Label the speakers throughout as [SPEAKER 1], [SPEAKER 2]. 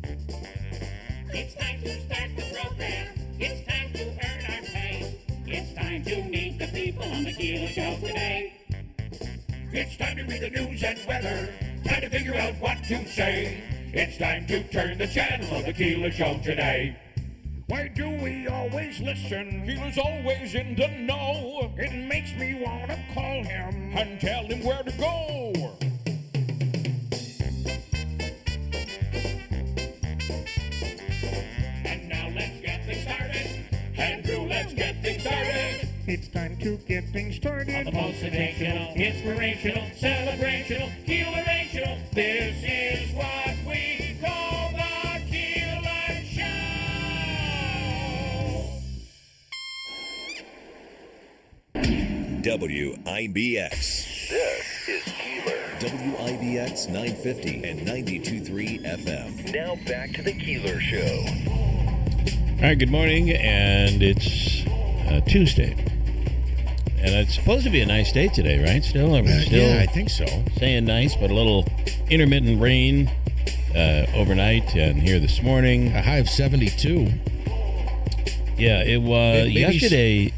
[SPEAKER 1] It's time to start the program. It's time to earn our pay. It's time to meet the people on the Keeler Show today. It's time to read the news and weather. Time to figure out what to say. It's time to turn the channel of the Keeler Show today. Why do we always listen? Keeler's always in the know. It makes me want to call him and tell him where to go. And now let's get things started. Andrew, let's get things started.
[SPEAKER 2] It's time to get things started.
[SPEAKER 1] On the most sensational, inspirational, celebrational, Keelerational. This is what we call the Keeler Show.
[SPEAKER 3] WIBX.
[SPEAKER 4] This is Keeler.
[SPEAKER 3] WIBX 950 and 92.3 FM.
[SPEAKER 4] Now back to the Keeler Show.
[SPEAKER 5] All right, good morning, and it's Tuesday. And it's supposed to be a nice day today, right? Still?
[SPEAKER 2] Yeah, I think so.
[SPEAKER 5] Saying nice, but a little intermittent rain overnight and here this morning.
[SPEAKER 2] A high of 72.
[SPEAKER 5] Yeah, it was yesterday,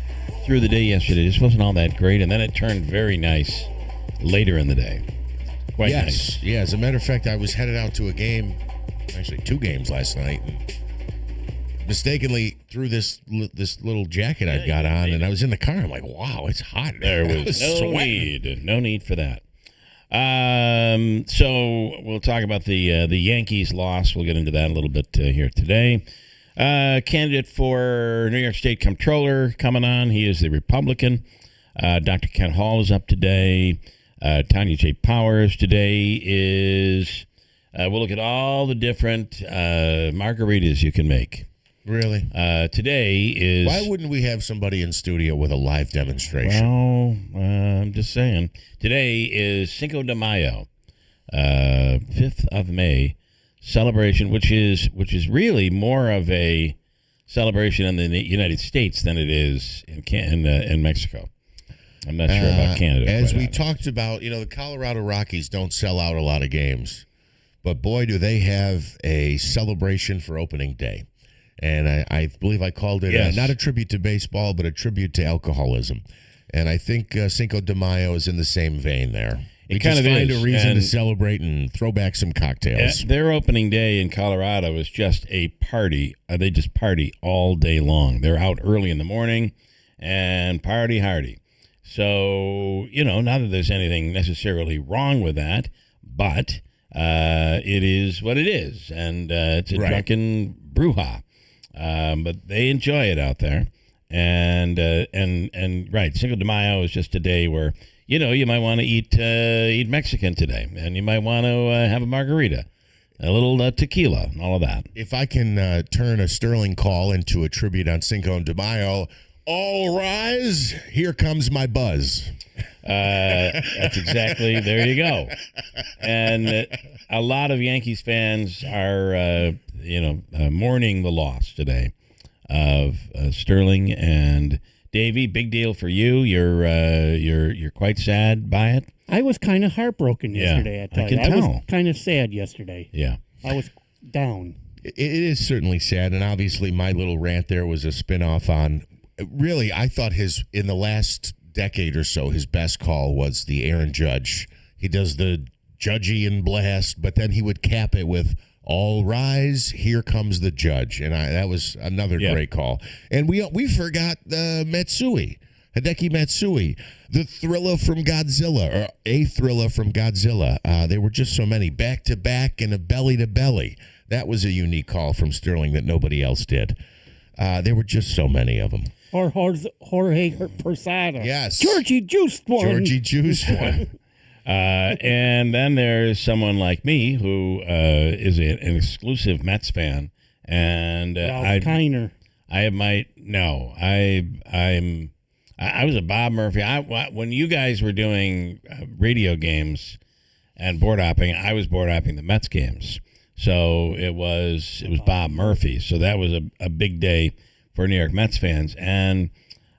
[SPEAKER 5] through the day yesterday. It just wasn't all that great, and then it turned very nice later in the day. Quite nice.
[SPEAKER 2] Yeah, as a matter of fact, I was headed out to a game, actually 2 games last night, and mistakenly threw this little jacket I've got on, and I was in the car. I'm like, wow, it's hot.
[SPEAKER 5] There was no need for that. So we'll talk about the Yankees loss. We'll get into that a little bit here today. Candidate for New York State Comptroller coming on. He is the Republican. Dr. Ken Hall is up today. Tanya J. Powers today is. We'll look at all the different margaritas you can make.
[SPEAKER 2] Really?
[SPEAKER 5] Today is...
[SPEAKER 2] Why wouldn't we have somebody in studio with a live demonstration?
[SPEAKER 5] Well, I'm just saying. Today is Cinco de Mayo, 5th of May celebration, which is really more of a celebration in the United States than it is in Mexico. I'm not sure about Canada.
[SPEAKER 2] As we talked about, the Colorado Rockies don't sell out a lot of games, but boy, do they have a celebration for opening day. And I believe I called it not a tribute to baseball, but a tribute to alcoholism. And I think Cinco de Mayo is in the same vein there.
[SPEAKER 5] It kind of
[SPEAKER 2] find
[SPEAKER 5] is.
[SPEAKER 2] a reason to celebrate and throw back some cocktails.
[SPEAKER 5] Their opening day in Colorado is just a party. They just party all day long. They're out early in the morning and party hardy. So, not that there's anything necessarily wrong with that, but it is what it is. And it's a drunken brouhaha. But they enjoy it out there, and right, Cinco de Mayo is just a day where you might want to eat Mexican today, and you might want to have a margarita, a little tequila, and all of that.
[SPEAKER 2] If I can turn a Sterling call into a tribute on Cinco de Mayo, all rise! Here comes my buzz.
[SPEAKER 5] That's exactly, there you go. And a lot of Yankees fans are mourning the loss today of Sterling and Davey. Big deal for you. You're quite sad by it.
[SPEAKER 6] I was kind of heartbroken yesterday. I was kind of sad yesterday.
[SPEAKER 5] Yeah,
[SPEAKER 6] I was down.
[SPEAKER 2] It is certainly sad, and obviously my little rant there was a spinoff on. Really, I thought in the last decade or so, his best call was the Aaron Judge. He does the judgy and blast, but then he would cap it with "All rise, here comes the judge," and that was another great call. And we forgot Matsui, Hideki Matsui, the Thriller from Godzilla, or a Thriller from Godzilla. There were just so many, back to back and a belly to belly. That was a unique call from Sterling that nobody else did. There were just so many of them.
[SPEAKER 6] Or Jorge Posada.
[SPEAKER 2] Yes,
[SPEAKER 6] Georgie juiced one.
[SPEAKER 5] And then there's someone like me who is an exclusive Mets fan, and I was a Bob Murphy. When you guys were doing radio games and board hopping, I was board hopping the Mets games. So it was Bob Murphy. So that was a big day for New York Mets fans, and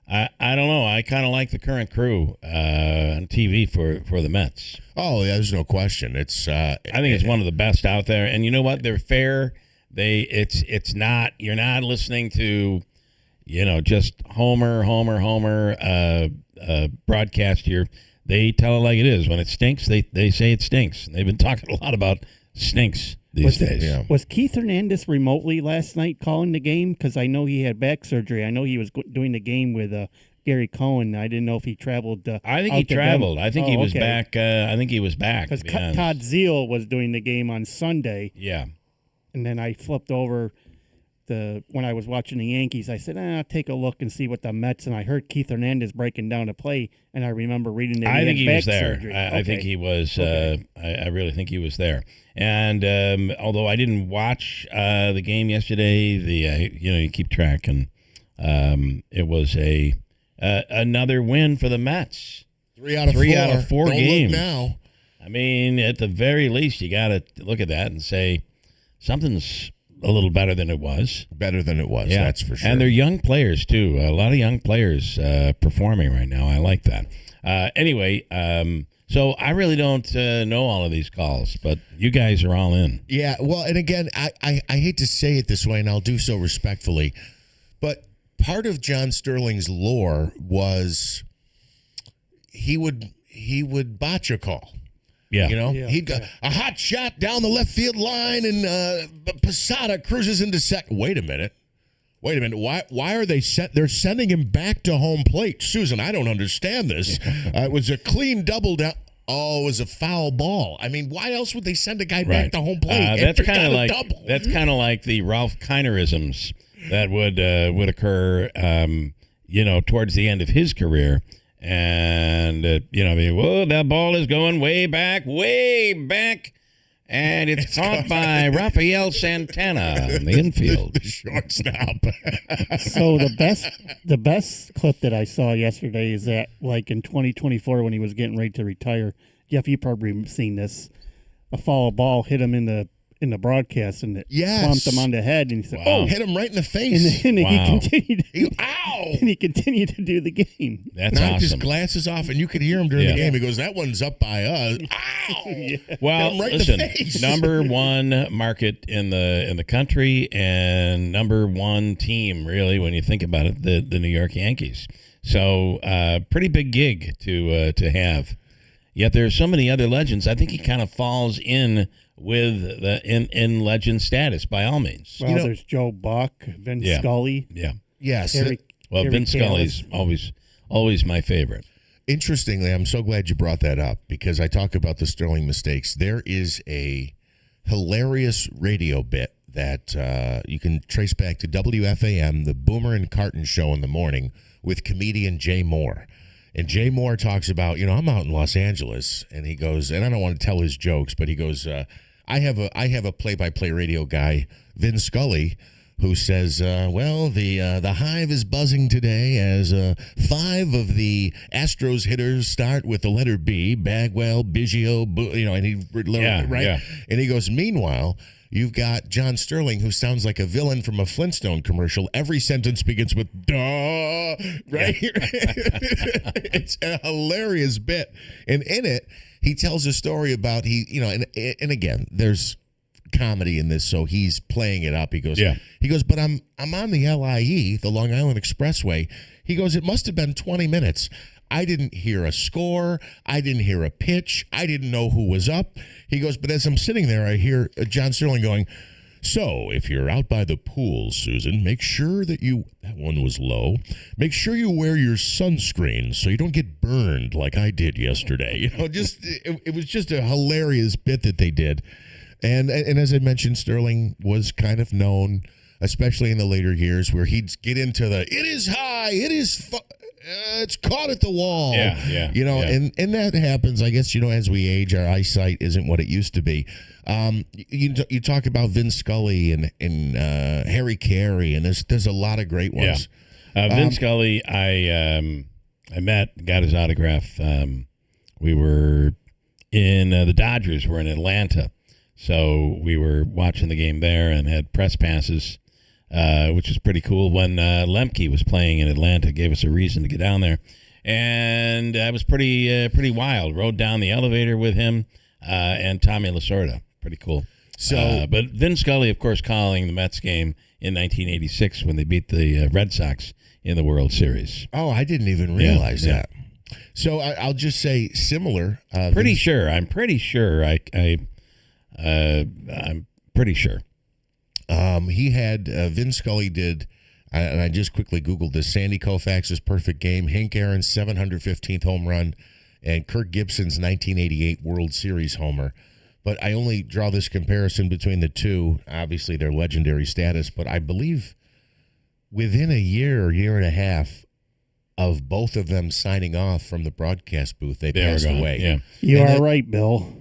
[SPEAKER 5] I don't know. I kind of like the current crew on TV for the Mets.
[SPEAKER 2] Oh, yeah, there's no question. I
[SPEAKER 5] think it's one of the best out there. And you know what? They're fair. It's not. You're not listening to, just Homer broadcast here. They tell it like it is. When it stinks, they say it stinks. And they've been talking a lot about stinks these days. Yeah.
[SPEAKER 6] Was Keith Hernandez remotely last night calling the game? Because I know he had back surgery. I know he was doing the game with Gary Cohen. I didn't know if he traveled.
[SPEAKER 5] I think he traveled. I think he was back. I think he was back.
[SPEAKER 6] Because Todd Zeal was doing the game on Sunday.
[SPEAKER 5] Yeah.
[SPEAKER 6] And then I flipped over when I was watching the Yankees. I said, I'll take a look and see what the Mets. And I heard Keith Hernandez breaking down a play, and I remember reading that
[SPEAKER 5] I think he was there.
[SPEAKER 6] Surgery.
[SPEAKER 5] I think he was. I really think he was there. And although I didn't watch the game yesterday, you keep track, and it was another win for the Mets.
[SPEAKER 2] 3 out of 4
[SPEAKER 5] Don't
[SPEAKER 2] games
[SPEAKER 5] look
[SPEAKER 2] now.
[SPEAKER 5] I mean, at the very least, you got to look at that and say something's a little better than it was.
[SPEAKER 2] Better than it was, that's for sure.
[SPEAKER 5] And they're young players, too. A lot of young players performing right now. I like that. Anyway, so I really don't know all of these calls, but you guys are all in.
[SPEAKER 2] Yeah, well, and again, I hate to say it this way, and I'll do so respectfully, but part of John Sterling's lore was he would botch a call.
[SPEAKER 5] Yeah.
[SPEAKER 2] He'd got a hot shot down the left field line, and Posada cruises into second. Wait a minute. Why are they're sending him back to home plate? Susan, I don't understand this. It was a clean double down. Oh, it was a foul ball. I mean, why else would they send a guy back to home plate?
[SPEAKER 5] That's kind of like the Ralph Kinerisms that would occur, towards the end of his career. And, that ball is going way back, and it's caught by Rafael Santana in the infield.
[SPEAKER 2] The shortstop.
[SPEAKER 6] So the best clip that I saw yesterday is that, like in 2024 when he was getting ready to retire, Jeff, you've probably seen this, a foul ball hit him in the broadcast, and it bumped him on the head, and he said,
[SPEAKER 2] hit him right in the face.
[SPEAKER 6] And he continued to do the game.
[SPEAKER 5] That's
[SPEAKER 2] Knocked
[SPEAKER 5] awesome.
[SPEAKER 2] his glasses off, and you could hear him during the game. He goes, that one's up by us. Ow!
[SPEAKER 5] Well,
[SPEAKER 2] right
[SPEAKER 5] listen,
[SPEAKER 2] in the face.
[SPEAKER 5] number one market in the country, and number one team, really, when you think about it, the New York Yankees. So, pretty big gig to have. Yet there's so many other legends. I think he kind of falls in with in legend status by all means.
[SPEAKER 6] Well, there's Joe Buck, Vin Scully.
[SPEAKER 5] Yeah.
[SPEAKER 2] Yes.
[SPEAKER 5] Vin Scully's always my favorite.
[SPEAKER 2] Interestingly, I'm so glad you brought that up because I talk about the Sterling mistakes. There is a hilarious radio bit that you can trace back to WFAM, the Boomer and Carton show in the morning with comedian Jay Moore. And Jay Moore talks about, I'm out in Los Angeles, and he goes, and I don't want to tell his jokes, but he goes, I have a play-by-play radio guy, Vin Scully, who says, the hive is buzzing today as 5 of the Astros hitters start with the letter B, Bagwell, Biggio, and he right,
[SPEAKER 5] yeah.
[SPEAKER 2] And he goes, meanwhile, you've got John Sterling, who sounds like a villain from a Flintstone commercial. Every sentence begins with "duh," right? It's a hilarious bit, and in it, he tells a story about and again, there's comedy in this, so he's playing it up. He goes, but I'm on the LIE, the Long Island Expressway. He goes, it must have been 20 minutes. I didn't hear a score. I didn't hear a pitch. I didn't know who was up. He goes, but as I'm sitting there, I hear John Sterling going, so if you're out by the pool, Susan, make sure that one was low. Make sure you wear your sunscreen so you don't get burned like I did yesterday. It was just a hilarious bit that they did. And as I mentioned, Sterling was kind of known, especially in the later years, where he'd get into it is high, it's caught at the wall.
[SPEAKER 5] Yeah.
[SPEAKER 2] And that happens, I guess, as we age, our eyesight isn't what it used to be. You talk about Vin Scully and Harry Carey, and there's a lot of great ones.
[SPEAKER 5] Yeah. Vin Scully, I met, got his autograph. We were in the Dodgers were in Atlanta, so we were watching the game there and had press passes. Which is pretty cool. When Lemke was playing in Atlanta, gave us a reason to get down there, and that was pretty wild. Rode down the elevator with him and Tommy Lasorda. Pretty cool. But Vin Scully, of course, calling the Mets game in 1986 when they beat the Red Sox in the World Series.
[SPEAKER 2] Oh, I didn't even realize
[SPEAKER 5] Yeah.
[SPEAKER 2] that. So I'll just say similar.
[SPEAKER 5] I'm pretty sure. I'm pretty sure.
[SPEAKER 2] He had Vin Scully did, and I just quickly Googled this, Sandy Koufax's perfect game, Hank Aaron's 715th home run, and Kirk Gibson's 1988 World Series homer. But I only draw this comparison between the two. Obviously, their legendary status, but I believe within a year and a half of both of them signing off from the broadcast booth, they passed away.
[SPEAKER 5] Yeah.
[SPEAKER 6] You are right, Bill.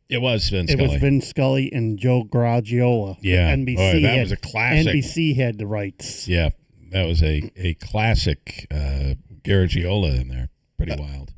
[SPEAKER 5] It was Vin
[SPEAKER 6] It
[SPEAKER 5] Scully.
[SPEAKER 6] was Vin Scully and Joe Garagiola.
[SPEAKER 5] Yeah.
[SPEAKER 6] NBC
[SPEAKER 5] Boy, that
[SPEAKER 6] had,
[SPEAKER 5] was a classic.
[SPEAKER 6] NBC had the rights.
[SPEAKER 5] Yeah, that was a classic Garagiola in there. Pretty wild.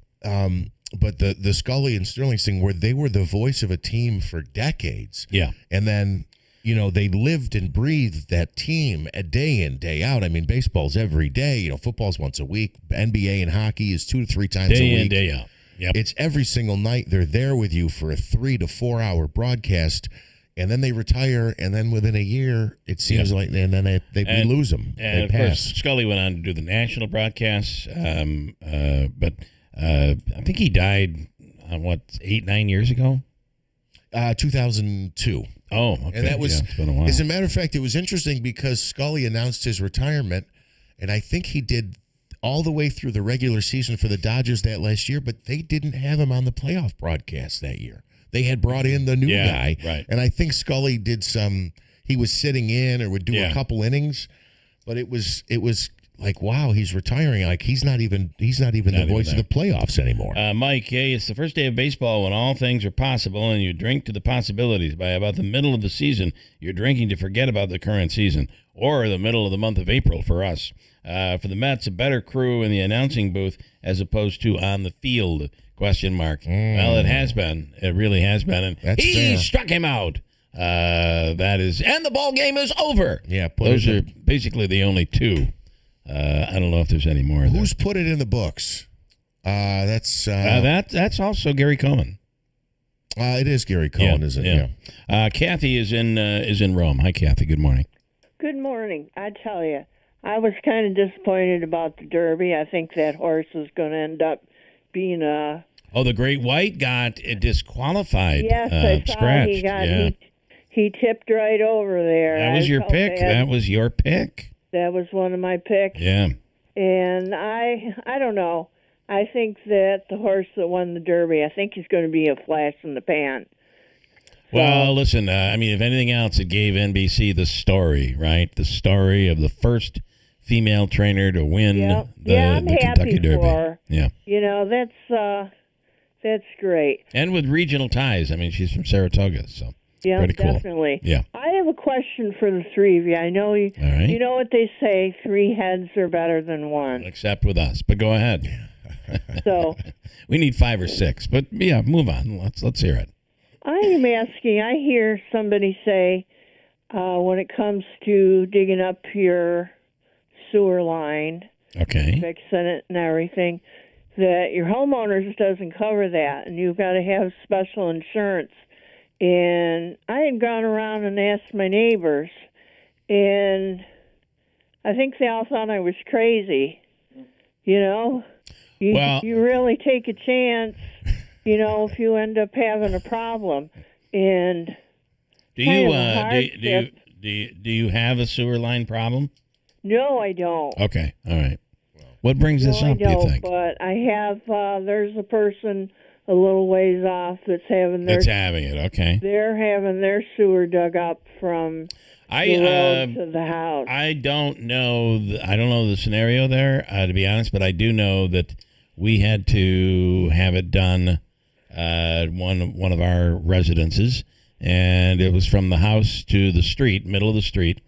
[SPEAKER 2] But the Scully and Sterling thing, where they were the voice of a team for decades.
[SPEAKER 5] Yeah.
[SPEAKER 2] And then, they lived and breathed that team a day in, day out. I mean, baseball's every day. Football's once a week. NBA and hockey is 2 to 3 times a week.
[SPEAKER 5] Day in, day out. Yep.
[SPEAKER 2] It's every single night. They're there with you for a 3 to 4 hour broadcast, and then they retire, and then within a year, it seems like, and then we lose them.
[SPEAKER 5] And
[SPEAKER 2] they
[SPEAKER 5] of
[SPEAKER 2] pass.
[SPEAKER 5] course, Scully went on to do the national broadcasts, but I think he died, 8-9 years ago?
[SPEAKER 2] 2002.
[SPEAKER 5] Oh, okay.
[SPEAKER 2] And that was,
[SPEAKER 5] it's been a while.
[SPEAKER 2] as a matter of fact, it was interesting because Scully announced his retirement, and I think he did all the way through the regular season for the Dodgers that last year, but they didn't have him on the playoff broadcast that year. They had brought in the new guy,
[SPEAKER 5] right.
[SPEAKER 2] And I think Scully did he was sitting in or would do a couple innings, but it was like, wow, he's retiring. Like he's not even the voice of the playoffs anymore.
[SPEAKER 5] Mike, hey, it's the first day of baseball when all things are possible, and you drink to the possibilities. By about the middle of the season, you're drinking to forget about the current season, or the middle of the month of April for us. For the Mets, a better crew in the announcing booth as opposed to on the field, ? Well, it has been. It really has been. And
[SPEAKER 2] That's
[SPEAKER 5] he
[SPEAKER 2] fair.
[SPEAKER 5] struck him out. That is, and the ball game is over.
[SPEAKER 2] Yeah,
[SPEAKER 5] those are basically the only two. I don't know if there's any more.
[SPEAKER 2] Who's put it in the books? That's
[SPEAKER 5] also Gary Cohen.
[SPEAKER 2] It is Gary Cohen, isn't it?
[SPEAKER 5] Yeah. Kathy is in Rome. Hi, Kathy. Good morning.
[SPEAKER 7] Good morning. I tell you, I was kind of disappointed about the Derby. I think that horse is going to end up being a...
[SPEAKER 5] Oh, the Great White got disqualified.
[SPEAKER 7] Yes, I saw
[SPEAKER 5] scratched.
[SPEAKER 7] he got. He tipped right over there.
[SPEAKER 5] That was your pick. That was your pick.
[SPEAKER 7] That was one of my picks.
[SPEAKER 5] Yeah.
[SPEAKER 7] And I don't know. I think that the horse that won the Derby, I think he's going to be a flash in the pan.
[SPEAKER 5] Well, listen, if anything else, it gave NBC the story, right? The story of the first female trainer to win the Kentucky Derby.
[SPEAKER 7] For her.
[SPEAKER 5] Yeah.
[SPEAKER 7] That's great.
[SPEAKER 5] And with regional ties. She's from Saratoga, so
[SPEAKER 7] yeah,
[SPEAKER 5] pretty cool.
[SPEAKER 7] Definitely.
[SPEAKER 5] Yeah.
[SPEAKER 7] I have a question for the three of you. I know you.
[SPEAKER 5] All right.
[SPEAKER 7] You know what they say: 3 heads are better than one.
[SPEAKER 5] Except with us, but go ahead.
[SPEAKER 7] So
[SPEAKER 5] we need 5 or 6, but yeah, move on. Let's hear it.
[SPEAKER 7] I am asking. I hear somebody say, when it comes to digging up your sewer line,
[SPEAKER 5] okay,
[SPEAKER 7] fixing it and everything, that your homeowners doesn't cover that, and you've got to have special insurance. And I had gone around and asked my neighbors, and I think they all thought I was crazy. You really take a chance, if you end up having a problem. And
[SPEAKER 5] do you have a sewer line problem?
[SPEAKER 7] No, I don't.
[SPEAKER 5] Okay, all right. What brings this up, do you think?
[SPEAKER 7] But I have, there's a person a little ways off that's having
[SPEAKER 5] it, okay.
[SPEAKER 7] They're having their sewer dug up from the road to the house.
[SPEAKER 5] I don't know the scenario there, to be honest, but I do know that we had to have it done at one of our residences, and it was from the house to the street, middle of the street,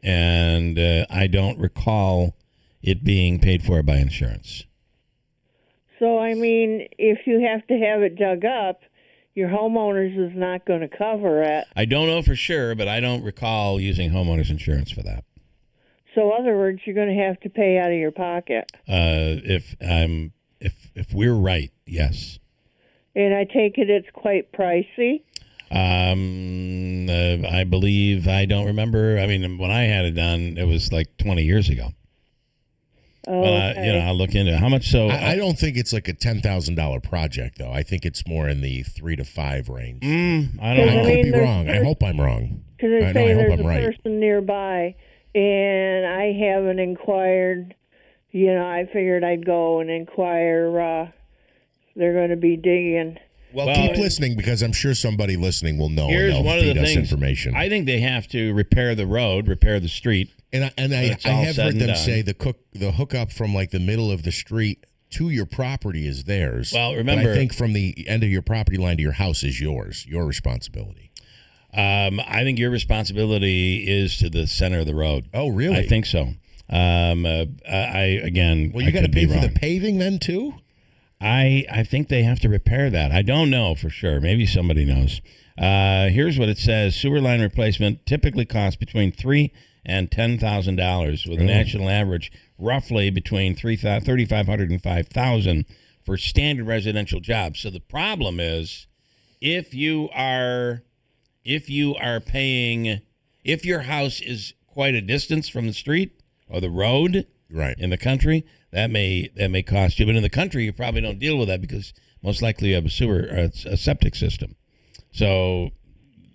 [SPEAKER 5] and I don't recall it being paid for by insurance.
[SPEAKER 7] So, if you have to have it dug up, your homeowners is not going to cover it.
[SPEAKER 5] I don't know for sure, but I don't recall using homeowners insurance for that.
[SPEAKER 7] So, in other words, you're going to have to pay out of your pocket.
[SPEAKER 5] If we're right, yes.
[SPEAKER 7] And I take it it's quite pricey.
[SPEAKER 5] I believe, I don't remember. I mean, when I had it done, it was like 20 years ago. But I'll look into it. How much? So
[SPEAKER 2] I don't think it's like a $10,000 project, though. I think it's more in the 3 to 5 range.
[SPEAKER 5] I don't know.
[SPEAKER 2] I could be wrong. I hope I'm wrong.
[SPEAKER 7] Because they
[SPEAKER 2] I
[SPEAKER 7] say
[SPEAKER 2] hope
[SPEAKER 7] there's
[SPEAKER 2] I'm
[SPEAKER 7] a
[SPEAKER 2] right.
[SPEAKER 7] person nearby, and I haven't inquired. I figured I'd go and inquire. They're going to be digging.
[SPEAKER 2] Well, keep listening, because I'm sure somebody listening will know.
[SPEAKER 5] Here's
[SPEAKER 2] and they'll
[SPEAKER 5] one of
[SPEAKER 2] feed
[SPEAKER 5] the
[SPEAKER 2] us
[SPEAKER 5] things.
[SPEAKER 2] information.
[SPEAKER 5] I think they have to repair the road, repair the street.
[SPEAKER 2] And I
[SPEAKER 5] it's all
[SPEAKER 2] have
[SPEAKER 5] said
[SPEAKER 2] heard
[SPEAKER 5] and
[SPEAKER 2] them
[SPEAKER 5] done.
[SPEAKER 2] say the hookup from like the middle of the street to your property is theirs.
[SPEAKER 5] Well,
[SPEAKER 2] But
[SPEAKER 5] remember-
[SPEAKER 2] I think from the end of your property line to your house is yours, your responsibility.
[SPEAKER 5] I think your responsibility is to the center of the road.
[SPEAKER 2] Oh, really?
[SPEAKER 5] I think so. Again,
[SPEAKER 2] Well, you got to
[SPEAKER 5] could be
[SPEAKER 2] pay for the
[SPEAKER 5] wrong.
[SPEAKER 2] paving then too.
[SPEAKER 5] I think they have to repair that. I don't know for sure. Maybe somebody knows. Here's what it says: sewer line replacement typically costs between $3,000 and $10,000, with a national average roughly between $3,500 and $5,000 for standard residential jobs. So the problem is, if you are paying, if your house is quite a distance from the street or the road,
[SPEAKER 2] Right.
[SPEAKER 5] in the country, that may cost you. But in the country, you probably don't deal with that because most likely you have a septic system. So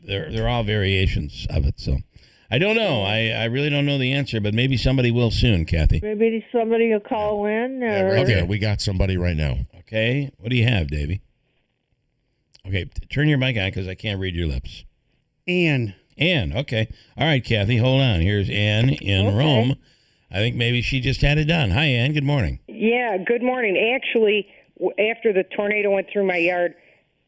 [SPEAKER 5] they're all variations of it. So I don't know. I really don't know the answer, but maybe somebody will soon, Kathy.
[SPEAKER 7] Maybe somebody will call in. Or...
[SPEAKER 2] Okay, we got somebody right now.
[SPEAKER 5] Okay. What do you have, Davey? Okay, turn your mic on because I can't read your lips.
[SPEAKER 6] Ann.
[SPEAKER 5] Ann, okay. All right, Kathy, hold on. Here's Ann in Rome. I think maybe she just had it done. Hi, Ann. Good morning.
[SPEAKER 8] Yeah, good morning. Actually, after the tornado went through my yard,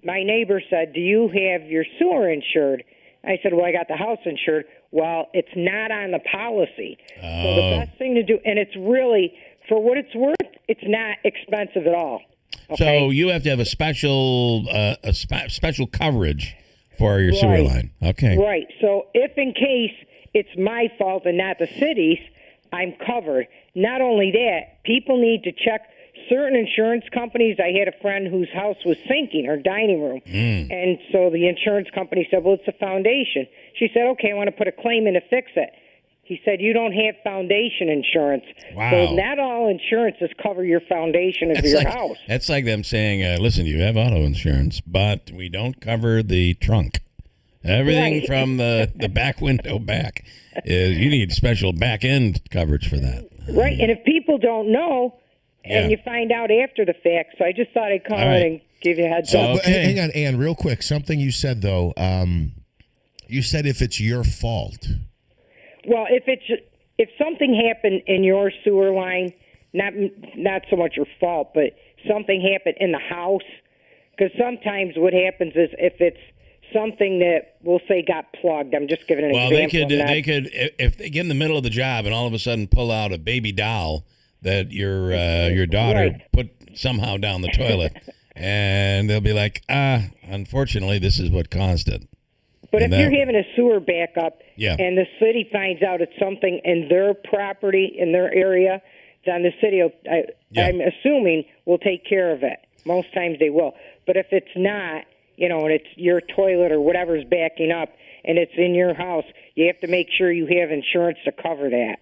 [SPEAKER 8] my neighbor said, "Do you have your sewer insured?" I said, "Well, I got the house insured." Well, it's not on the policy. So the best thing to do, and it's really, for what it's worth, it's not expensive at all. Okay?
[SPEAKER 5] So you have to have a special special coverage for your sewer line. Okay.
[SPEAKER 8] Right. So if in case it's my fault and not the city's, I'm covered. Not only that, people need to check certain insurance companies. I had a friend whose house was sinking, her dining room. And so the insurance company said, "Well, it's a foundation." She said, "Okay, I want to put a claim in to fix it." He said, "You don't have foundation insurance."
[SPEAKER 5] Wow.
[SPEAKER 8] So not all insurances cover your foundation of your house.
[SPEAKER 5] That's like them saying, listen, you have auto insurance, but we don't cover the trunk. Everything
[SPEAKER 8] Right.
[SPEAKER 5] from the back window back is, you need special back end coverage for that.
[SPEAKER 8] Right, and if people don't know, and
[SPEAKER 5] Yeah.
[SPEAKER 8] you find out after the fact, so I just thought I'd call
[SPEAKER 5] All right.
[SPEAKER 8] in and give you a heads
[SPEAKER 2] So,
[SPEAKER 8] up.
[SPEAKER 2] but
[SPEAKER 5] Okay.
[SPEAKER 2] hang on, Ann, real quick. Something you said though. You said if it's your fault.
[SPEAKER 8] Well, if something happened in your sewer line, not so much your fault, but something happened in the house, because sometimes what happens is if it's something that we'll say got plugged. I'm just giving an
[SPEAKER 5] Well,
[SPEAKER 8] example.
[SPEAKER 5] they could if they get in the middle of the job and all of a sudden pull out a baby doll that your daughter
[SPEAKER 8] Right.
[SPEAKER 5] put somehow down the toilet, and they'll be like, unfortunately, this is what caused it.
[SPEAKER 8] But
[SPEAKER 5] And
[SPEAKER 8] if you're
[SPEAKER 5] that-
[SPEAKER 8] having a sewer backup
[SPEAKER 5] Yeah.
[SPEAKER 8] and the city finds out it's something in their property, in their area, then the city, I'm assuming, will take care of it. Most times they will. But if it's not, and it's your toilet or whatever's backing up and it's in your house, you have to make sure you have insurance to cover that.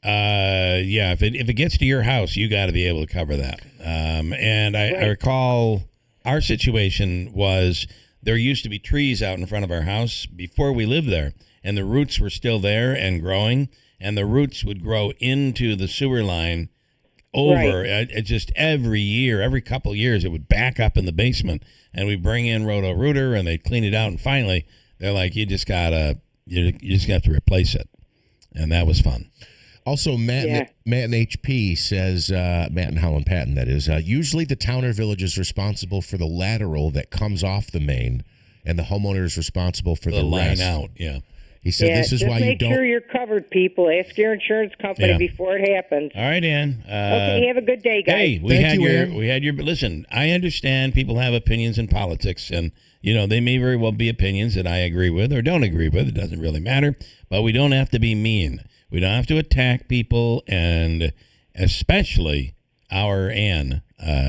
[SPEAKER 5] Yeah, if it gets to your house, you got to be able to cover that. And I recall our situation was there used to be trees out in front of our house before we lived there, and the roots were still there and growing, and the roots would grow into the sewer line over. It just every year, every couple of years, it would back up in the basement, and we bring in Roto-Rooter, and they'd clean it out, and finally they're like, you just have to replace it, and that was fun.
[SPEAKER 2] Also, Matt in HP says, Matt in Holland Patton, that is, usually the town or village is responsible for the lateral that comes off the main, and the homeowner is responsible for the
[SPEAKER 5] line
[SPEAKER 2] rest.
[SPEAKER 5] out. Yeah.
[SPEAKER 2] He said this is
[SPEAKER 8] just
[SPEAKER 2] why you
[SPEAKER 8] make
[SPEAKER 2] don't.
[SPEAKER 8] sure you're covered, people. Ask your insurance company before it happens.
[SPEAKER 5] All right, Ann.
[SPEAKER 8] Okay, have a good day, guys.
[SPEAKER 5] Hey, we had your. Listen, I understand people have opinions in politics, and they may very well be opinions that I agree with or don't agree with. It doesn't really matter. But we don't have to be mean. We don't have to attack people, and especially our Ann.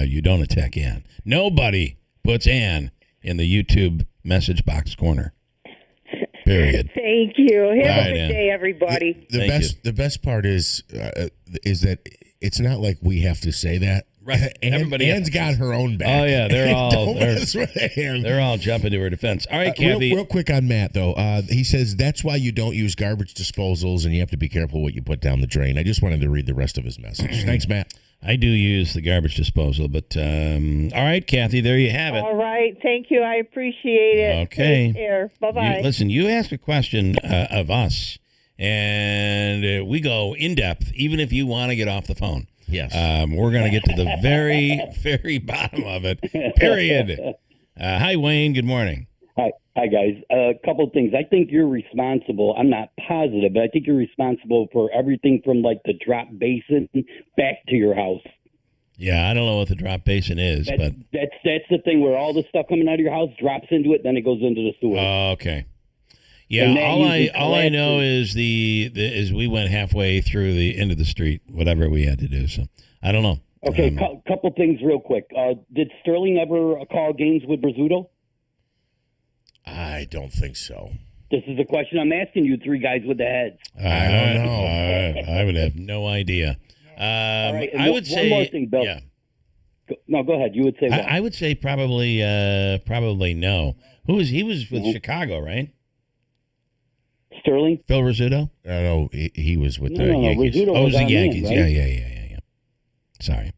[SPEAKER 5] You don't attack Ann. Nobody puts Ann in the YouTube message box corner. Period.
[SPEAKER 8] Thank you. Have
[SPEAKER 5] Right,
[SPEAKER 8] a good
[SPEAKER 5] Ann.
[SPEAKER 8] day, everybody.
[SPEAKER 2] The best part is that it's not like we have to say that.
[SPEAKER 5] Right. Everybody
[SPEAKER 2] Ann's
[SPEAKER 5] else
[SPEAKER 2] got her own back.
[SPEAKER 5] Oh yeah, they're all
[SPEAKER 2] Ann.
[SPEAKER 5] they're all jumping to her defense. All right, Kathy.
[SPEAKER 2] Real quick on Matt though, he says that's why you don't use garbage disposals and you have to be careful what you put down the drain. I just wanted to read the rest of his message. Thanks, Matt.
[SPEAKER 5] I do use the garbage disposal, but all right, Kathy, there you have it.
[SPEAKER 7] All right. Thank you. I appreciate it.
[SPEAKER 5] Okay.
[SPEAKER 7] Take care. Bye-bye.
[SPEAKER 5] Listen, you ask a question of us, and we go in depth, even if you want to get off the phone.
[SPEAKER 2] Yes.
[SPEAKER 5] We're going to get to the very, very bottom of it, period. Hi, Wayne. Good morning.
[SPEAKER 9] Hi, guys. A couple of things. I think you're responsible. I'm not positive, but I think you're responsible for everything from like the drop basin back to your house.
[SPEAKER 5] Yeah, I don't know what the drop basin is, but
[SPEAKER 9] That's the thing where all the stuff coming out of your house drops into it, then it goes into the sewer.
[SPEAKER 5] okay. Yeah,
[SPEAKER 9] And that
[SPEAKER 5] all I
[SPEAKER 9] usually
[SPEAKER 5] know is is we went halfway through the end of the street, whatever we had to do. So I don't know.
[SPEAKER 9] Okay, couple things real quick. Did Sterling ever call games with Rizzuto?
[SPEAKER 2] I don't think so.
[SPEAKER 9] This is a question I'm asking you, three guys with the heads.
[SPEAKER 2] I don't know.
[SPEAKER 5] I would have no idea.
[SPEAKER 9] right, and
[SPEAKER 5] I would
[SPEAKER 9] one
[SPEAKER 5] say
[SPEAKER 9] more thing, Bill.
[SPEAKER 5] Yeah.
[SPEAKER 9] No, go ahead. You would say what?
[SPEAKER 5] I would say probably no. He was with Chicago, right?
[SPEAKER 9] Sterling?
[SPEAKER 5] Phil Rizzuto?
[SPEAKER 2] No, he was with the
[SPEAKER 9] No,
[SPEAKER 2] Yankees.
[SPEAKER 9] Rizzuto
[SPEAKER 5] Oh, it
[SPEAKER 9] was
[SPEAKER 5] was the
[SPEAKER 9] on
[SPEAKER 5] Yankees.
[SPEAKER 9] man, right?
[SPEAKER 5] Yeah. Sorry.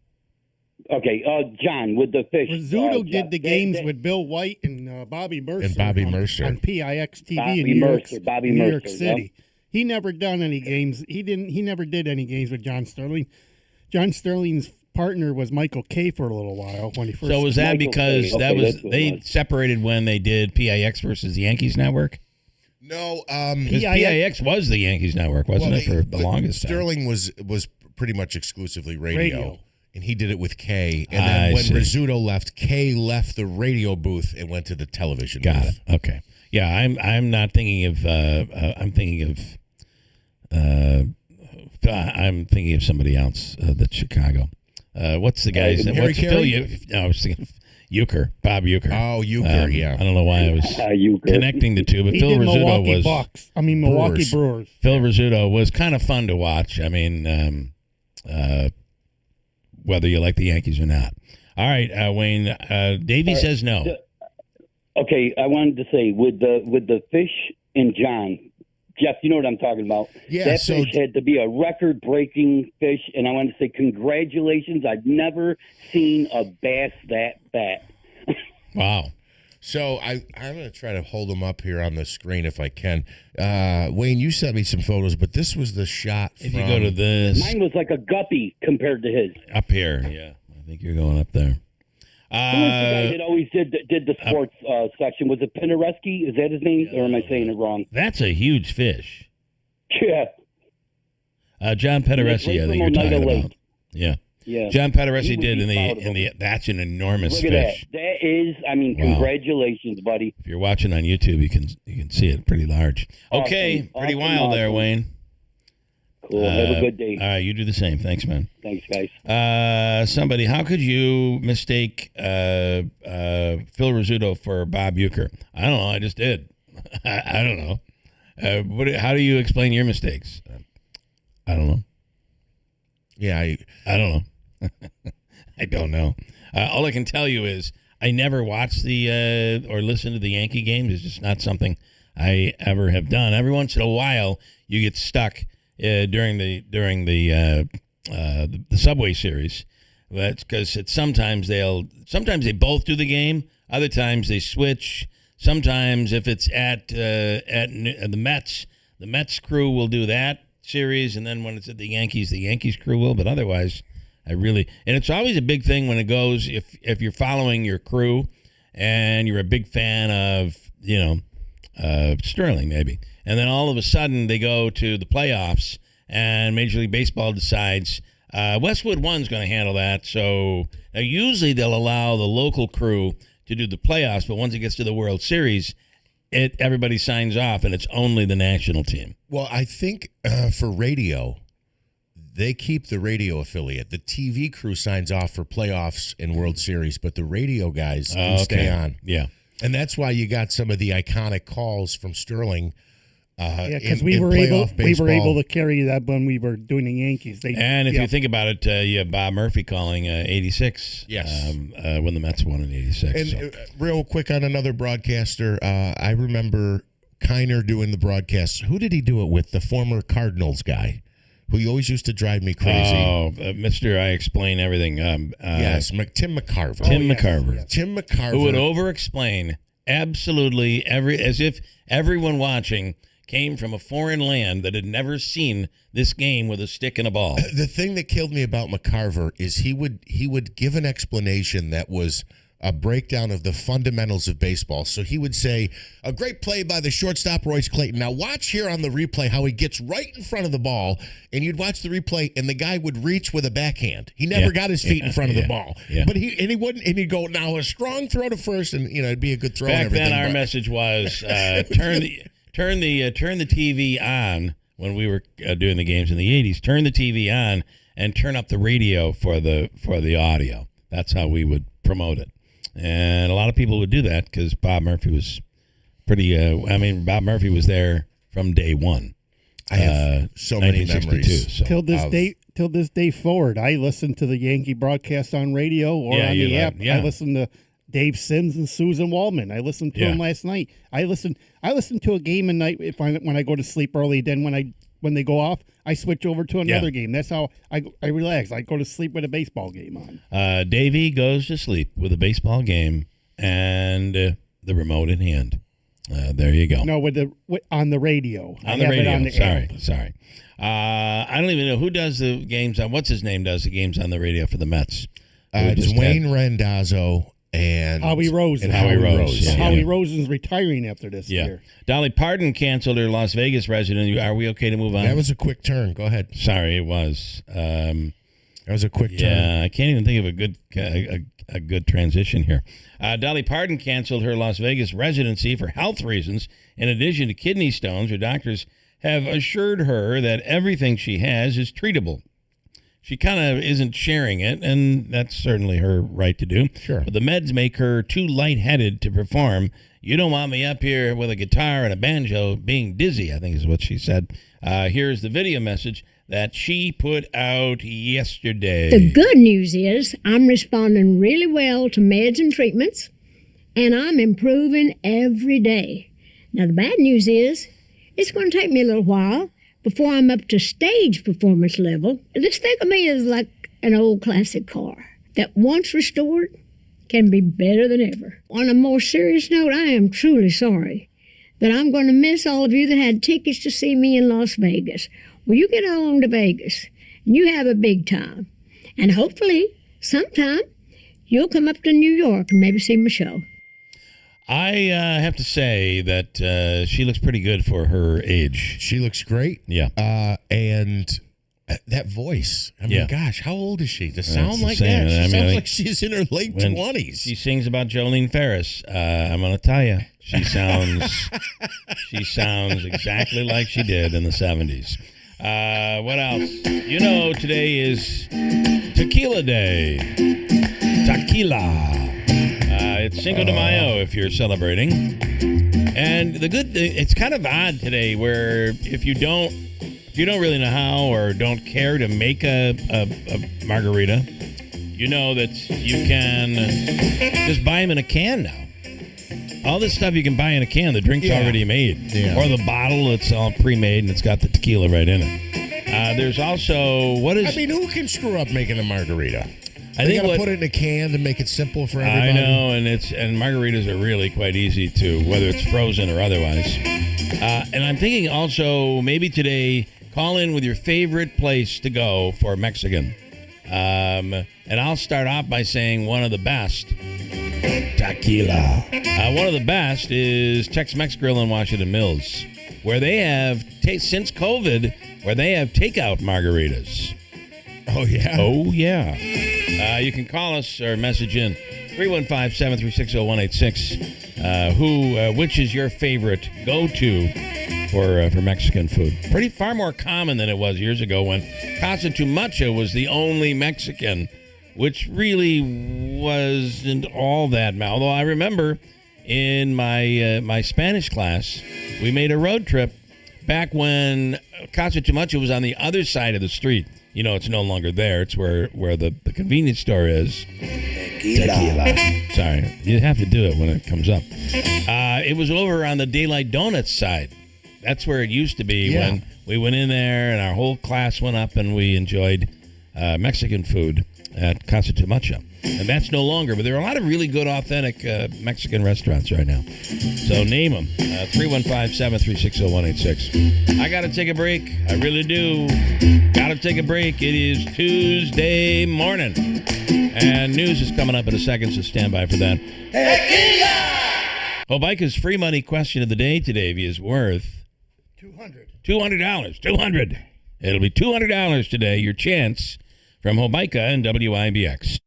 [SPEAKER 9] Okay, John, with the fish.
[SPEAKER 6] Rizzuto did the games with Bill White and Bobby Mercer.
[SPEAKER 2] And Bobby Mercer.
[SPEAKER 6] on PIX TV
[SPEAKER 9] Bobby
[SPEAKER 6] in New York,
[SPEAKER 9] Mercer, Bobby
[SPEAKER 6] New York
[SPEAKER 9] Mercer,
[SPEAKER 6] City. He never done any games. He never did any games with John Sterling. John Sterling's partner was Michael Kay for a little while when he first.
[SPEAKER 5] So was that
[SPEAKER 9] Michael
[SPEAKER 5] because
[SPEAKER 9] Kay.
[SPEAKER 5] that
[SPEAKER 9] Okay,
[SPEAKER 5] was
[SPEAKER 9] that's what
[SPEAKER 5] they
[SPEAKER 9] it was.
[SPEAKER 5] separated when they did PIX versus the Yankees Network?
[SPEAKER 2] No,
[SPEAKER 5] Because PIX was the Yankees Network, wasn't it, for the longest time?
[SPEAKER 2] Sterling was pretty much exclusively radio. And he did it with Kay. And
[SPEAKER 5] I
[SPEAKER 2] then when
[SPEAKER 5] see.
[SPEAKER 2] Rizzuto left, Kay left the radio booth and went to the television
[SPEAKER 5] Got
[SPEAKER 2] booth.
[SPEAKER 5] it. Okay. Yeah, I'm not thinking of. I'm thinking of somebody else. That's Chicago. What's the guy's name?
[SPEAKER 2] Harry
[SPEAKER 5] What's
[SPEAKER 2] Carey?
[SPEAKER 5] No, I was thinking of Euchre, Bob Euchre.
[SPEAKER 2] Oh, Euchre, yeah.
[SPEAKER 5] I don't know why I was
[SPEAKER 9] Euchre.
[SPEAKER 5] connecting the two, but
[SPEAKER 6] He
[SPEAKER 5] Phil
[SPEAKER 6] did
[SPEAKER 5] Rizzuto
[SPEAKER 6] Milwaukee Brewers.
[SPEAKER 5] Phil Rizzuto was kind of fun to watch. I mean, whether you like the Yankees or not. All right, Wayne. Davey says no.
[SPEAKER 9] Okay, I wanted to say with the fish and John, Jeff, you know what I'm talking about.
[SPEAKER 2] Yeah,
[SPEAKER 9] that
[SPEAKER 2] so-
[SPEAKER 9] fish had to be a record-breaking fish, and I want to say congratulations. I've never seen a bass that fat.
[SPEAKER 5] Wow.
[SPEAKER 2] So I'm going to try to hold them up here on the screen if I can. Wayne, you sent me some photos, but this was the shot.
[SPEAKER 5] If you go to this
[SPEAKER 9] Mine was like a guppy compared to his.
[SPEAKER 5] up here, yeah, I think you're going up there.
[SPEAKER 9] Who was the guy that always did the sports section? Was it Penderecki? Is that his name, or am I saying it wrrong?
[SPEAKER 5] That's a huge fish.
[SPEAKER 9] Yeah.
[SPEAKER 5] John Pederesi, I think you're
[SPEAKER 9] Oneida
[SPEAKER 5] talking
[SPEAKER 9] Lake.
[SPEAKER 5] about. Yeah.
[SPEAKER 9] Yeah.
[SPEAKER 5] John Pederesi
[SPEAKER 9] He
[SPEAKER 5] did
[SPEAKER 9] was proud of
[SPEAKER 5] in the that's an enormous
[SPEAKER 9] Look at
[SPEAKER 5] fish.
[SPEAKER 9] that. That is, I mean,
[SPEAKER 5] Wow.
[SPEAKER 9] congratulations, buddy.
[SPEAKER 5] If you're watching on YouTube, you can see it pretty large. Okay,
[SPEAKER 9] Awesome.
[SPEAKER 5] pretty
[SPEAKER 9] Awesome,
[SPEAKER 5] wild there,
[SPEAKER 9] awesome.
[SPEAKER 5] Wayne.
[SPEAKER 9] Cool. Have a good day.
[SPEAKER 5] All right, you do the same. Thanks, man.
[SPEAKER 9] Thanks, guys.
[SPEAKER 5] Somebody, how could you mistake Phil Rizzuto for Bob Euchre? I don't know. I just did. I don't know. How do you explain your mistakes? I don't know.
[SPEAKER 2] Yeah,
[SPEAKER 5] I don't know. I don't know. All I can tell you is I never watched or listened to the Yankee games. It's just not something I ever have done. Every once in a while, you get stuck during the Subway Series. That's because sometimes they both do the game. Other times they switch. Sometimes if it's at the Mets crew will do that series, and then when it's at the Yankees crew will. But otherwise, and it's always a big thing when it goes if you're following your crew and you're a big fan of Sterling maybe, and then all of a sudden they go to the playoffs and Major League Baseball decides Westwood One's going to handle that. So now usually they'll allow the local crew to do the playoffs, but once it gets to the World Series, everybody signs off and it's only the national team.
[SPEAKER 2] Well, I think for radio, they keep the radio affiliate. The TV crew signs off for playoffs and World Series, but the radio guys stay on.
[SPEAKER 5] Yeah.
[SPEAKER 2] And that's why you got some of the iconic calls from Sterling.
[SPEAKER 6] Yeah, because
[SPEAKER 2] in
[SPEAKER 6] we were able
[SPEAKER 2] baseball.
[SPEAKER 6] to carry that when we were doing the Yankees.
[SPEAKER 5] And if you think about it, you have Bob Murphy calling 86.
[SPEAKER 2] Yes.
[SPEAKER 5] When the Mets won in 86.
[SPEAKER 2] And
[SPEAKER 5] so.
[SPEAKER 2] real quick on another broadcaster, I remember Kiner doing the broadcast. Who did he do it with? The former Cardinals guy, who he always used to drive me crazy.
[SPEAKER 5] Oh, Mr. I Explain Everything.
[SPEAKER 2] Yes, Tim McCarver.
[SPEAKER 5] Tim McCarver.
[SPEAKER 2] Yes. Tim McCarver.
[SPEAKER 5] Who would over-explain absolutely as if everyone watching came from a foreign land that had never seen this game with a stick and a ball.
[SPEAKER 2] The thing that killed me about McCarver is he would give an explanation that was a breakdown of the fundamentals of baseball. So he would say, a great play by the shortstop, Royce Clayton. Now watch here on the replay how he gets right in front of the ball, and you'd watch the replay, and the guy would reach with a backhand. He never got his feet in front of the ball.
[SPEAKER 5] Yeah.
[SPEAKER 2] But he wouldn't, and he'd go, now a strong throw to first, and it'd be a good throw.
[SPEAKER 5] Back
[SPEAKER 2] and everything.
[SPEAKER 5] then, our message was turn the TV on when we were doing the games in the 80s. Turn the TV on and turn up the radio for the audio. That's how we would promote it. And a lot of people would do that because Bob Murphy was pretty. Bob Murphy was there from day one.
[SPEAKER 2] I have so many memories.
[SPEAKER 5] So.
[SPEAKER 6] till this day forward, I listen to the Yankee broadcast on radio or on the app.
[SPEAKER 5] Yeah.
[SPEAKER 6] I listen to Dave Sims and Susan Waldman. I listened to them last night. I listen to a game at night when I go to sleep early. Then when they go off, I switch over to another game. That's how I relax. I go to sleep with a baseball game on.
[SPEAKER 5] Davey goes to sleep with a baseball game and the remote in hand. There you go.
[SPEAKER 6] No, on the radio.
[SPEAKER 5] On the radio.
[SPEAKER 6] On the
[SPEAKER 5] Sorry. I don't even know who does the games on. What's his name does the games on the radio for the Mets?
[SPEAKER 2] Dwayne Randazzo. And
[SPEAKER 6] Howie Rosen.
[SPEAKER 5] Howie Rosen.
[SPEAKER 6] Howie Rosen's retiring after this year.
[SPEAKER 5] Dolly Parton canceled her Las Vegas residence. Are we okay to move on?
[SPEAKER 2] That was a quick turn. Go ahead.
[SPEAKER 5] Sorry, it was.
[SPEAKER 2] That was a quick turn.
[SPEAKER 5] Yeah, I can't even think of a good transition here. Dolly Parton canceled her Las Vegas residency for health reasons. In addition to kidney stones, her doctors have assured her that everything she has is treatable. She kind of isn't sharing it, and that's certainly her right to do.
[SPEAKER 2] Sure.
[SPEAKER 5] But the meds make her too lightheaded to perform. You don't want me up here with a guitar and a banjo being dizzy, I think is what she said. Here's the video message that she put out yesterday.
[SPEAKER 10] The good news is I'm responding really well to meds and treatments, and I'm improving every day. Now, the bad news is it's going to take me a little while before I'm up to stage performance level. Just think of me as like an old classic car that once restored can be better than ever. On a more serious note, I am truly sorry that I'm going to miss all of you that had tickets to see me in Las Vegas. Well, you get on to Vegas and you have a big time. And hopefully, sometime, you'll come up to New York and maybe see my show.
[SPEAKER 5] I have to say that she looks pretty good for her age.
[SPEAKER 2] She looks great.
[SPEAKER 5] Yeah.
[SPEAKER 2] And that voice. I mean, gosh, how old is she? To sound like
[SPEAKER 5] same.
[SPEAKER 2] that? She
[SPEAKER 5] I
[SPEAKER 2] sounds
[SPEAKER 5] mean,
[SPEAKER 2] like she's in her late 20s.
[SPEAKER 5] She sings about Jolene Ferris. I'm going to tell you, she sounds exactly like she did in the 70s. What else? You know, today is Tequila Day. Tequila. It's Cinco de Mayo if you're celebrating. And the good thing, it's kind of odd today where if you don't really know how or don't care to make a margarita, you know that you can just buy them in a can now. All this stuff you can buy in a can. The drink's already made. Yeah. Or the bottle, it's all pre-made and it's got the tequila right in it. There's also, who
[SPEAKER 2] can screw up making a margarita?
[SPEAKER 5] I think
[SPEAKER 2] gotta put it in a can to make it simple for everybody.
[SPEAKER 5] I know, and margaritas are really quite easy to, whether it's frozen or otherwise. And I'm thinking also maybe today, call in with your favorite place to go for Mexican. And I'll start off by saying one of the best, tequila. One of the best is Tex-Mex Grill in Washington Mills, where they have, since COVID, where they have takeout margaritas.
[SPEAKER 2] Oh, yeah?
[SPEAKER 5] Oh, yeah. You can call us or message in 315-736-0186. Which is your favorite go-to for Mexican food? Far more common than it was years ago when Casa Tu Macha was the only Mexican, which really wasn't all that. Although I remember in my Spanish class, we made a road trip back when Casa Tumacho was on the other side of the street. You know, it's no longer there. It's where the convenience store is. Tequila. Sorry, you have to do it when it comes up. It was over on the Daylight Donuts side. That's where it used to be when we went in there and our whole class went up and we enjoyed Mexican food at Casa Tumacho. And that's no longer, but there are a lot of really good, authentic Mexican restaurants right now. So name them. 315-736-0186. I got to take a break. I really do. Got to take a break. It is Tuesday morning. And news is coming up in a second, so stand by for that. Hobica's free money question of the day today is worth $200. $200. It'll be $200 today. Your chance from Hobica and WIBX.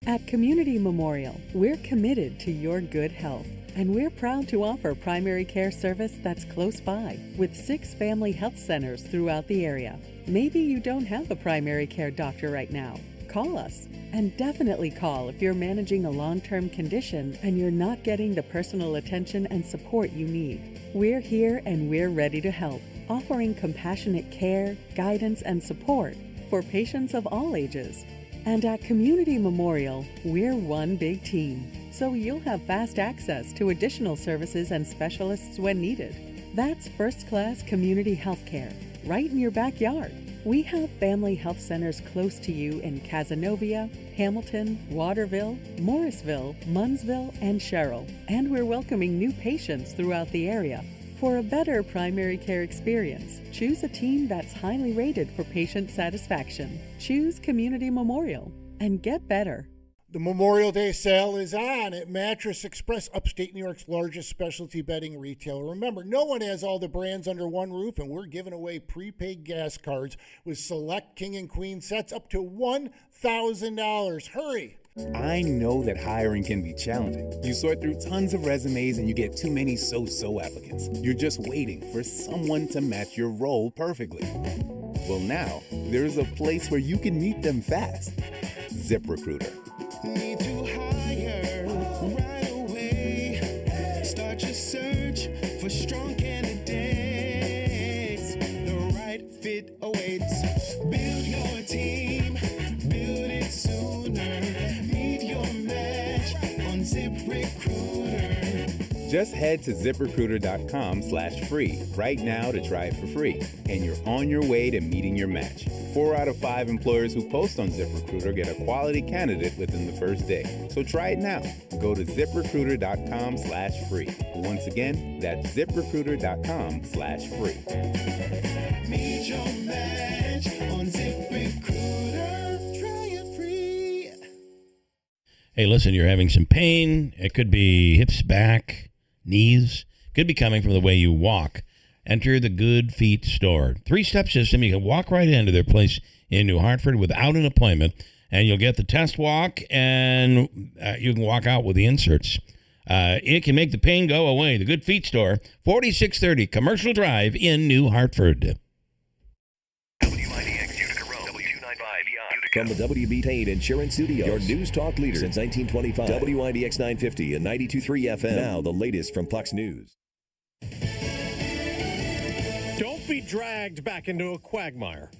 [SPEAKER 11] At Community Memorial, we're committed to your good health, and we're proud to offer primary care service that's close by, with 6 family health centers throughout the area. Maybe you don't have a primary care doctor right now. Call us, and definitely call if you're managing a long-term condition and you're not getting the personal attention and support you need. We're here and we're ready to help, offering compassionate care, guidance, and support for patients of all ages. And at Community Memorial, we're one big team, so you'll have fast access to additional services and specialists when needed. That's first-class community health care, right in your backyard. We have family health centers close to you in Cazenovia, Hamilton, Waterville, Morrisville, Munnsville, and Sherrill. And we're welcoming new patients throughout the area. For a better primary care experience, choose a team that's highly rated for patient satisfaction. Choose Community Memorial and get better.
[SPEAKER 12] The Memorial Day sale is on at Mattress Express, upstate New York's largest specialty bedding retailer. Remember, no one has all the brands under one roof, and we're giving away prepaid gas cards with select king and queen sets up to $1,000. Hurry!
[SPEAKER 13] I know that hiring can be challenging. You sort through tons of resumes and you get too many so-so applicants. You're just waiting for someone to match your role perfectly. Well, now, there's a place where you can meet them fast. ZipRecruiter.
[SPEAKER 14] Need to hire right away. Start your search for strong candidates. The right fit awaits. Build your team. Build it sooner. Meet your match on ZipRecruiter.
[SPEAKER 13] Just head to ZipRecruiter.com/free right now to try it for free. And you're on your way to meeting your match. 4 out of 5 employers who post on ZipRecruiter get a quality candidate within the first day. So try it now. Go to ZipRecruiter.com/free. Once again, that's ZipRecruiter.com/free.
[SPEAKER 14] Meet your match on ZipRecruiter. Try it free.
[SPEAKER 5] Hey, listen, you're having some pain. It could be hips, back, knees. Could be coming from the way you walk. Enter the Good Feet store. 3-step system. You can walk right into their place in New Hartford without an appointment, and you'll get the test walk, and you can walk out with the inserts. It can make the pain go away. The Good Feet store, 4630 Commercial Drive in New Hartford.
[SPEAKER 3] From the WB Pain Insurance Studios, your news talk leader since 1925. WIBX 950 and 92.3 FM. Now the latest from Fox News.
[SPEAKER 15] Don't be dragged back into a quagmire.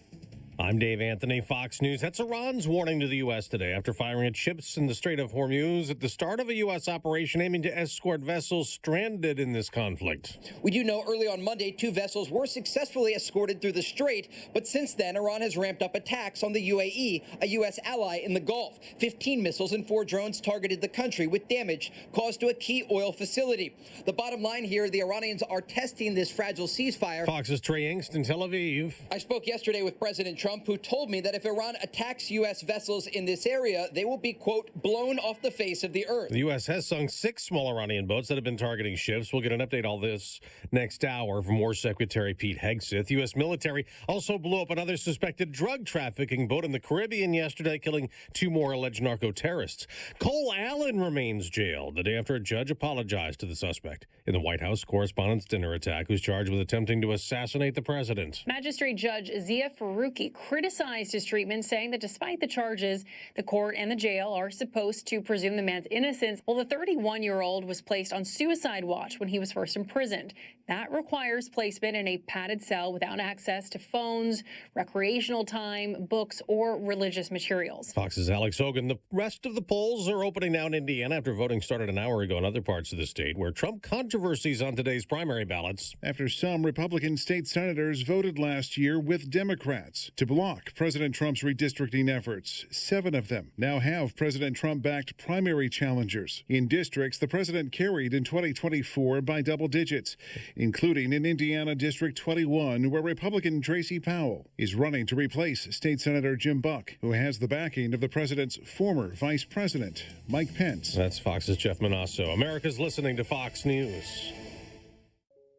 [SPEAKER 15] I'm Dave Anthony, Fox News. That's Iran's warning to the U.S. today after firing at ships in the Strait of Hormuz at the start of a U.S. operation aiming to escort vessels stranded in this conflict.
[SPEAKER 16] We do know early on Monday, 2 vessels were successfully escorted through the strait, but since then, Iran has ramped up attacks on the UAE, a U.S. ally in the Gulf. 15 missiles and 4 drones targeted the country with damage caused to a key oil facility. The bottom line here, the Iranians are testing this fragile ceasefire.
[SPEAKER 15] Fox's Trey Engst in Tel Aviv.
[SPEAKER 16] I spoke yesterday with President Trump, who told me that if Iran attacks U.S. vessels in this area, they will be, quote, blown off the face of the earth.
[SPEAKER 15] The U.S. has sunk 6 small Iranian boats that have been targeting ships. We'll get an update on this next hour from War Secretary Pete Hegseth. U.S. military also blew up another suspected drug trafficking boat in the Caribbean yesterday, killing 2 more alleged narco-terrorists. Cole Allen remains jailed the day after a judge apologized to the suspect in the White House Correspondents' Dinner attack, who's charged with attempting to assassinate the president.
[SPEAKER 17] Magistrate Judge Zia Faruqi criticized his treatment, saying that despite the charges, the court and the jail are supposed to presume the man's innocence. Well, the 31-year-old was placed on suicide watch when he was first imprisoned. That requires placement in a padded cell without access to phones, recreational time, books, or religious materials.
[SPEAKER 15] Fox's Alex Hogan. The rest of the polls are opening now in Indiana after voting started an hour ago in other parts of the state, where Trump controversies on today's primary ballots.
[SPEAKER 18] After some Republican state senators voted last year with Democrats to block President Trump's redistricting efforts, 7 of them now have President Trump-backed primary challengers in districts the president carried in 2024 by double digits, including in Indiana District 21, where Republican Tracy Powell is running to replace State Senator Jim Buck, who has the backing of the president's former vice president, Mike Pence.
[SPEAKER 15] That's Fox's Jeff Manasso. America's listening to Fox News.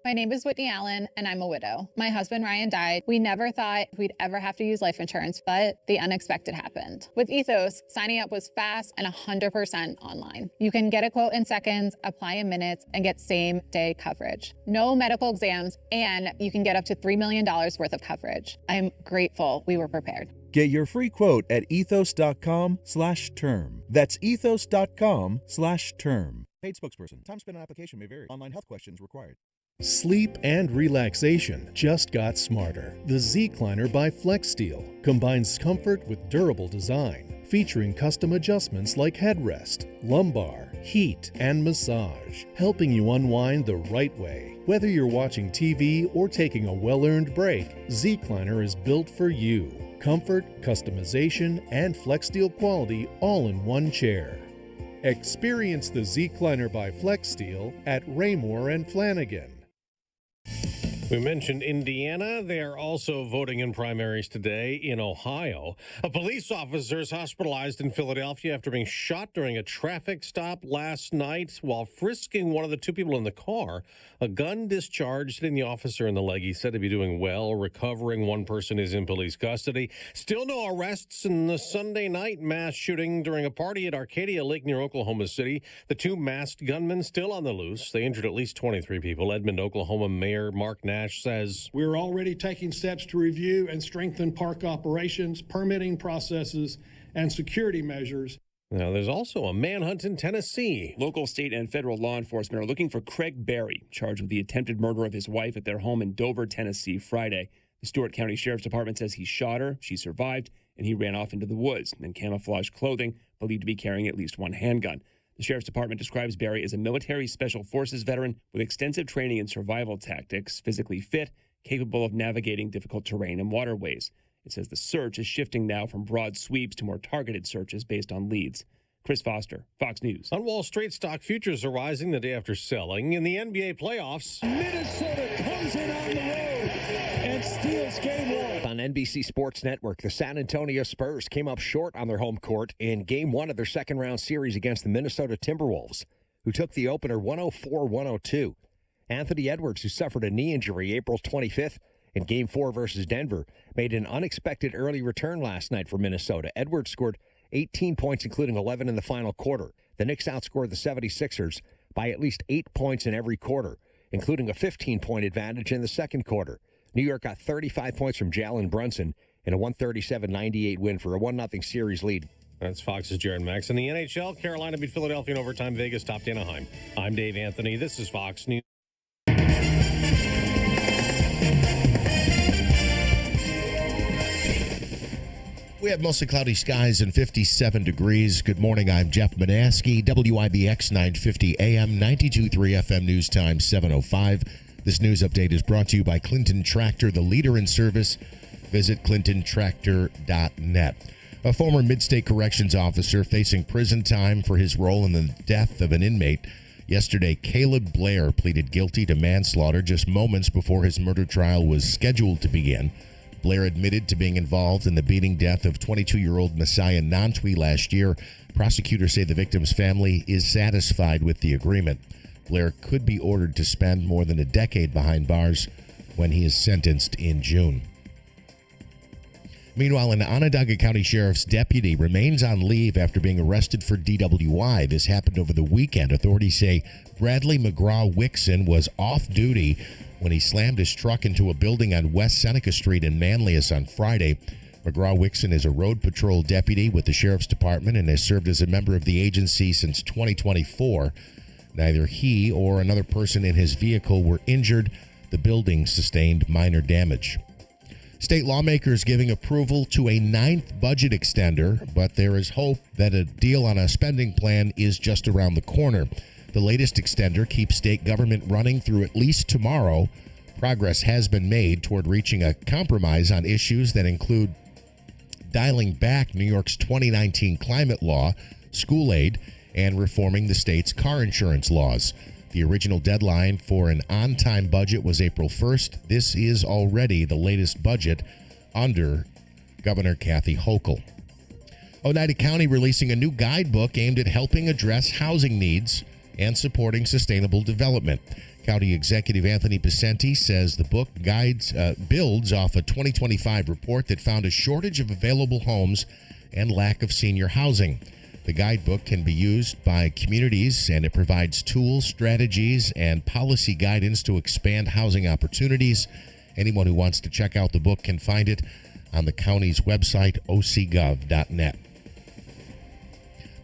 [SPEAKER 19] My name is Whitney Allen, and I'm a widow. My husband, Ryan, died. We never thought we'd ever have to use life insurance, but the unexpected happened. With Ethos, signing up was fast and 100% online. You can get a quote in seconds, apply in minutes, and get same-day coverage. No medical exams, and you can get up to $3 million worth of coverage. I'm grateful we were prepared.
[SPEAKER 20] Get your free quote at ethos.com/term. That's ethos.com/term. Paid spokesperson. Time spent on application may vary. Online health questions required.
[SPEAKER 21] Sleep and relaxation just got smarter. The Z-Cliner by FlexSteel combines comfort with durable design, featuring custom adjustments like headrest, lumbar, heat, and massage, helping you unwind the right way. Whether you're watching TV or taking a well-earned break, Z-Cliner is built for you. Comfort, customization, and FlexSteel quality all in one chair. Experience the Z-Cliner by FlexSteel at Raymore and Flanagan.
[SPEAKER 15] We mentioned Indiana. They are also voting in primaries today in Ohio. A police officer is hospitalized in Philadelphia after being shot during a traffic stop last night while frisking one of the 2 people in the car. A gun discharged, hitting the officer in the leg. He's said to be doing well, recovering. 1 person is in police custody. Still no arrests in the Sunday night mass shooting during a party at Arcadia Lake near Oklahoma City. The 2 masked gunmen still on the loose. They injured at least 23 people. Edmond, Oklahoma Mayor Mark Nash says,
[SPEAKER 22] "We're already taking steps to review and strengthen park operations, permitting processes, and security measures."
[SPEAKER 15] Now, there's also a manhunt in Tennessee.
[SPEAKER 23] Local, state, and federal law enforcement are looking for Craig Berry, charged with the attempted murder of his wife at their home in Dover, Tennessee, Friday. The Stewart County Sheriff's Department says he shot her, she survived, and he ran off into the woods in camouflage clothing, believed to be carrying at least 1 handgun. The Sheriff's Department describes Berry as a military special forces veteran with extensive training in survival tactics, physically fit, capable of navigating difficult terrain and waterways. It says the search is shifting now from broad sweeps to more targeted searches based on leads. Chris Foster, Fox News.
[SPEAKER 15] On Wall Street, stock futures are rising the day after selling. In the NBA playoffs,
[SPEAKER 14] Minnesota comes in on the road and steals game 1.
[SPEAKER 24] On NBC Sports Network, the San Antonio Spurs came up short on their home court in Game 1 of their second-round series against the Minnesota Timberwolves, who took the opener 104-102. Anthony Edwards, who suffered a knee injury April 25th in Game 4 versus Denver, made an unexpected early return last night for Minnesota. Edwards scored 18 points, including 11 in the final quarter. The Knicks outscored the 76ers by at least 8 points in every quarter, including a 15-point advantage in the second quarter. New York got 35 points from Jalen Brunson in a 137-98 win for a 1-0 series lead.
[SPEAKER 15] That's Fox's Jared Max. In the NHL, Carolina beat Philadelphia in overtime. Vegas topped Anaheim. I'm Dave Anthony. This is Fox News.
[SPEAKER 2] We have mostly cloudy skies and 57 degrees. Good morning. I'm Jeff Manaski, WIBX 950 AM, 92.3 FM News Time 7:05. This news update is brought to you by Clinton Tractor, the leader in service. Visit clintontractor.net. A former Mid-State Corrections officer facing prison time for his role in the death of an inmate. Yesterday, Caleb Blair pleaded guilty to manslaughter just moments before his murder trial was scheduled to begin. Blair admitted to being involved in the beating death of 22-year-old Messiah Nantwi last year. Prosecutors say the victim's family is satisfied with the agreement. Blair could be ordered to spend more than a decade behind bars when he is sentenced in June. Meanwhile, an Onondaga County Sheriff's deputy remains on leave after being arrested for DWI. This happened over the weekend. Authorities say Bradley McGraw-Wixon was off duty when he slammed his truck into a building on West Seneca Street in Manlius on Friday. McGraw-Wixon is a road patrol deputy with the Sheriff's Department and has served as a member of the agency since 2024. Neither he or another person in his vehicle were injured. The building sustained minor damage. State lawmakers giving approval to a 9th budget extender, but there is hope that a deal on a spending plan is just around the corner. The latest extender keeps state government running through at least tomorrow. Progress has been made toward reaching a compromise on issues that include dialing back New York's 2019 climate law, school aid, and reforming the state's car insurance laws. The original deadline for an on-time budget was April 1st. This is already the latest budget under Governor Kathy Hochul. Oneida County releasing a new guidebook aimed at helping address housing needs and supporting sustainable development. County Executive Anthony Picenti says the book builds off a 2025 report that found a shortage of available homes and lack of senior housing. The guidebook can be used by communities, and it provides tools, strategies, and policy guidance to expand housing opportunities. Anyone who wants to check out the book can find it on the county's website, ocgov.net.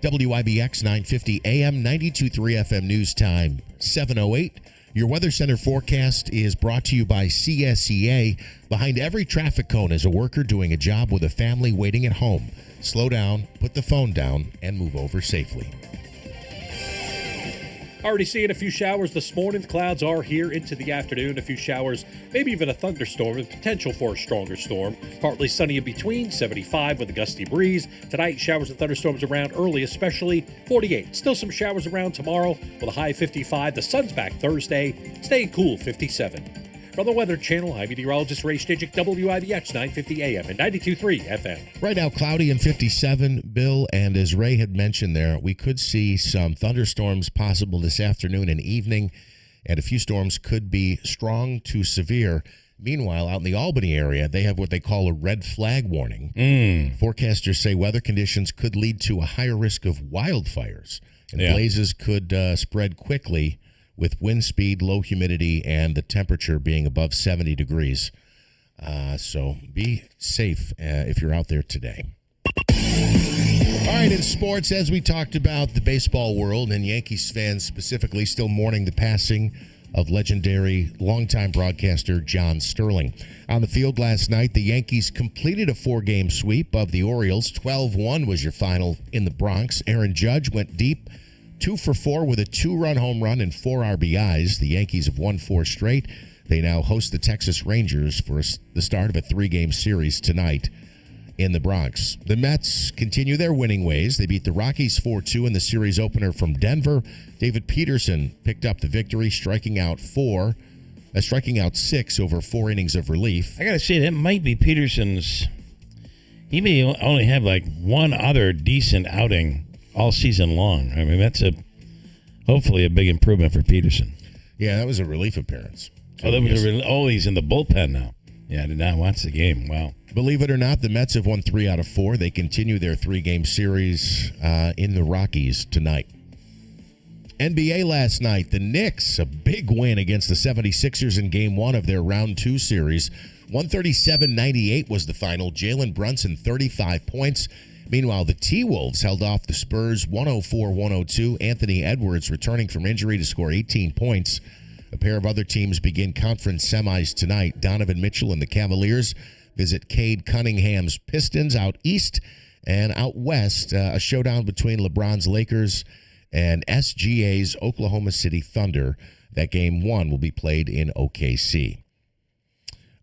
[SPEAKER 2] WIBX 950 AM, 92.3 FM News Time, 7:08. Your Weather Center forecast is brought to you by CSEA. Behind every traffic cone is a worker doing a job with a family waiting at home. Slow down, put the phone down, and move over safely.
[SPEAKER 1] Already seeing a few showers this morning. The clouds are here into the afternoon. A few showers, maybe even a thunderstorm with potential for a stronger storm. Partly sunny in between, 75 with a gusty breeze. Tonight, showers and thunderstorms around early, especially 48. Still some showers around tomorrow with a high 55. The sun's back Thursday, staying cool, 57. From the Weather Channel, I'm meteorologist Ray Stajic, WIBX 950 AM and 92.3 FM.
[SPEAKER 2] Right now, cloudy and 57, Bill, and as Ray had mentioned there, we could see some thunderstorms possible this afternoon and evening, and a few storms could be strong to severe. Meanwhile, out in the Albany area, they have what they call a red flag warning. Forecasters say weather conditions could lead to a higher risk of wildfires, and blazes could spread quickly, with wind speed, low humidity, and the temperature being above 70 degrees. So be safe if you're out there today. All right, in sports, as we talked about the baseball world and Yankees fans specifically still mourning the passing of legendary longtime broadcaster John Sterling. On the field last night, the Yankees completed a 4-game sweep of the Orioles. 12-1 was your final in the Bronx. Aaron Judge went deep, 2 for 4 with a 2-run home run and 4 RBIs. The Yankees have won 4 straight. They now host the Texas Rangers for the start of a 3-game series tonight in the Bronx. The Mets continue their winning ways. They beat the Rockies 4-2 in the series opener from Denver. David Peterson picked up the victory, striking out 6 over 4 innings of relief.
[SPEAKER 5] I got to say, that might be Peterson's. He may only have like one other decent outing all season long. I mean, that's hopefully a big improvement for Peterson.
[SPEAKER 2] Yeah, that was a relief appearance.
[SPEAKER 5] He's in the bullpen now. Yeah, I did not watch the game. Wow.
[SPEAKER 2] Believe it or not, the Mets have won 3 out of 4. They continue their 3-game series in the Rockies tonight. NBA last night, the Knicks, a big win against the 76ers in Game 1 of their Round 2 series. 137-98 was the final. Jalen Brunson, 35 points. Meanwhile, the T-Wolves held off the Spurs 104-102. Anthony Edwards returning from injury to score 18 points. A pair of other teams begin conference semis tonight. Donovan Mitchell and the Cavaliers visit Cade Cunningham's Pistons out east. And out west, a showdown between LeBron's Lakers and SGA's Oklahoma City Thunder. That game 1 will be played in OKC.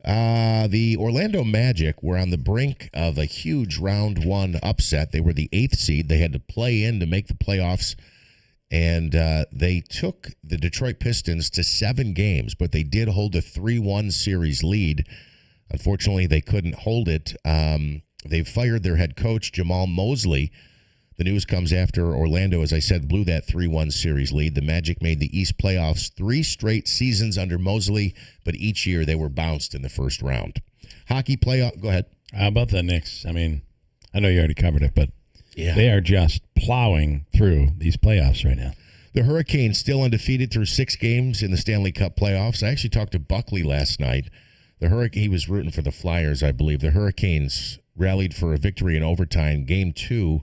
[SPEAKER 2] The Orlando Magic were on the brink of a huge round 1 upset. They were the 8th seed. They had to play in to make the playoffs, and they took the Detroit Pistons to 7 games, but they did hold a 3-1 series lead. Unfortunately, they couldn't hold it. They fired their head coach, Jamal Mosley. The news comes after Orlando, as I said, blew that 3-1 series lead. The Magic made the East playoffs 3 straight seasons under Mosley, but each year they were bounced in the first round. Hockey playoff, go ahead.
[SPEAKER 5] How about the Knicks? I mean, I know you already covered it, but they are just plowing through these playoffs right now.
[SPEAKER 2] The Hurricanes still undefeated through 6 games in the Stanley Cup playoffs. I actually talked to Buckley last night. He was rooting for the Flyers, I believe. The Hurricanes rallied for a victory in overtime. Game 2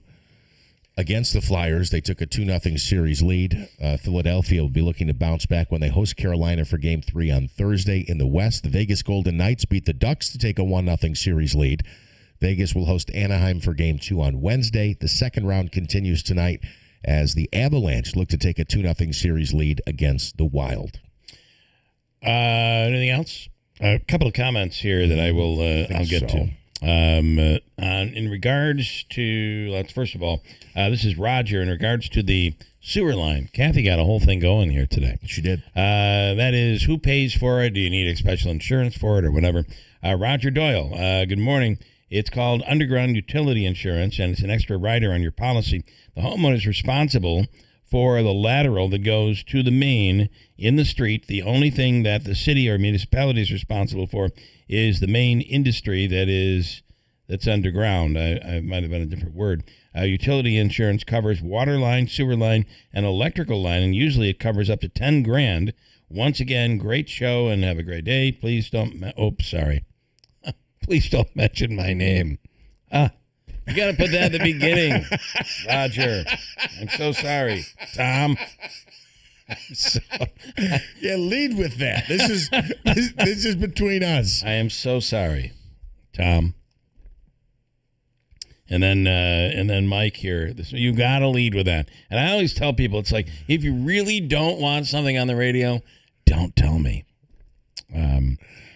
[SPEAKER 2] against the Flyers. They took a 2-0 series lead. Philadelphia will be looking to bounce back when they host Carolina for Game 3 on Thursday. In the West, the Vegas Golden Knights beat the Ducks to take a 1-0 series lead. Vegas will host Anaheim for Game 2 on Wednesday. The second round continues tonight as the Avalanche look to take a 2-0 series lead against the Wild.
[SPEAKER 5] Anything else? A couple of comments here that I'll get to. In regards to, first of all, this is Roger. In regards to the sewer line, Kathy got a whole thing going here today.
[SPEAKER 2] She did.
[SPEAKER 5] That is, who pays for it? Do you need a special insurance for it or whatever? Roger Doyle, good morning. It's called Underground Utility Insurance, and it's an extra rider on your policy. The homeowner is responsible for the lateral that goes to the main in the street. The only thing that the city or municipality is responsible for is the main industry that's underground. I might have been a different word. Utility insurance covers water line, sewer line, and electrical line, and usually it covers up to $10,000. Once again, great show and have a great day. Please don't. Please don't mention my name. You got to put that at the beginning, Roger. I'm so sorry, Tom.
[SPEAKER 2] Yeah, lead with that. This is between us.
[SPEAKER 5] I am so sorry, Tom. And then Mike here. You got to lead with that. And I always tell people, it's like, if you really don't want something on the radio, don't tell me.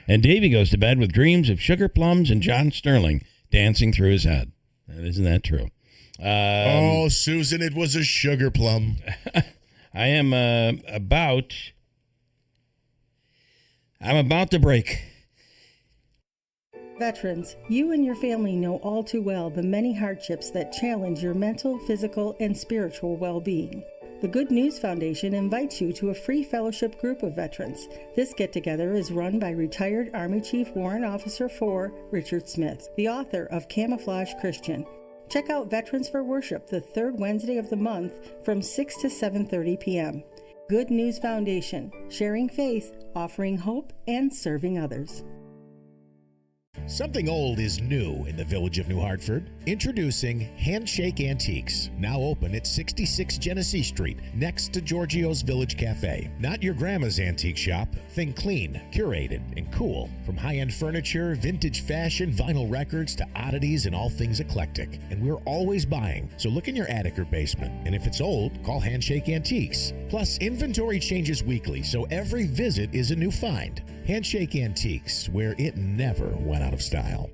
[SPEAKER 5] And Davey goes to bed with dreams of sugar plums and John Sterling dancing through his head. Isn't that true?
[SPEAKER 2] Oh, Susan, it was a sugar plum.
[SPEAKER 5] I am about to break.
[SPEAKER 4] Veterans, you and your family know all too well the many hardships that challenge your mental, physical, and spiritual well-being. The Good News Foundation invites you to a free fellowship group of veterans. This get-together is run by retired Army Chief Warrant Officer 4 Richard Smith, the author of Camouflage Christian. Check out Veterans for Worship the third Wednesday of the month from 6 to 7:30 p.m. Good News Foundation, sharing faith, offering hope, and serving others.
[SPEAKER 7] Something old is new in the village of New Hartford. Introducing Handshake Antiques, now open at 66 Genesee Street, next to Giorgio's Village Cafe. Not your grandma's antique shop. Think clean, curated, and cool. From high-end furniture, vintage fashion, vinyl records, to oddities and all things eclectic. And we're always buying, so look in your attic or basement. And if it's old, call Handshake Antiques. Plus, inventory changes weekly, so every visit is a new find. Handshake Antiques, where it never went out of style.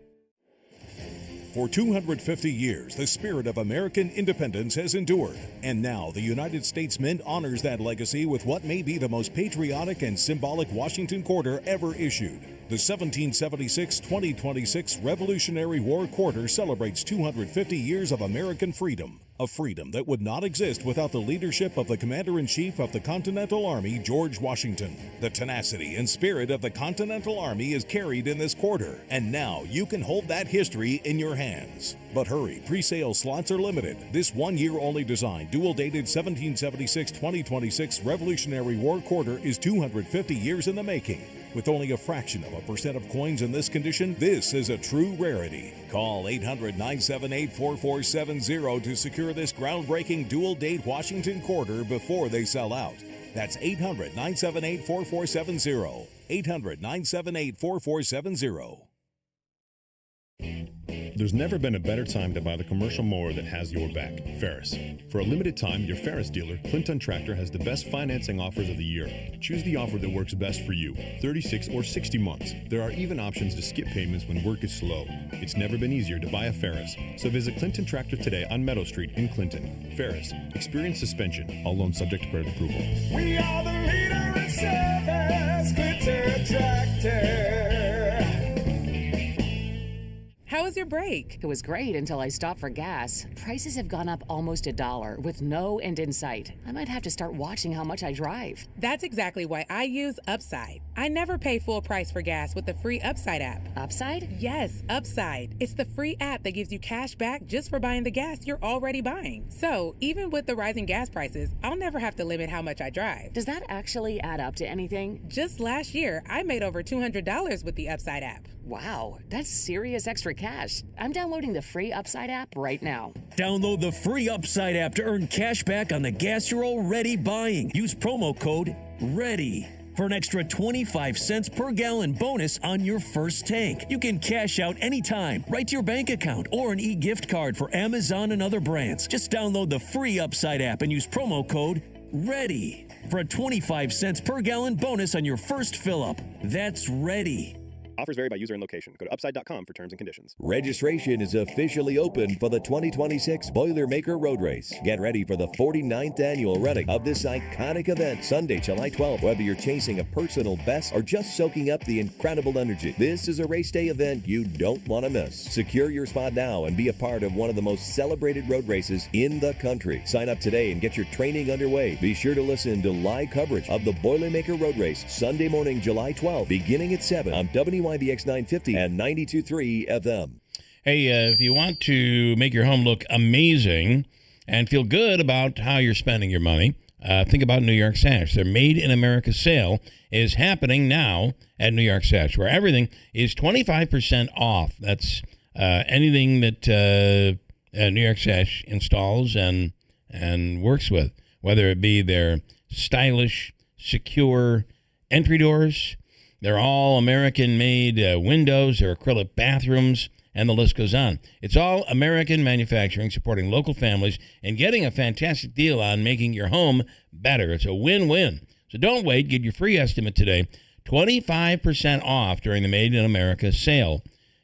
[SPEAKER 8] For 250 years, the spirit of American independence has endured. And now, the United States Mint honors that legacy with what may be the most patriotic and symbolic Washington Quarter ever issued. The 1776-2026 Revolutionary War Quarter celebrates 250 years of American freedom. A freedom that would not exist without the leadership of the Commander-in-Chief of the Continental Army, George Washington. The tenacity and spirit of the Continental Army is carried in this quarter, and now you can hold that history in your hands. But hurry, pre-sale slots are limited. This one-year-only design, dual-dated 1776-2026 Revolutionary War Quarter is 250 years in the making. With only a fraction of a % of coins in this condition, this is a true rarity. Call 800-978-4470 to secure this groundbreaking dual-date Washington Quarter before they sell out. That's 800-978-4470. 800-978-4470.
[SPEAKER 9] There's never been a better time to buy the commercial mower that has your back, Ferris. For a limited time, your Ferris dealer, Clinton Tractor, has the best financing offers of the year. Choose the offer that works best for you, 36 or 60 months. There are even options to skip payments when work is slow. It's never been easier to buy a Ferris. So visit Clinton Tractor today on Meadow Street in Clinton. Ferris, experience suspension, all loans subject to credit approval.
[SPEAKER 14] We are the leader in service, Clinton Tractor.
[SPEAKER 25] How is
[SPEAKER 6] was your break?
[SPEAKER 10] It was great until I stopped for gas. Prices have gone up almost $1 with no end in sight. I might have to start watching how much I drive.
[SPEAKER 6] That's exactly why I use Upside. I never pay full price for gas with the free Upside app.
[SPEAKER 10] Upside?
[SPEAKER 6] Yes, Upside. It's the free app that gives you cash back just for buying the gas you're already buying. So even with the rising gas prices, I'll never have to limit how much I drive.
[SPEAKER 10] Does that actually add up to anything?
[SPEAKER 6] Just last year, I made over $200 with the Upside app.
[SPEAKER 10] Wow, that's serious extra cash. I'm downloading the free Upside app right now.
[SPEAKER 11] Download the free Upside app to earn cash back on the gas you're already buying. Use promo code READY for an extra 25 cents per gallon bonus on your first tank. You can cash out anytime, right to your bank account, or an e-gift card for Amazon and other brands. Just download the free Upside app and use promo code READY for a 25 cents per gallon bonus on your first fill-up. That's READY.
[SPEAKER 9] Offers vary by user and location. Go to upside.com for terms and conditions.
[SPEAKER 3] Registration is officially open for the 2026 Boilermaker Road Race. Get ready for the 49th annual running of this iconic event, Sunday, July 12th. Whether you're chasing a personal best or just soaking up the incredible energy, this is a race day event you don't want to miss. Secure your spot now and be a part of one of the most celebrated road races in the country. Sign up today and get your training underway. Be sure to listen to live coverage of the Boilermaker Road Race Sunday morning, July 12th, beginning at 7 on WIBX 950 and 92.3 FM.
[SPEAKER 5] Hey, if you want to make your home look amazing and feel good about how you're spending your money, think about New York Sash. Their Made in America sale is happening now at New York Sash, where everything is 25% off. That's anything that New York Sash installs and works with, whether it be their stylish, secure entry doors. They're all American-made windows, their acrylic bathrooms, and the list goes on. It's all American manufacturing, supporting local families, and getting a fantastic deal on making your home better. It's a win-win. So don't wait. Get your free estimate today. 25% off during the Made in America sale.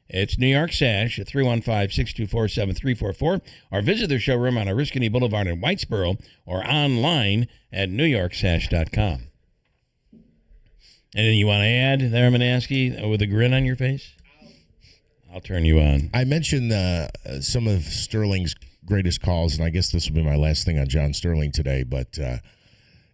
[SPEAKER 5] It's New York Sash at 315-624-7344, or visit their showroom on Oriskany Boulevard in Whitesboro, or online at newyorksash.com. Anything you want to add there, Manansky, with a grin on your face? I'll turn you on.
[SPEAKER 2] I mentioned some of Sterling's greatest calls, and I guess this will be my last thing on John Sterling today, but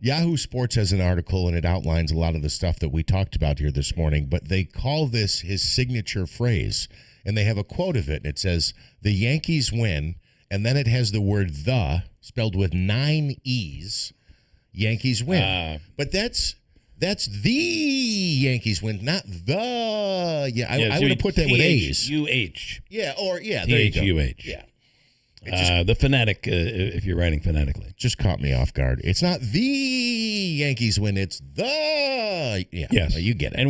[SPEAKER 2] Yahoo Sports has an article, and it outlines a lot of the stuff that we talked about here this morning, but they call this his signature phrase, and they have a quote of it, and it says, "The Yankees win," and then it has the word "the" spelled with 9 E's. Yankees win. But that's the Yankees win, not the. Yeah, I would have put that with A's.
[SPEAKER 5] T-H-U-H.
[SPEAKER 2] Yeah, or, yeah, there you go.
[SPEAKER 5] T-H-U-H.
[SPEAKER 2] Yeah.
[SPEAKER 5] The phonetic, if you're writing phonetically.
[SPEAKER 2] Just caught me off guard. It's not the Yankees win, it's the. Yeah,
[SPEAKER 5] yes.
[SPEAKER 2] You get it.
[SPEAKER 5] And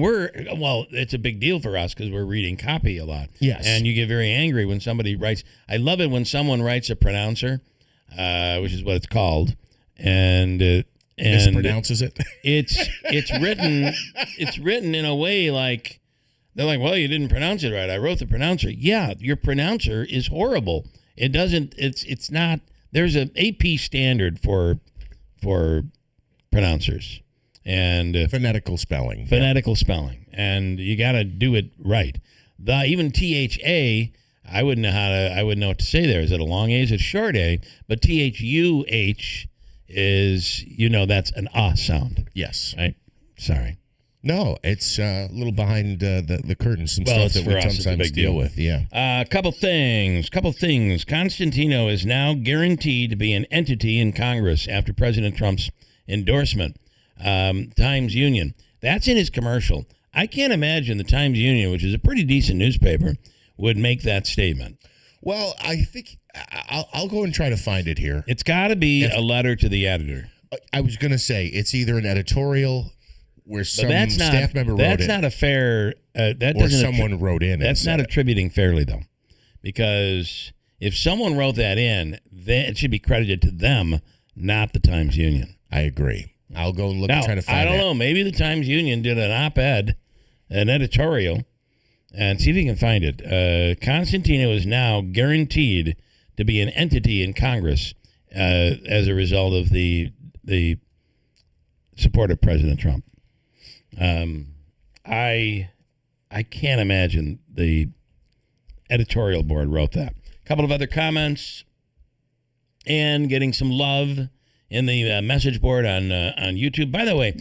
[SPEAKER 5] it's a big deal for us because we're reading copy a lot.
[SPEAKER 2] Yes.
[SPEAKER 5] And you get very angry when somebody writes. I love it when someone writes a pronouncer, which is what it's called, and
[SPEAKER 2] mispronounces it.
[SPEAKER 5] It's written in a way like they're like, well, you didn't pronounce it right. I wrote the pronouncer. Yeah, your pronouncer is horrible. It doesn't. It's not. There's an AP standard for pronouncers and
[SPEAKER 2] phonetical spelling.
[SPEAKER 5] Spelling, and you got to do it right. Even THA. I wouldn't know what to say there. Is it a long A? Is it a short A? But THUH is, that's an sound.
[SPEAKER 2] Yes.
[SPEAKER 5] Right? Sorry.
[SPEAKER 2] No, it's a little behind the curtain. Some stuff that we sometimes deal with. Yeah.
[SPEAKER 5] Couple things. Constantino is now guaranteed to be an entity in Congress after President Trump's endorsement. Times Union. That's in his commercial. I can't imagine the Times Union, which is a pretty decent newspaper, would make that statement.
[SPEAKER 2] Well, I think I'll go and try to find it here.
[SPEAKER 5] It's got to be a letter to the editor.
[SPEAKER 2] I was going to say it's either an editorial where some staff member wrote it.
[SPEAKER 5] That's not a fair.
[SPEAKER 2] Or someone wrote in.
[SPEAKER 5] That's not attributing fairly, though, because if someone wrote that in, then it should be credited to them, not the Times Union.
[SPEAKER 2] I agree. I'll go look and try to find it.
[SPEAKER 5] I don't know. Maybe the Times Union did an op-ed, an editorial, and see if you can find it. Constantino is now guaranteed to be an entity in Congress as a result of the support of President Trump. I can't imagine the editorial board wrote that. A couple of other comments and getting some love in the message board on YouTube. By the way,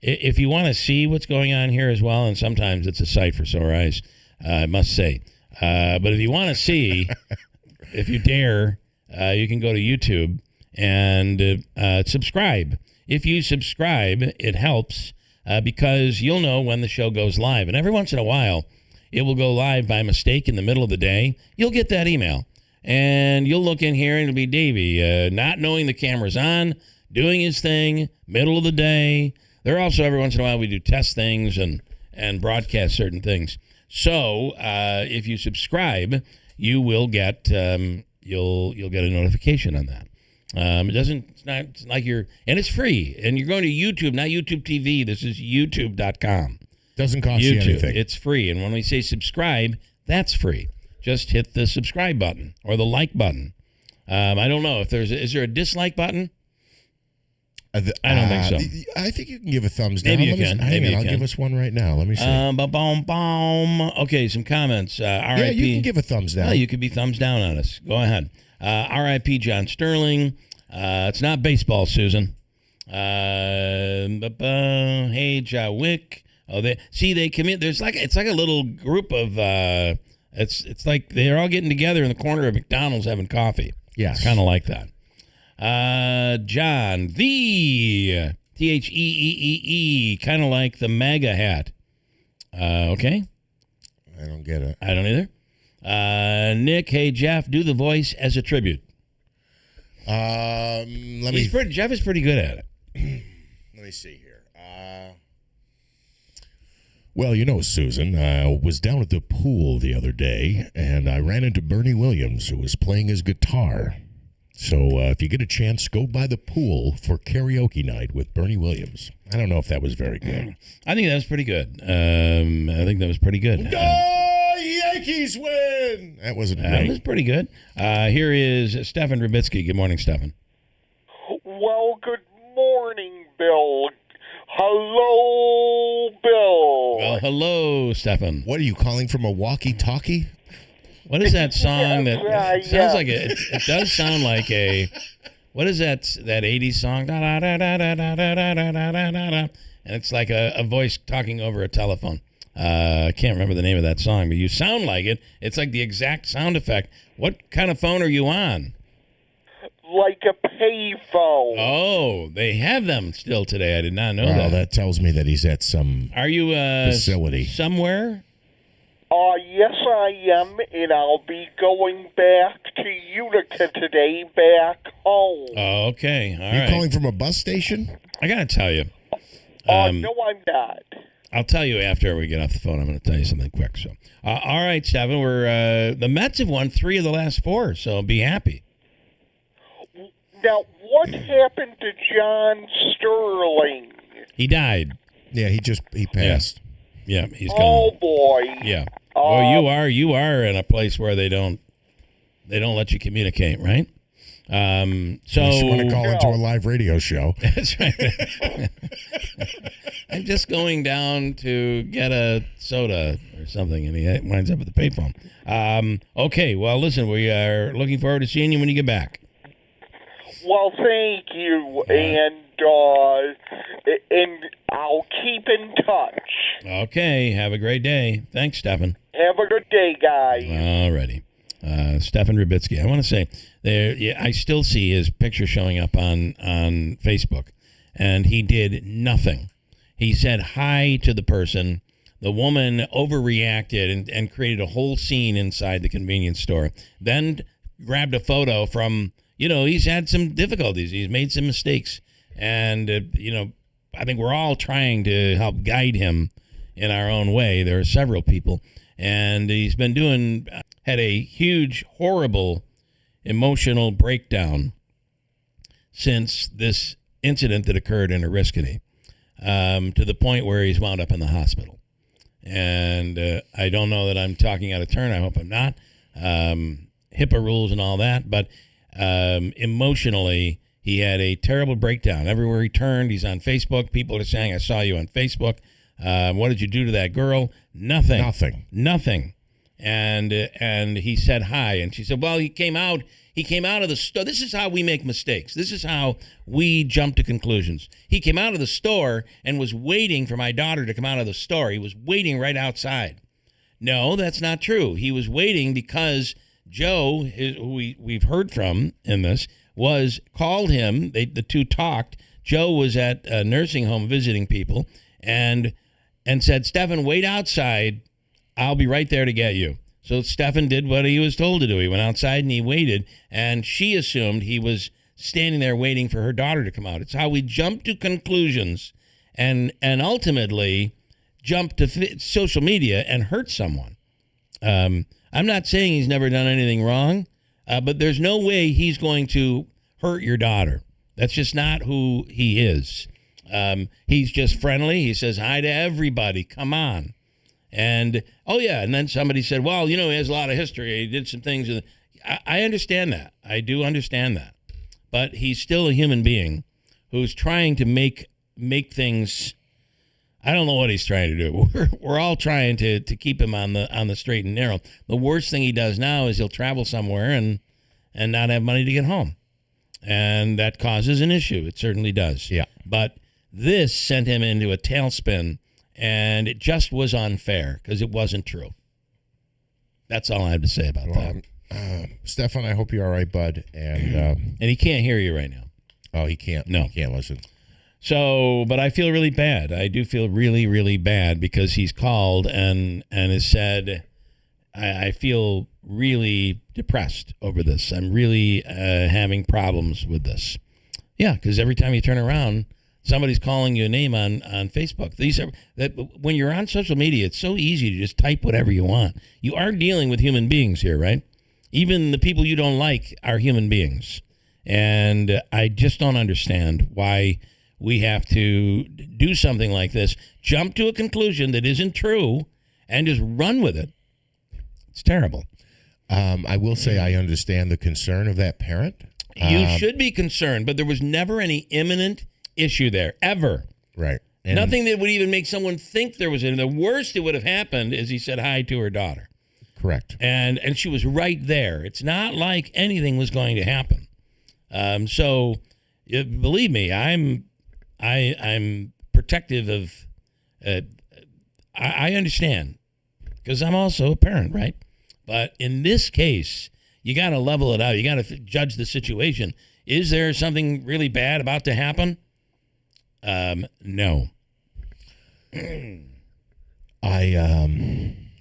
[SPEAKER 5] if you want to see what's going on here as well, and sometimes it's a sight for sore eyes, I must say. But if you want to see, if you dare, you can go to YouTube and subscribe. If you subscribe, it helps because you'll know when the show goes live. And every once in a while, it will go live by mistake in the middle of the day. You'll get that email. And you'll look in here and it'll be Davey not knowing the camera's on, doing his thing, middle of the day. There are also, every once in a while, we do test things and broadcast certain things. So if you subscribe, you will get you'll get a notification on that. It's not like and it's free. And you're going to YouTube, not YouTube TV. This is youtube.com.
[SPEAKER 2] Doesn't cost you anything.
[SPEAKER 5] It's free. And when we say subscribe, that's free. Just hit the subscribe button or the like button. I don't know if is there a dislike button?
[SPEAKER 2] I don't think so. I think you can give a thumbs down.
[SPEAKER 5] Maybe you can.
[SPEAKER 2] I'll give us one right now. Let me see.
[SPEAKER 5] Okay, some comments. RIP.
[SPEAKER 2] Yeah, you can give a thumbs down.
[SPEAKER 5] Yeah, you could be thumbs down on us. Go ahead. RIP John Sterling. It's not baseball, Susan. Hey, Jawick. Oh, they commit. It's like a little group of. It's like they're all getting together in the corner of McDonald's having coffee.
[SPEAKER 2] Yeah,
[SPEAKER 5] it's kind of like that. John, the THEEEE, kind of like the MAGA hat. Okay.
[SPEAKER 2] I don't get it.
[SPEAKER 5] I don't either. Nick, hey Jeff, do the voice as a tribute. Jeff is pretty good at it.
[SPEAKER 2] Let me see here. Well, Susan, I was down at the pool the other day, and I ran into Bernie Williams, who was playing his guitar. So if you get a chance, go by the pool for karaoke night with Bernie Williams. I don't know if that was very good.
[SPEAKER 5] I think that was pretty good.
[SPEAKER 2] Yankees win! That wasn't great.
[SPEAKER 5] That was pretty good. Here is Stefan Rubitsky. Good morning, Stefan.
[SPEAKER 12] Well, good morning, Bill. Hello, Bill.
[SPEAKER 5] Well, hello, Stefan.
[SPEAKER 2] What are you calling from a walkie-talkie?
[SPEAKER 5] What is that song that sounds like it does sound like a, what is that 80s song? And it's like a voice talking over a telephone. I can't remember the name of that song, but you sound like it. It's like the exact sound effect. What kind of phone are you on?
[SPEAKER 12] Like a payphone.
[SPEAKER 5] Oh, they have them still today. I did not know that.
[SPEAKER 2] Well, that tells me that he's at some facility.
[SPEAKER 5] Somewhere?
[SPEAKER 12] Yes, I am, and I'll be going back to Utica today, back home.
[SPEAKER 5] Oh, okay. All right.
[SPEAKER 2] You calling from a bus station?
[SPEAKER 5] I got to tell you.
[SPEAKER 12] No, I'm not.
[SPEAKER 5] I'll tell you after we get off the phone. I'm going to tell you something quick. So, all right, Stephen, the Mets have won 3 of the last 4, so be happy.
[SPEAKER 12] Now, what happened to John Sterling?
[SPEAKER 5] He died.
[SPEAKER 2] Yeah, he passed.
[SPEAKER 5] Yeah, he's gone.
[SPEAKER 12] Oh boy.
[SPEAKER 5] Yeah. Well, you are in a place where they don't let you communicate, right? So
[SPEAKER 2] you want to call into a live radio show.
[SPEAKER 5] That's right. I'm just going down to get a soda or something, and he winds up at the payphone. Okay. Well, listen, we are looking forward to seeing you when you get back.
[SPEAKER 12] Well, thank you, and I'll keep in touch.
[SPEAKER 5] Okay, have a great day. Thanks, Stefan.
[SPEAKER 12] Have a good day, guys.
[SPEAKER 5] Alrighty. Stefan Rubitsky. I want to say, I still see his picture showing up on Facebook, and he did nothing. He said hi to the person. The woman overreacted and created a whole scene inside the convenience store, then grabbed a photo from... he's had some difficulties. He's made some mistakes. And, I think we're all trying to help guide him in our own way. There are several people. And he's been had a huge, horrible emotional breakdown since this incident that occurred in Oriskany, to the point where he's wound up in the hospital. And I don't know that I'm talking out of turn. I hope I'm not. HIPAA rules and all that. But emotionally, he had a terrible breakdown. Everywhere he turned, he's on Facebook. People are saying, I saw you on Facebook. What did you do to that girl? Nothing. and he said hi, and she said, well, he came out of the store. This is how we make mistakes. This is how we jump to conclusions. He came out of the store and was waiting for my daughter to come out of the store. He was waiting right outside. No, that's not true. He was waiting because Joe, who we've heard from in this, called him. The two talked. Joe was at a nursing home visiting people and said, Stefan, wait outside. I'll be right there to get you. So Stefan did what he was told to do. He went outside and he waited, and she assumed he was standing there waiting for her daughter to come out. It's how we jump to conclusions and ultimately jump to social media and hurt someone. I'm not saying he's never done anything wrong, but there's no way he's going to hurt your daughter. That's just not who he is. He's just friendly. He says hi to everybody. Come on. And, and then somebody said, well, he has a lot of history. He did some things. I understand that. I do understand that. But he's still a human being who's trying to make things. I don't know what he's trying to do. We're all trying to keep him on the straight and narrow. The worst thing he does now is he'll travel somewhere and not have money to get home. And that causes an issue. It certainly does.
[SPEAKER 2] Yeah.
[SPEAKER 5] But this sent him into a tailspin. And it just was unfair because it wasn't true. That's all I have to say about that.
[SPEAKER 2] Stefan, I hope you're all right, bud. And
[SPEAKER 5] he can't hear you right now.
[SPEAKER 2] Oh, he can't?
[SPEAKER 5] No.
[SPEAKER 2] He can't listen.
[SPEAKER 5] So, but I feel really bad. I do feel really, really bad because he's called and has said, I feel really depressed over this. I'm really having problems with this. Yeah, because every time you turn around, somebody's calling you a name on Facebook. When you're on social media, it's so easy to just type whatever you want. You are dealing with human beings here, right? Even the people you don't like are human beings. And I just don't understand why we have to do something like this, jump to a conclusion that isn't true, and just run with it. It's terrible.
[SPEAKER 2] I will say I understand the concern of that parent.
[SPEAKER 5] You should be concerned, but there was never any imminent issue there, ever.
[SPEAKER 2] Right. And
[SPEAKER 5] nothing that would even make someone think there was any. The worst that would have happened is he said hi to her daughter.
[SPEAKER 2] Correct.
[SPEAKER 5] And she was right there. It's not like anything was going to happen. So believe me, I'm protective of. I understand because I'm also a parent, right? But in this case, you got to level it out. You got to judge the situation. Is there something really bad about to happen? No.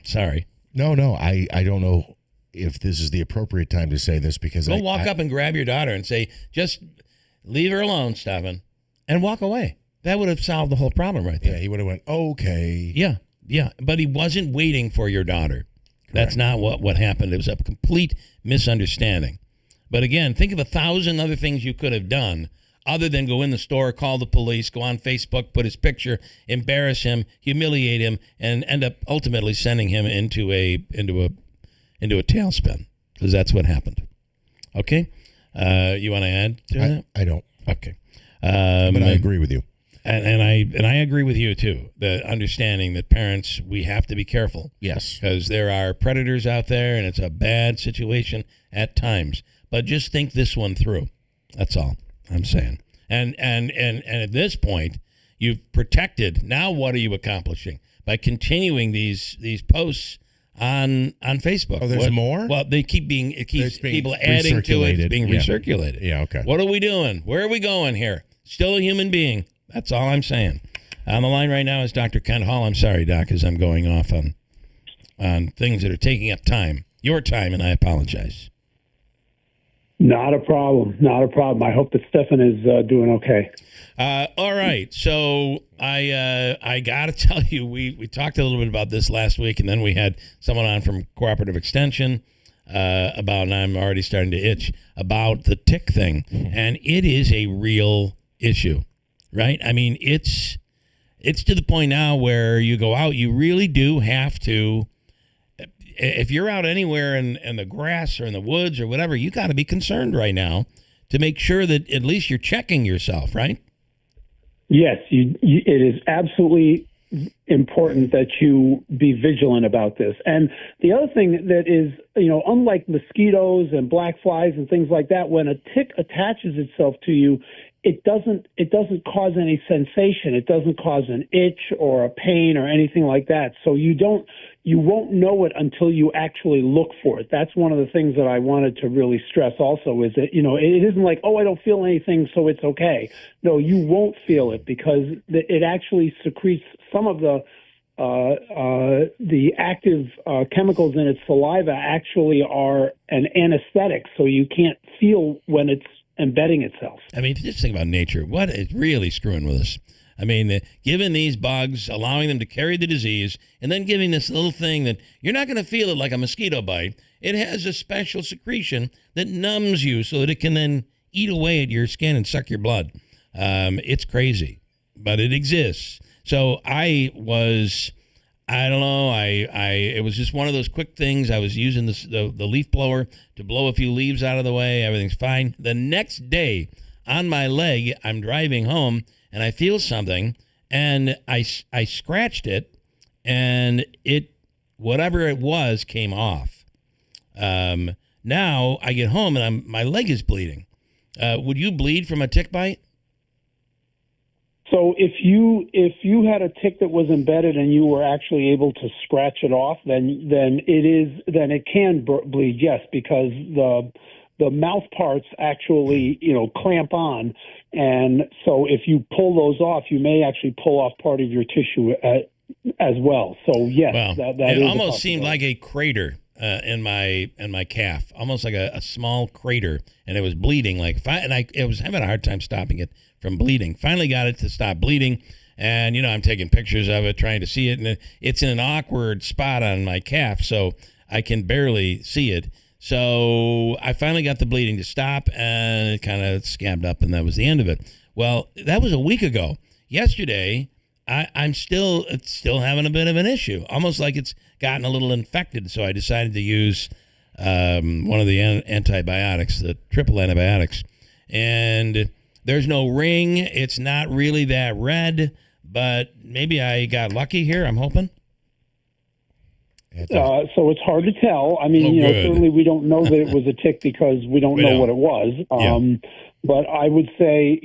[SPEAKER 5] Sorry.
[SPEAKER 2] No. I don't know if this is the appropriate time to say this because
[SPEAKER 5] Go walk up and grab your daughter and say, just leave her alone, Stefan, and walk away. That would have solved the whole problem right there.
[SPEAKER 2] Yeah, he would have went, okay.
[SPEAKER 5] Yeah. But he wasn't waiting for your daughter. That's not what happened. It was a complete misunderstanding. But again, think of 1,000 other things you could have done other than go in the store, call the police, go on Facebook, put his picture, embarrass him, humiliate him, and end up ultimately sending him into a tailspin, because that's what happened. Okay? You want to add to that?
[SPEAKER 2] I don't.
[SPEAKER 5] Okay.
[SPEAKER 2] But I agree with you.
[SPEAKER 5] And I agree with you, too, the understanding that parents, we have to be careful.
[SPEAKER 2] Yes.
[SPEAKER 5] Because there are predators out there, and it's a bad situation at times. But just think this one through. That's all I'm saying. And at this point, you've protected. Now what are you accomplishing? By continuing these posts on Facebook.
[SPEAKER 2] Oh, there's more?
[SPEAKER 5] Well, it keeps people adding to it. It's being recirculated.
[SPEAKER 2] Yeah, okay.
[SPEAKER 5] What are we doing? Where are we going here? Still a human being. That's all I'm saying. On the line right now is Dr. Kent Hall. I'm sorry, Doc, as I'm going off on things that are taking up time. Your time, and I apologize.
[SPEAKER 13] Not a problem. I hope that Stefan is doing okay.
[SPEAKER 5] All right. So I got to tell you, we talked a little bit about this last week, and then we had someone on from Cooperative Extension about, and I'm already starting to itch, about the tick thing. And it is a real issue, right? I mean, it's to the point now where you go out, you really do have to. If you're out anywhere in the grass or in the woods or whatever, you got to be concerned right now to make sure that at least you're checking yourself, right?
[SPEAKER 13] Yes, it is absolutely important that you be vigilant about this. And the other thing that is, unlike mosquitoes and black flies and things like that, when a tick attaches itself to you, it doesn't cause any sensation. It doesn't cause an itch or a pain or anything like that. So you won't know it until you actually look for it. That's one of the things that I wanted to really stress also is that, it isn't like, oh, I don't feel anything, so it's okay. No, you won't feel it because it actually secretes some of the active chemicals in its saliva actually are an anesthetic, so you can't feel when it's embedding itself.
[SPEAKER 5] I mean, just think about nature. What is really screwing with us? I mean, giving these bugs, allowing them to carry the disease, and then giving this little thing that you're not going to feel it like a mosquito bite. It has a special secretion that numbs you so that it can then eat away at your skin and suck your blood. It's crazy, but it exists. So it was just one of those quick things. I was using the leaf blower to blow a few leaves out of the way. Everything's fine. The next day on my leg, I'm driving home and I feel something and I scratched it and whatever it was came off. Now I get home and my leg is bleeding. Would you bleed from a tick bite?
[SPEAKER 13] So if you had a tick that was embedded and you were actually able to scratch it off, then it can bleed, yes, because the mouth parts actually clamp on, and so if you pull those off, you may actually pull off part of your tissue as well. So yes,
[SPEAKER 5] well,
[SPEAKER 13] that
[SPEAKER 5] it
[SPEAKER 13] is
[SPEAKER 5] almost seemed like a crater in my calf, almost like a small crater, and it was bleeding. I was having a hard time stopping it from bleeding. Finally got it to stop bleeding, and I'm taking pictures of it, trying to see it, and it's in an awkward spot on my calf, so I can barely see it. So I finally got the bleeding to stop, and it kind of scabbed up, and that was the end of it. Well, that was a week ago. Yesterday, I'm still having a bit of an issue, almost like it's gotten a little infected. So I decided to use one of the antibiotics, the triple antibiotics, and there's no ring. It's not really that red, but maybe I got lucky here. I'm hoping.
[SPEAKER 13] So it's hard to tell. I mean, certainly we don't know that it was a tick because we don't know what it was. But I would say,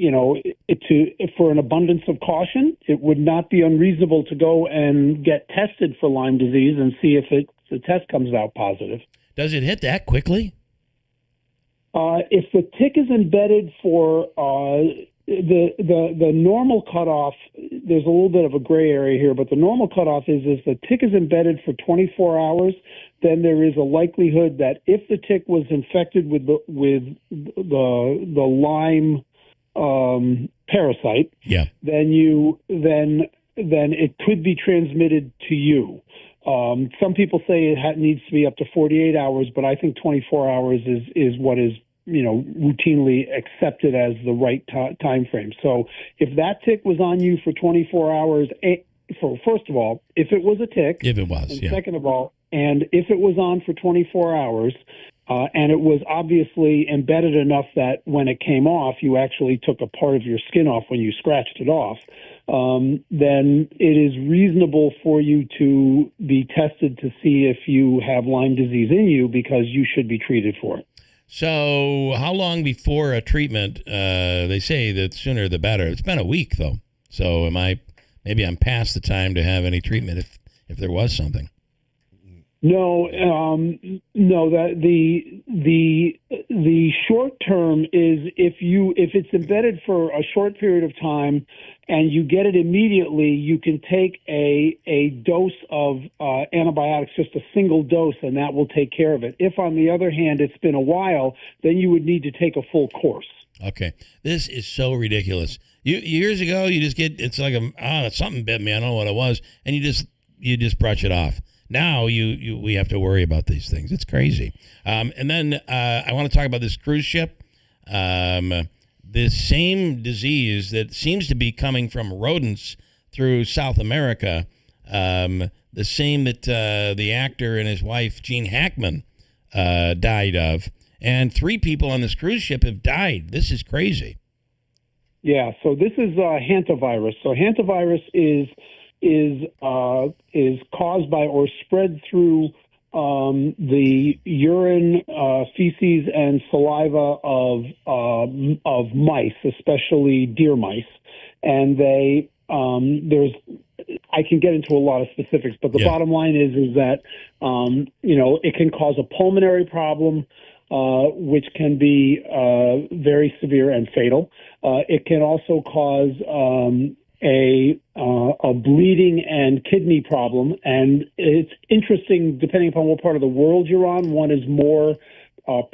[SPEAKER 13] for an abundance of caution, it would not be unreasonable to go and get tested for Lyme disease and see if the test comes out positive.
[SPEAKER 5] Does it hit that quickly?
[SPEAKER 13] If the tick is embedded for the normal cutoff, there's a little bit of a gray area here, but the normal cutoff is if the tick is embedded for 24 hours, then there is a likelihood that if the tick was infected with the Lyme parasite, then it could be transmitted to you. Some people say it needs to be up to 48 hours, but I think 24 hours is what is routinely accepted as the right time frame. So if that tick was on you for 24 hours, first of all, if it was a tick, second of all, and if it was on for 24 hours, and it was obviously embedded enough that when it came off, you actually took a part of your skin off when you scratched it off, then it is reasonable for you to be tested to see if you have Lyme disease in you because you should be treated for it.
[SPEAKER 5] So how long before a treatment? They say that sooner the better. It's been a week, though. So maybe I'm past the time to have any treatment if there was something.
[SPEAKER 13] No. That the short term is if it's embedded for a short period of time and you get it immediately, you can take a dose of antibiotics, just a single dose, and that will take care of it. If, on the other hand, it's been a while, then you would need to take a full course.
[SPEAKER 5] Okay, this is so ridiculous. Years ago, you just get it's like something bit me. I don't know what it was, and you just brush it off. Now we have to worry about these things. It's crazy. And then I want to talk about this cruise ship. This same disease that seems to be coming from rodents through South America, the same that the actor and his wife, Gene Hackman, died of. And 3 people on this cruise ship have died. This is crazy.
[SPEAKER 13] Yeah, so this is hantavirus. So hantavirus is is caused by or spread through the urine, feces, and saliva of mice, especially deer mice, and I can get into a lot of specifics, but the bottom line is that it can cause a pulmonary problem, which can be very severe and fatal. It can also cause a bleeding and kidney problem, and it's interesting depending upon what part of the world you're on. One is more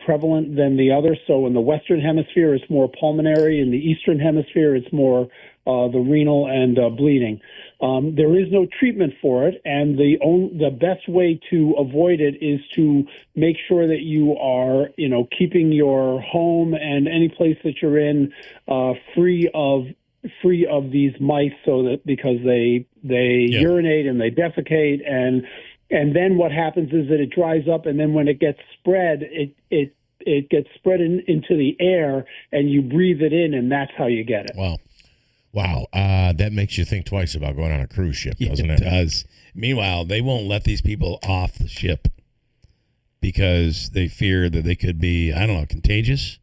[SPEAKER 13] prevalent than the other. So in the Western Hemisphere, it's more pulmonary. In the Eastern Hemisphere, it's more the renal and bleeding. There is no treatment for it, and the best way to avoid it is to make sure that you are, keeping your home and any place that you're in free of these mice, so that because they urinate and they defecate, and then what happens is that it dries up, and then when it gets spread, it gets spread into the air, and you breathe it in, and that's how you get it.
[SPEAKER 2] Wow. That makes you think twice about going on a cruise ship, doesn't it?
[SPEAKER 5] It does. Meanwhile, they won't let these people off the ship because they fear that they could be, contagious.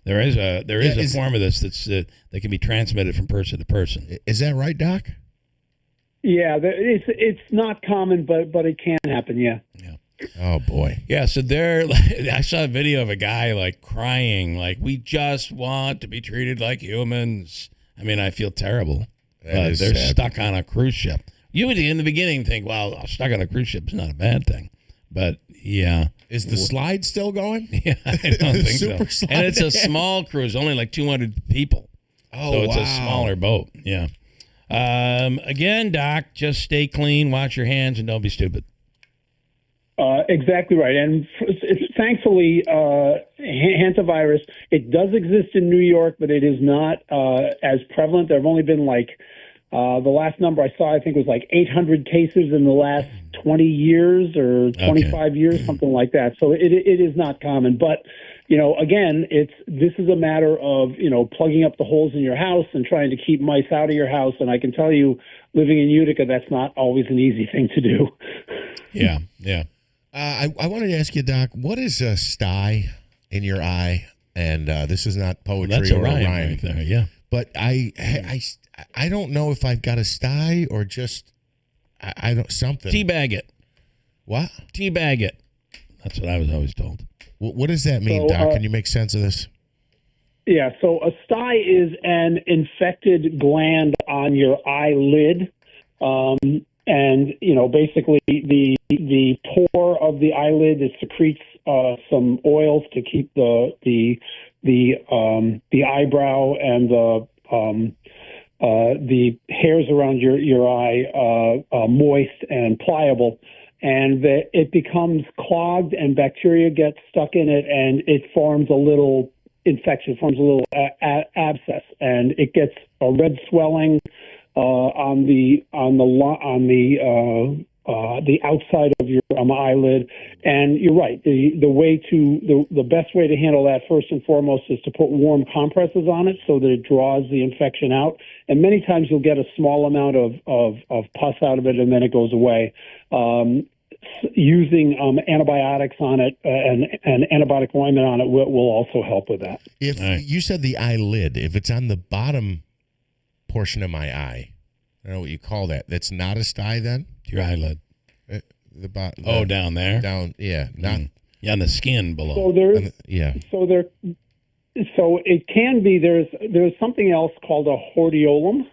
[SPEAKER 5] There is a form of this that can be transmitted from person to person.
[SPEAKER 2] Is that right, Doc?
[SPEAKER 13] Yeah, it's not common, but it can happen. Yeah.
[SPEAKER 2] Oh boy.
[SPEAKER 5] Yeah. So I saw a video of a guy crying, we just want to be treated like humans. I mean, I feel terrible. They're
[SPEAKER 2] sad.
[SPEAKER 5] Stuck on a cruise ship. You would, in the beginning, think, well, stuck on a cruise ship is not a bad thing. But, yeah.
[SPEAKER 2] Is the slide still going?
[SPEAKER 5] Yeah, I don't think
[SPEAKER 2] Super
[SPEAKER 5] so.
[SPEAKER 2] slide.
[SPEAKER 5] And it's a small cruise, only 200 people.
[SPEAKER 2] Oh,
[SPEAKER 5] so it's
[SPEAKER 2] wow.
[SPEAKER 5] a smaller boat. Yeah. Again, Doc, just stay clean, wash your hands, and don't be stupid.
[SPEAKER 13] Exactly right. And thankfully, hantavirus, it does exist in New York, but it is not as prevalent. There have only been the last number I saw, I think, was 800 cases in the last 20 years or 25 years, something like that. So it is not common. But, again, this is a matter of, plugging up the holes in your house and trying to keep mice out of your house. And I can tell you, living in Utica, that's not always an easy thing to do.
[SPEAKER 5] Yeah.
[SPEAKER 2] I wanted to ask you, Doc, what is a sty in your eye? And this is not poetry
[SPEAKER 5] That's a
[SPEAKER 2] or
[SPEAKER 5] rhyme
[SPEAKER 2] a rhyme.
[SPEAKER 5] right there, yeah.
[SPEAKER 2] But I don't know if I've got a sty or just I don't something.
[SPEAKER 5] Teabag it.
[SPEAKER 2] What?
[SPEAKER 5] Teabag it. That's what I was always told.
[SPEAKER 2] What does that mean, Doc? Can you make sense of this?
[SPEAKER 13] Yeah, so a sty is an infected gland on your eyelid. And, basically the pore of the eyelid, it secretes some oils to keep the eyebrow and the hairs around your eye moist and pliable. And it becomes clogged, and bacteria get stuck in it, and it forms a little infection, forms a little abscess, and it gets a red swelling on the outside of your eyelid. And you're right. The best way to handle that, first and foremost, is to put warm compresses on it so that it draws the infection out. And many times you'll get a small amount of pus out of it, and then it goes away. Using antibiotics on it and antibiotic ointment on it will also help with that.
[SPEAKER 2] If you said the eyelid, if it's on the bottom portion of my eye, I don't know what you call that. That's not a sty then?
[SPEAKER 5] Your eyelid. Down there?
[SPEAKER 2] Down, yeah. Not,
[SPEAKER 5] on the skin below.
[SPEAKER 13] So it can be, there's something else called a hordeolum,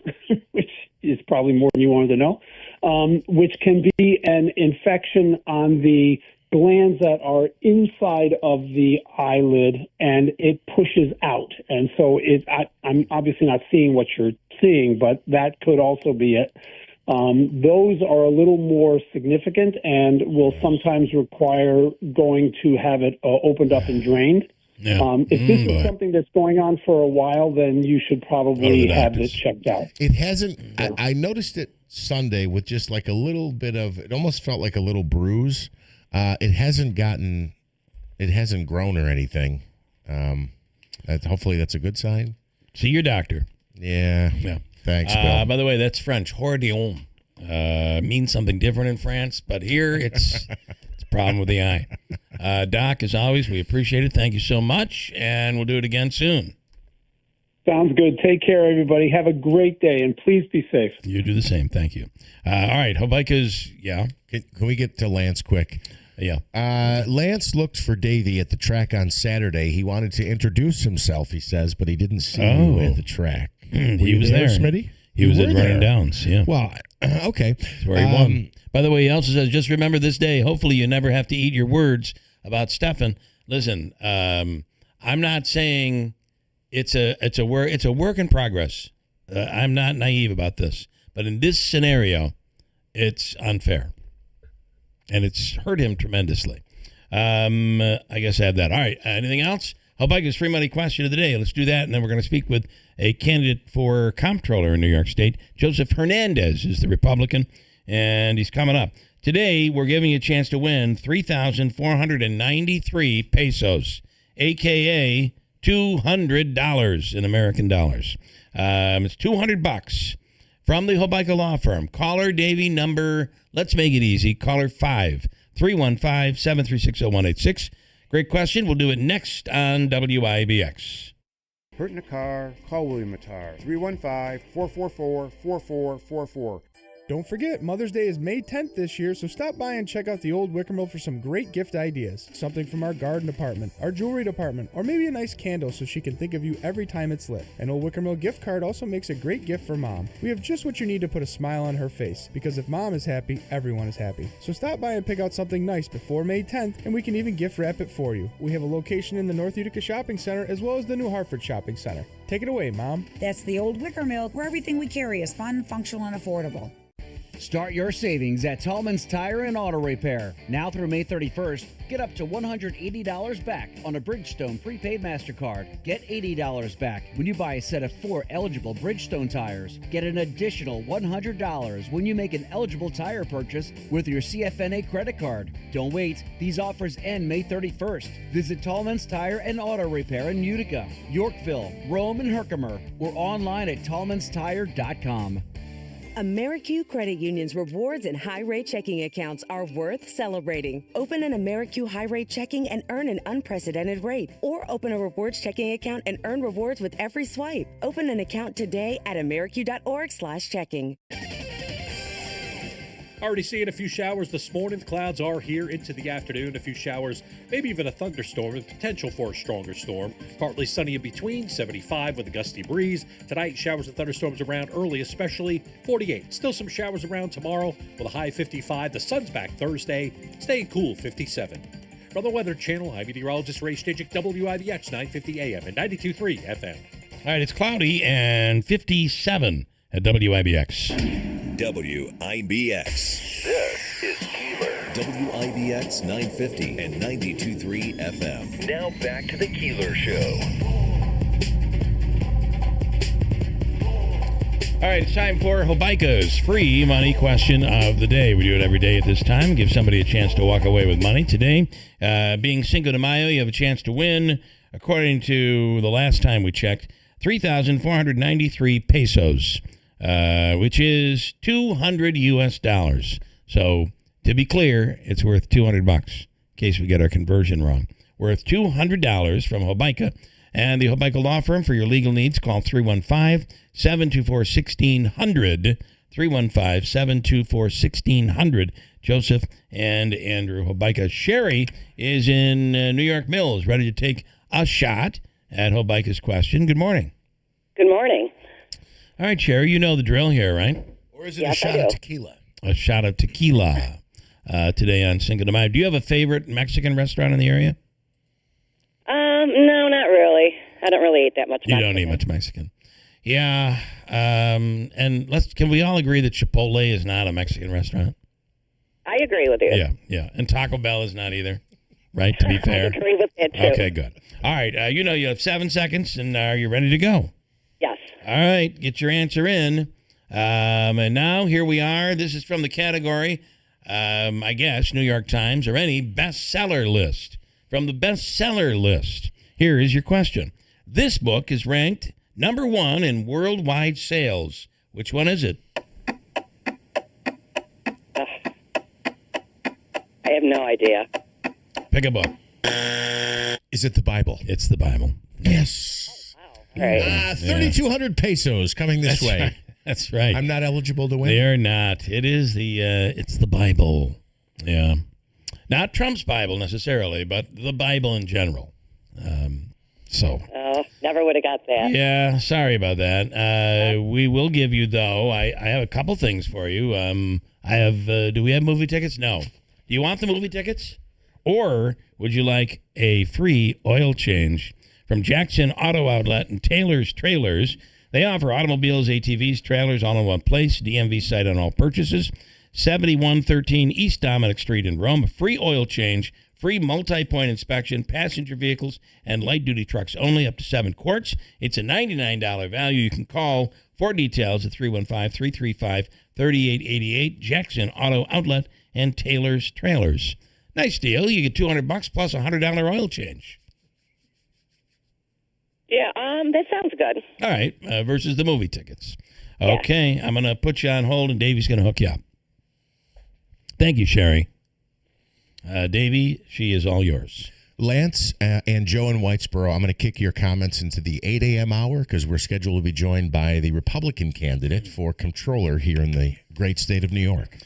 [SPEAKER 13] which is probably more than you wanted to know, which can be an infection on the glands that are inside of the eyelid, and it pushes out. And so I'm obviously not seeing what you're seeing, but that could also be it. Those are a little more significant and will sometimes require going to have it opened up and drained.
[SPEAKER 5] Yeah.
[SPEAKER 13] If this is something that's going on for a while, then you should probably have it checked out.
[SPEAKER 2] It hasn't. I noticed it Sunday with just like a little bit of. It almost felt like a little bruise. It hasn't grown or anything. Hopefully, that's a good sign.
[SPEAKER 5] See your doctor.
[SPEAKER 2] Yeah. Thanks, Bill.
[SPEAKER 5] By the way, that's French. Hordeolum. means something different in France, but here it's a problem with the I. Doc, as always, we appreciate it. Thank you so much, and we'll do it again soon.
[SPEAKER 13] Sounds good. Take care, everybody. Have a great day, and please be safe.
[SPEAKER 5] You do the same. Thank you. All right, Hobica's, yeah.
[SPEAKER 2] Can we get to Lance quick?
[SPEAKER 5] Yeah.
[SPEAKER 2] Lance looked for Davey at the track on Saturday. He wanted to introduce himself, he says, but he didn't see you at the track.
[SPEAKER 5] He was there,
[SPEAKER 2] Smitty?
[SPEAKER 5] He was at Running Downs, yeah.
[SPEAKER 2] Well, okay.
[SPEAKER 5] That's where he won. By the way, he also says, just remember this day. Hopefully you never have to eat your words about Stefan. Listen, I'm not saying it's a work in progress. I'm not naive about this. But in this scenario, it's unfair. And it's hurt him tremendously. I guess I have that. All right. Anything else? Hobica's free money question of the day. Let's do that, and then we're going to speak with a candidate for comptroller in New York State. Joseph Hernandez is the Republican, and he's coming up. Today, we're giving you a chance to win 3,493 pesos, a.k.a. $200 in American dollars. It's $200 from the Hobica Law Firm. Caller Davey number, let's make it easy, caller 5, 315-736-0186. Great question. We'll do it next on WIBX.
[SPEAKER 16] Hurt in a car, call William Attar, 315-444-4444. Don't forget, Mother's Day is May 10th this year, so stop by and check out the Old Wicker Mill for some great gift ideas. Something from our garden department, our jewelry department, or maybe a nice candle so she can think of you every time it's lit. An Old Wicker Mill gift card also makes a great gift for Mom. We have just what you need to put a smile on her face, because if Mom is happy, everyone is happy. So stop by and pick out something nice before May 10th, and we can even gift wrap it for you. We have a location in the North Utica Shopping Center as well as the New Hartford Shopping Center. Take it away, Mom.
[SPEAKER 17] That's the Old Wicker Mill, where everything we carry is fun, functional, and affordable.
[SPEAKER 18] Start your savings at Tallman's Tire and Auto Repair. Now through May 31st, get up to $180 back on a Bridgestone prepaid MasterCard. Get $80 back when you buy a set of 4 eligible Bridgestone tires. Get an additional $100 when you make an eligible tire purchase with your CFNA credit card. Don't wait. These offers end May 31st. Visit Tallman's Tire and Auto Repair in Utica, Yorkville, Rome, and Herkimer, or online at tallmanstire.com.
[SPEAKER 19] AmeriQ Credit Union's rewards and high-rate checking accounts are worth celebrating. Open an AmeriQ high-rate checking and earn an unprecedented rate. Or open a rewards checking account and earn rewards with every swipe. Open an account today at ameriq.org/checking.
[SPEAKER 1] Already seeing a few showers this morning. The clouds are here into the afternoon. A few showers, maybe even a thunderstorm with potential for a stronger storm. Partly sunny in between, 75 with a gusty breeze. Tonight, showers and thunderstorms around early, especially 48. Still some showers around tomorrow with a high 55. The sun's back Thursday, staying cool, 57. From the Weather Channel, I'm meteorologist Ray Stidgick, WIBX 950 AM and 92.3 FM.
[SPEAKER 5] All right, it's cloudy and 57 at WIBX.
[SPEAKER 3] WIBX.
[SPEAKER 14] This is Keeler.
[SPEAKER 3] WIBX 950 and 92.3 FM.
[SPEAKER 14] Now back to the Keeler Show.
[SPEAKER 5] All right, it's time for Hobica's free money question of the day. We do it every day at this time. Give somebody a chance to walk away with money. Today, being Cinco de Mayo, you have a chance to win, according to the last time we checked, 3,493 pesos. Which is $200 US. So to be clear, it's worth $200 in case we get our conversion wrong. Worth $200 from Hobica and the Hobica Law Firm. For your legal needs, call 315-724-1600. 315-724-1600. Joseph and Andrew Hobica. Sherry is in New York Mills, ready to take a shot at Hobica's question. Good morning.
[SPEAKER 25] Good morning.
[SPEAKER 5] All right, Sherry, you know the drill here, right?
[SPEAKER 2] Or is it a shot of tequila?
[SPEAKER 5] A shot of tequila today on Cinco de Mayo. Do you have a favorite Mexican restaurant in the area?
[SPEAKER 25] No, not really. I don't really eat that much Mexican.
[SPEAKER 5] You don't eat much Mexican. Yeah. And can we all agree that Chipotle is not a Mexican restaurant?
[SPEAKER 25] I agree with you.
[SPEAKER 5] Yeah. And Taco Bell is not either, right, to be fair?
[SPEAKER 25] I agree with that, too.
[SPEAKER 5] Okay, good. All right, you have 7 seconds, and are you ready to go?
[SPEAKER 25] Yes.
[SPEAKER 5] All right, get your answer in. And now, here we are. This is from the category, I guess, New York Times or any bestseller list. From the bestseller list, here is your question. This book is ranked number 1 in worldwide sales. Which one is it?
[SPEAKER 25] I have no idea.
[SPEAKER 5] Pick a book.
[SPEAKER 2] Is it the Bible?
[SPEAKER 5] It's the Bible.
[SPEAKER 2] Yes.
[SPEAKER 25] Right.
[SPEAKER 2] 3,200 pesos coming this way.
[SPEAKER 5] Right. That's right.
[SPEAKER 2] I'm not eligible to win.
[SPEAKER 5] They are not. It is it's the Bible. Yeah. Not Trump's Bible necessarily, but the Bible in general.
[SPEAKER 25] Oh, never would have got that.
[SPEAKER 5] Yeah, sorry about that. We will give you, though, I have a couple things for you. I have, do we have movie tickets? No. Do you want the movie tickets? Or would you like a free oil change from Jackson Auto Outlet and Taylor's Trailers? They offer automobiles, ATVs, trailers all in one place. DMV site on all purchases. 7113 East Dominic Street in Rome. Free oil change, free multi-point inspection, passenger vehicles and light-duty trucks only, up to 7 quarts. It's a $99 value. You can call for details at 315-335-3888. Jackson Auto Outlet and Taylor's Trailers. Nice deal. You get $200 plus a $100 oil change.
[SPEAKER 25] Yeah, that sounds good.
[SPEAKER 5] All right, versus the movie tickets. Okay, yeah. I'm going to put you on hold, and Davey's going to hook you up. Thank you, Sherry. Davey, she is all yours.
[SPEAKER 2] Lance and Joe in Whitesboro, I'm going to kick your comments into the 8 a.m. hour because we're scheduled to be joined by the Republican candidate for comptroller here in the great state of New York.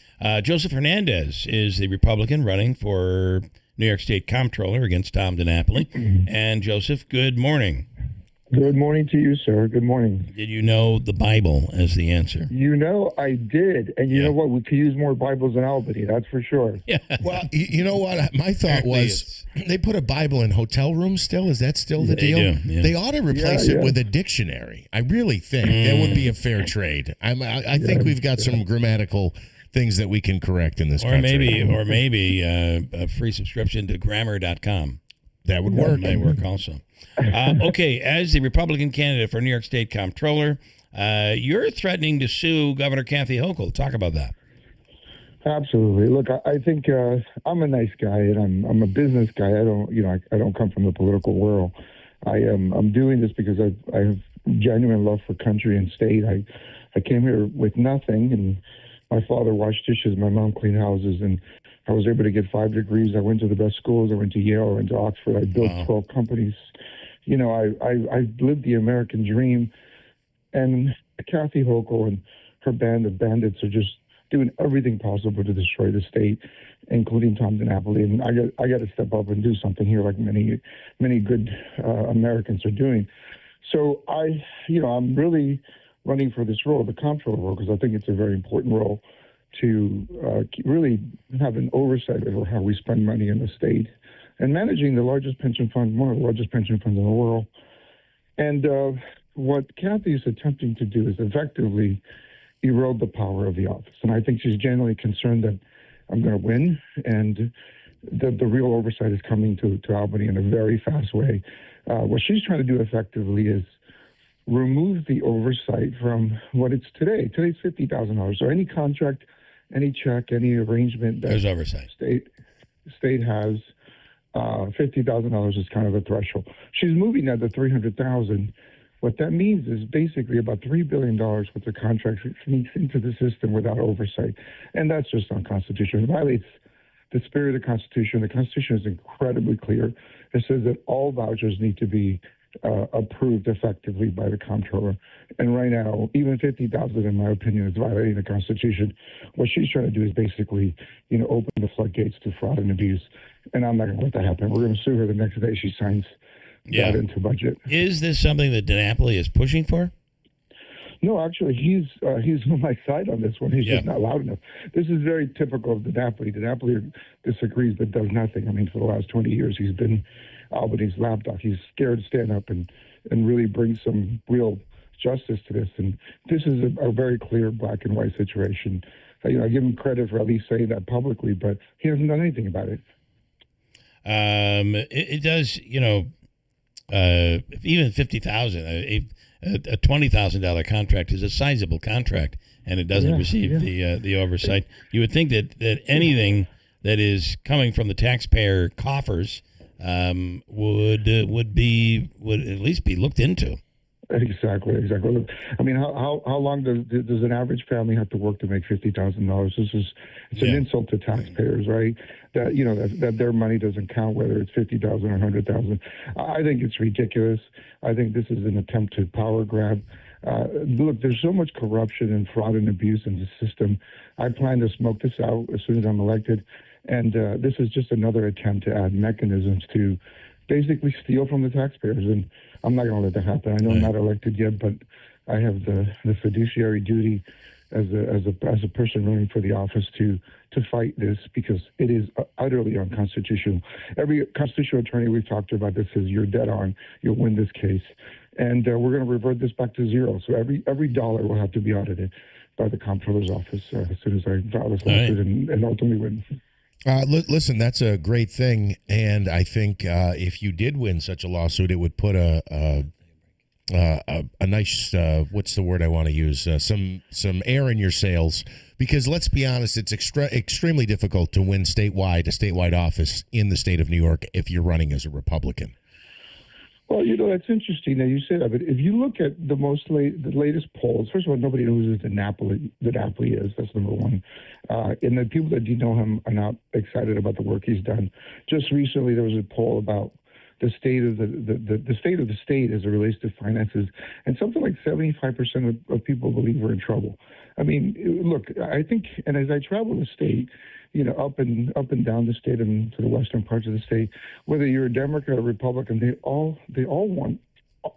[SPEAKER 5] Joseph Hernandez is the Republican running for New York State comptroller against Tom DiNapoli. And Joseph, good morning.
[SPEAKER 20] Good morning to you, sir. Good morning.
[SPEAKER 5] Did you know the Bible as the answer?
[SPEAKER 20] You know, I did. And you know what? We could use more Bibles in Albany, that's for sure.
[SPEAKER 5] Yeah.
[SPEAKER 2] Well, you know what? My thought was they put a Bible in hotel rooms still. Is that still the deal?
[SPEAKER 5] They do, yeah.
[SPEAKER 2] They ought to replace it with a dictionary. I really think that would be a fair trade. I think we've got some grammatical things that we can correct in this country.
[SPEAKER 5] Or maybe a free subscription to grammar.com.
[SPEAKER 2] That would work.
[SPEAKER 5] That might work also. Okay, as the Republican candidate for New York State comptroller, you're threatening to sue Governor Kathy Hochul. Talk about that.
[SPEAKER 20] Absolutely. Look, I think I'm a nice guy, and I'm a business guy. I don't come from the political world. I'm doing this because I have genuine love for country and state. I came here with nothing, and my father washed dishes, my mom cleaned houses, and I was able to get 5 degrees. I went to the best schools. I went to Yale. I went to Oxford. I built 12 companies. You know, I lived the American dream. And Kathy Hochul and her band of bandits are just doing everything possible to destroy the state, including Tom DiNapoli. And I got to step up and do something here, like many good Americans are doing. So I'm really running for this role, the comptroller role, because I think it's a very important role to really have an oversight over how we spend money in the state and managing the largest pension fund, one of the largest pension funds in the world. And what Kathy is attempting to do is effectively erode the power of the office. And I think she's genuinely concerned that I'm going to win, and the real oversight is coming to Albany in a very fast way. What she's trying to do effectively is remove the oversight from what it's today. Today's $50,000. So any contract, any check, any arrangement that
[SPEAKER 5] there's oversight.
[SPEAKER 20] State has, $50,000 is kind of the threshold. She's moving that to $300,000. What that means is basically about $3 billion worth of contracts sneaks into the system without oversight, and that's just unconstitutional. It violates the spirit of the Constitution. The Constitution is incredibly clear. It says that all vouchers need to be approved effectively by the comptroller. And right now, even $50,000, in my opinion, is violating the Constitution. What she's trying to do is basically, open the floodgates to fraud and abuse. And I'm not going to let that happen. We're going to sue her the next day she signs that into budget.
[SPEAKER 5] Is this something that DiNapoli is pushing for?
[SPEAKER 20] No, actually, he's on my side on this one. He's just not loud enough. This is very typical of DiNapoli. DiNapoli disagrees but does nothing. I mean, for the last 20 years, he's been Albany's lapdog. He's scared to stand up and really bring some real justice to this. And this is a very clear black and white situation. I give him credit for at least saying that publicly, but he hasn't done anything about it.
[SPEAKER 5] It does, even $50,000, a $20,000 contract is a sizable contract, and it doesn't receive the oversight. You would think that anything that is coming from the taxpayer coffers would at least be looked into.
[SPEAKER 20] Exactly. Look, I mean, how long does an average family have to work to make $50,000? It's an insult to taxpayers, right? That their money doesn't count, whether it's 50,000 or 100,000. I think it's ridiculous. I think this is an attempt to power grab. Look, there's so much corruption and fraud and abuse in the system. I plan to smoke this out as soon as I'm elected, and this is just another attempt to add mechanisms to basically steal from the taxpayers, and I'm not going to let that happen. I know I'm not elected yet, but I have the fiduciary duty as a person running for the office to fight this, because it is utterly unconstitutional. Every constitutional attorney we've talked to about this says you're dead on, you'll win this case, and we're going to revert this back to zero. So every dollar will have to be audited by the comptroller's office as soon as I file this lawsuit and ultimately win.
[SPEAKER 2] Listen, that's a great thing, and I think if you did win such a lawsuit, it would put a nice what's the word I want to use? Some air in your sails, because let's be honest, it's extremely difficult to win a statewide office in the state of New York if you're running as a Republican.
[SPEAKER 20] Well, that's interesting that you say that. But if you look at the latest polls, first of all, nobody knows who DiNapoli is. That's number one. And the people that do know him are not excited about the work he's done. Just recently, there was a poll about the state of the state of the state as it relates to finances, and something like 75% of people believe we're in trouble. I mean, look, I think, and as I travel the state, up and down the state and to the western parts of the state, whether you're a Democrat or Republican, they all want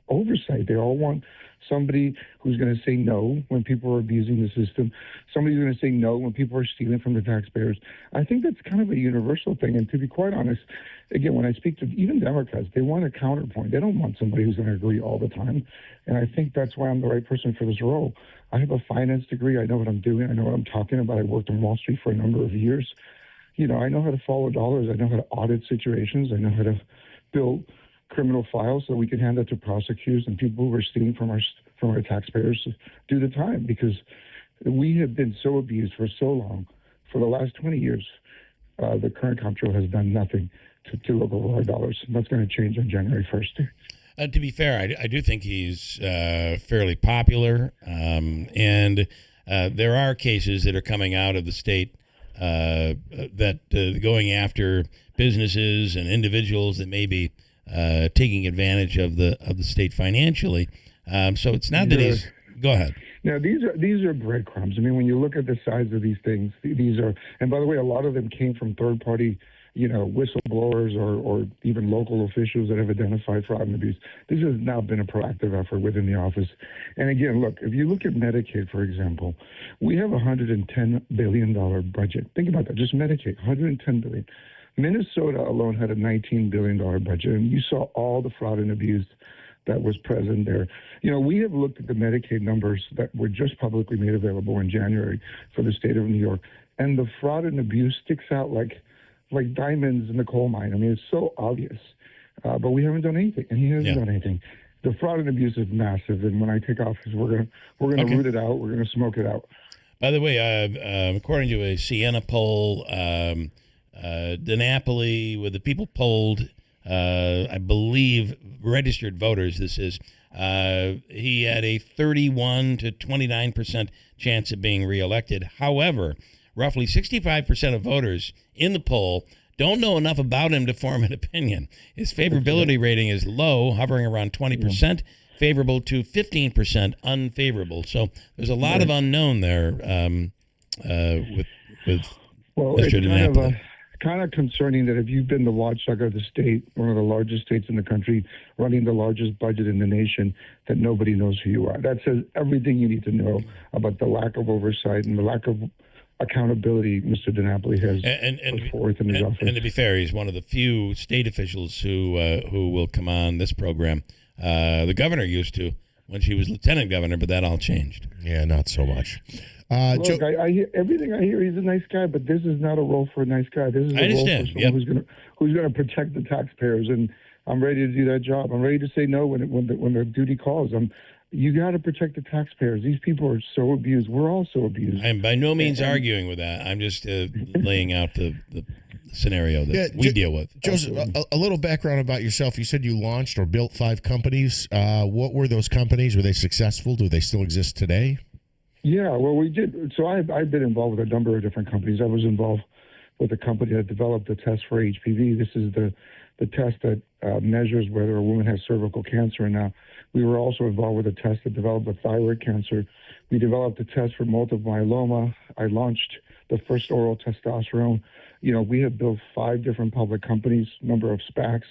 [SPEAKER 20] oversight. They all want somebody who's going to say no when people are abusing the system, somebody who's going to say no when people are stealing from the taxpayers. I think that's kind of a universal thing. And to be quite honest, again, when I speak to even Democrats, they want a counterpoint. They don't want somebody who's going to agree all the time. And I think that's why I'm the right person for this role. I have a finance degree. I know what I'm doing. I know what I'm talking about. I worked on Wall Street for a number of years. I know how to follow dollars. I know how to audit situations. I know how to build criminal files so we can hand that to prosecutors and people who are stealing from our taxpayers do the time, because we have been so abused for so long. For the last 20 years, the current comptroller has done nothing to look over our dollars. And that's going to change on January 1st.
[SPEAKER 5] To be fair, I do think he's fairly popular, and there are cases that are coming out of the state that going after businesses and individuals that may be taking advantage of the state financially. So it's not that he's. Go ahead.
[SPEAKER 20] Now these are breadcrumbs. I mean, when you look at the size of these things, these are, and by the way, a lot of them came from third party, whistleblowers or even local officials that have identified fraud and abuse. This has now been a proactive effort within the office. And again, look, if you look at Medicaid, for example, we have a $110 billion budget. Think about that, just Medicaid, $110 billion. Minnesota alone had a $19 billion budget, and you saw all the fraud and abuse that was present there. We have looked at the Medicaid numbers that were just publicly made available in January for the state of New York, and the fraud and abuse sticks out like diamonds in the coal mine. I mean, it's so obvious, but we haven't done anything, and he hasn't done anything. The fraud and abuse is massive, and when I take office, we're gonna root it out. We're gonna smoke it out.
[SPEAKER 5] By the way, according to a Siena poll, DiNapoli, with the people polled, I believe registered voters, this is, he had a 31 to 29% chance of being reelected. However, roughly 65% of voters in the poll don't know enough about him to form an opinion. His favorability rating is low, hovering around 20%, favorable to 15% unfavorable. So there's a lot of unknown there with Mr. DiNapoli.
[SPEAKER 20] Kind of concerning that if you've been the watchdog of the state, one of the largest states in the country, running the largest budget in the nation, that nobody knows who you are. That says everything you need to know about the lack of oversight and the lack of accountability Mr. DiNapoli has put forth in his office.
[SPEAKER 5] And to be fair, he's one of the few state officials who will come on this program. The governor used to when she was lieutenant governor, but that all changed.
[SPEAKER 2] Yeah, not so much.
[SPEAKER 20] Look, I hear everything I hear. He's a nice guy, but this is not a role for a nice guy. This is a role for someone who's going to protect the taxpayers, and I'm ready to do that job. I'm ready to say no when the duty calls. You got to protect the taxpayers. These people are so abused. We're all so abused.
[SPEAKER 5] I'm by no means arguing with that. I'm just laying out the scenario that we deal with.
[SPEAKER 2] Joseph, a little background about yourself. You said you launched or built 5 companies. What were those companies? Were they successful? Do they still exist today?
[SPEAKER 20] Yeah, well, we did. So I've been involved with a number of different companies. I was involved with a company that developed a test for HPV. This is the test that measures whether a woman has cervical cancer or not. We were also involved with a test that developed a thyroid cancer. We developed a test for multiple myeloma. I launched the first oral testosterone. You know, we have built 5 different public companies, number of SPACs.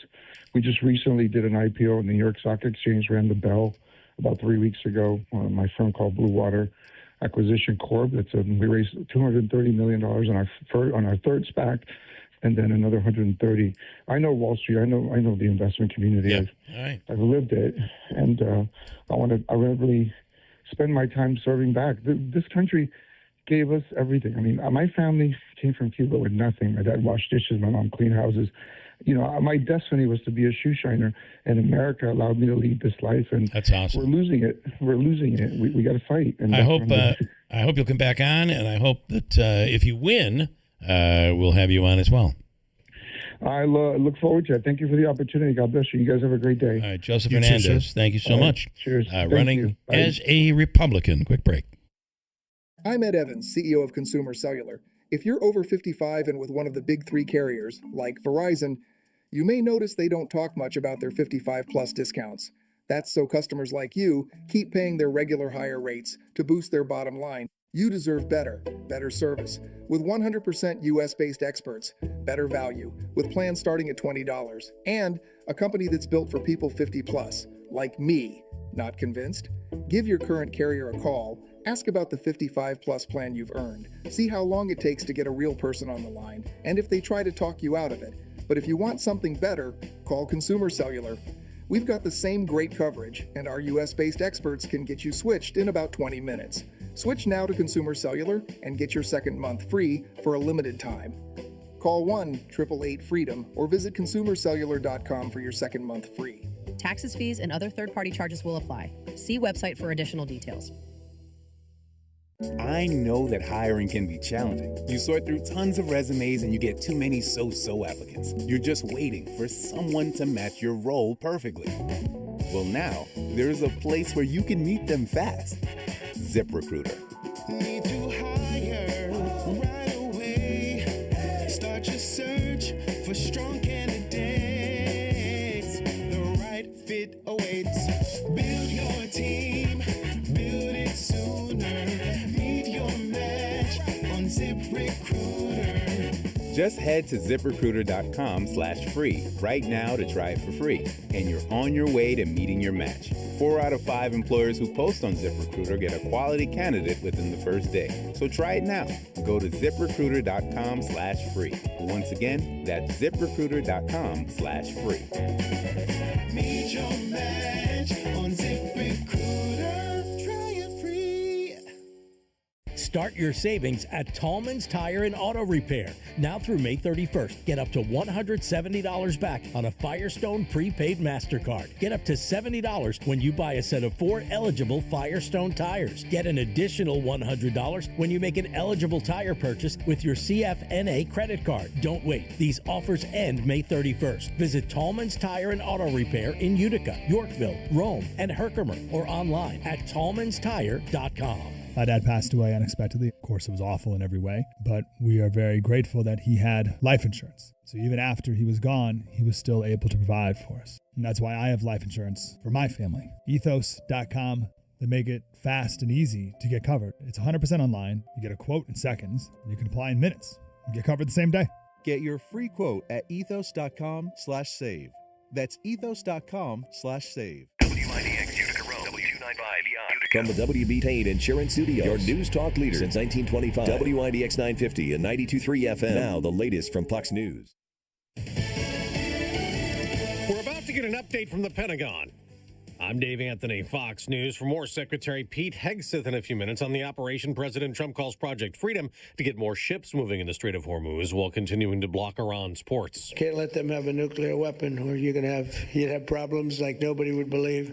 [SPEAKER 20] We just recently did an IPO in the New York Stock Exchange, rang the bell about 3 weeks ago. My firm called Blue Water Acquisition Corp. We raised $230 million on our third SPAC, and then another 130. I know Wall Street. I know the investment community.
[SPEAKER 5] Yeah.
[SPEAKER 20] I've lived it, and I want to really spend my time serving back. This country gave us everything. I mean, my family came from Cuba with nothing. My dad washed dishes. My mom cleaned houses. You know, my destiny was to be a shoe shiner, and America allowed me to lead this life. And
[SPEAKER 5] that's awesome.
[SPEAKER 20] We're losing it. We got to fight. And
[SPEAKER 5] I hope you'll come back on, and I hope that if you win, we'll have you on as well.
[SPEAKER 20] I look forward to it. Thank you for the opportunity. God bless you. You guys have a great day.
[SPEAKER 5] All right, Joseph Hernandez, thank you so much.
[SPEAKER 20] Cheers.
[SPEAKER 5] Running as a Republican. Quick break.
[SPEAKER 15] I'm Ed Evans, CEO of Consumer Cellular. If you're over 55 and with one of the big 3 carriers, like Verizon, you may notice they don't talk much about their 55-plus discounts. That's so customers like you keep paying their regular higher rates to boost their bottom line. You deserve better service. With 100% U.S.-based experts, better value, with plans starting at $20, and a company that's built for people 50-plus, like me. Not convinced? Give your current carrier a call. Ask about the 55-plus plan you've earned. See how long it takes to get a real person on the line, and if they try to talk you out of it. But if you want something better, call Consumer Cellular. We've got the same great coverage, and our U.S.-based experts can get you switched in about 20 minutes. Switch now to Consumer Cellular and get your second month free for a limited time. Call 1-888-FREEDOM or visit consumercellular.com for your second month free.
[SPEAKER 21] Taxes, fees, and other third-party charges will apply. See website for additional details.
[SPEAKER 22] I know that hiring can be challenging. You sort through tons of resumes and you get too many so-so applicants. You're just waiting for someone to match your role perfectly. Well, now, there's a place where you can meet them fast. ZipRecruiter.
[SPEAKER 14] Need to hire right away. Start your search for strong candidates. The right fit awaits. Build your team. Build it sooner. Leave your match on ZipRecruiter.
[SPEAKER 22] Just head to ZipRecruiter.com/free right now to try it for free, and you're on your way to meeting your match. 4 out of 5 employers who post on ZipRecruiter get a quality candidate within the first day. So try it now. Go to ZipRecruiter.com/free. Once again, that's ZipRecruiter.com/free.
[SPEAKER 14] Meet your match on ZipRecruiter. Try it free.
[SPEAKER 11] Start your savings at Tallman's Tire and Auto Repair. Now through May 31st, get up to $170 back on a Firestone prepaid MasterCard. Get up to $70 when you buy a set of 4 eligible Firestone tires. Get an additional $100 when you make an eligible tire purchase with your CFNA credit card. Don't wait. These offers end May 31st. Visit Tallman's Tire and Auto Repair in Utica, Yorkville, Rome, and Herkimer, or online at tallmanstire.com.
[SPEAKER 23] My dad passed away unexpectedly. Of course, it was awful in every way, but we are very grateful that he had life insurance. So even after he was gone, he was still able to provide for us. And that's why I have life insurance for my family. Ethos.com. They make it fast and easy to get covered. It's 100% online. You get a quote in seconds, and you can apply in minutes. You get covered the same day.
[SPEAKER 24] Get your free quote at ethos.com/save. That's ethos.com/save.
[SPEAKER 3] WIBX Utica Rome, W295 From the WB Payne Insurance Studio, your news talk leader since 1925. WIBX 950 and 92.3 FM. Now the latest from Fox News.
[SPEAKER 1] We're about to get an update from the Pentagon. I'm Dave Anthony, Fox News. For more, Secretary Pete Hegseth in a few minutes on the operation President Trump calls Project Freedom to get more ships moving in the Strait of Hormuz while continuing to block Iran's ports.
[SPEAKER 26] Can't let them have a nuclear weapon or you'd have problems like nobody would believe.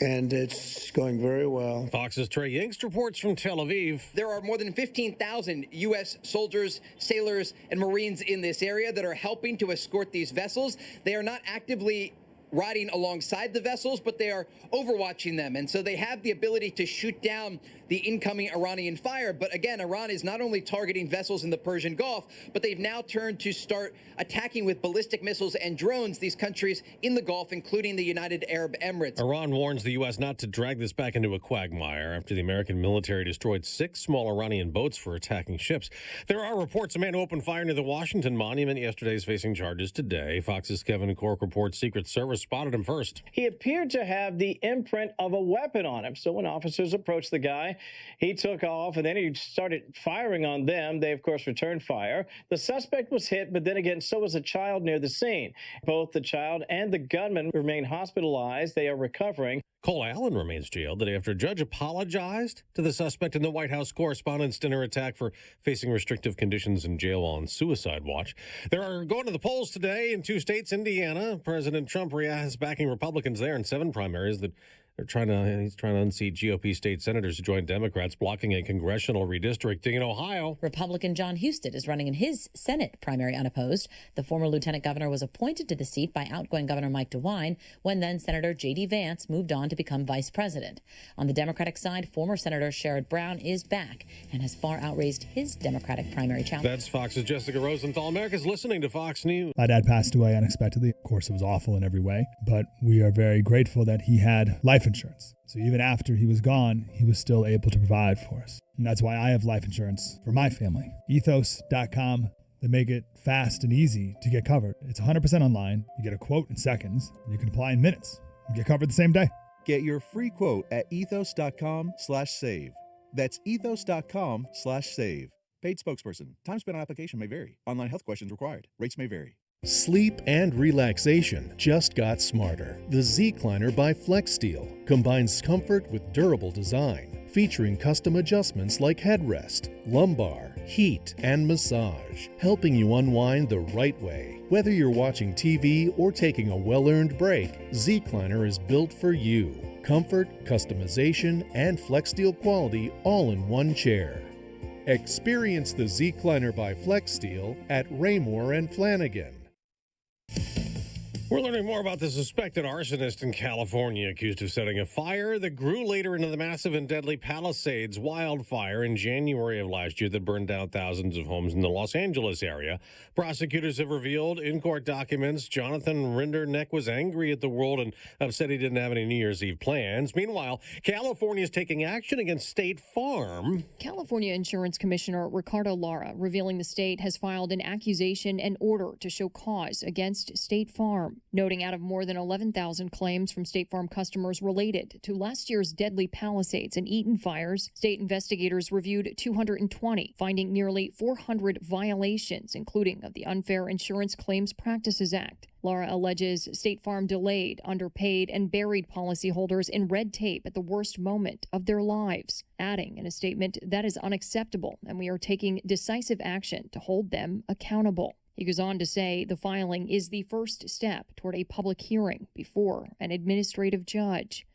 [SPEAKER 4] and it's going very well.
[SPEAKER 1] Fox's Trey Yingst reports from Tel Aviv.
[SPEAKER 6] There are more than 15,000 U.S. soldiers, sailors, and Marines in this area that are helping to escort these vessels. They are not actively riding alongside the vessels, but they are overwatching them. And so they have the ability to shoot down the incoming Iranian fire. But again, Iran is not only targeting vessels in the Persian Gulf, but they've now turned to start attacking with ballistic missiles and drones these countries in the Gulf, including the United Arab Emirates.
[SPEAKER 1] Iran warns the U.S. not to drag this back into a quagmire after the American military destroyed 6 small Iranian boats for attacking ships. There are reports a man who opened fire near the Washington Monument yesterday is facing charges today. Fox's Kevin Cork reports Secret Service spotted him first.
[SPEAKER 7] He appeared to have the imprint of a weapon on him. So when officers approached the guy, he took off and then he started firing on them. They, of course, returned fire. The suspect was hit, but then again, so was a child near the scene. Both the child and the gunman remain hospitalized. They are recovering.
[SPEAKER 1] Cole Allen remains jailed today after a judge apologized to the suspect in the White House Correspondents' Dinner attack for facing restrictive conditions in jail while on suicide watch. They are going to the polls today in 2 states. Indiana, President Trump is backing Republicans there in 7 primaries that he's trying to unseat GOP state senators to join Democrats, blocking a congressional redistricting in Ohio.
[SPEAKER 8] Republican John Husted is running in his Senate primary unopposed. The former lieutenant governor was appointed to the seat by outgoing Governor Mike DeWine when then Senator J.D. Vance moved on to become vice president. On the Democratic side, former Senator Sherrod Brown is back and has far outraised his Democratic primary challenge.
[SPEAKER 1] That's Fox's Jessica Rosenthal. America's listening to Fox News.
[SPEAKER 23] My dad passed away unexpectedly. Of course, it was awful in every way, but we are very grateful that he had life insurance. So even after he was gone, he was still able to provide for us. And that's why I have life insurance for my family. Ethos.com. They make it fast and easy to get covered. It's 100% online. You get a quote in seconds. And you can apply in minutes. You get covered the same day.
[SPEAKER 24] Get your free quote at ethos.com/save. That's ethos.com/save. Paid spokesperson. Time spent on application may vary. Online health questions required. Rates may vary.
[SPEAKER 10] Sleep and relaxation just got smarter. The Z-Cliner by FlexSteel combines comfort with durable design, featuring custom adjustments like headrest, lumbar, heat, and massage, helping you unwind the right way. Whether you're watching TV or taking a well-earned break, Z-Cliner is built for you. Comfort, customization, and FlexSteel quality all in one chair. Experience the Z-Cliner by FlexSteel at Raymore and Flanagan.
[SPEAKER 1] We're learning more about the suspected arsonist in California accused of setting a fire that grew later into the massive and deadly Palisades wildfire in January of last year that burned down thousands of homes in the Los Angeles area. Prosecutors have revealed in court documents Jonathan Rinderneck was angry at the world and upset he didn't have any New Year's Eve plans. Meanwhile, California is taking action against State Farm.
[SPEAKER 26] California Insurance Commissioner Ricardo Lara revealing the state has filed an accusation and order to show cause against State Farm, noting out of more than 11,000 claims from State Farm customers related to last year's deadly Palisades and Eaton fires, state investigators reviewed 220, finding nearly 400 violations, including of the Unfair Insurance Claims Practices Act. Lara alleges State Farm delayed, underpaid, and buried policyholders in red tape at the worst moment of their lives, adding in a statement that is unacceptable and we are taking decisive action to hold them accountable. He goes on to say the filing is the first step toward a public hearing before an administrative judge.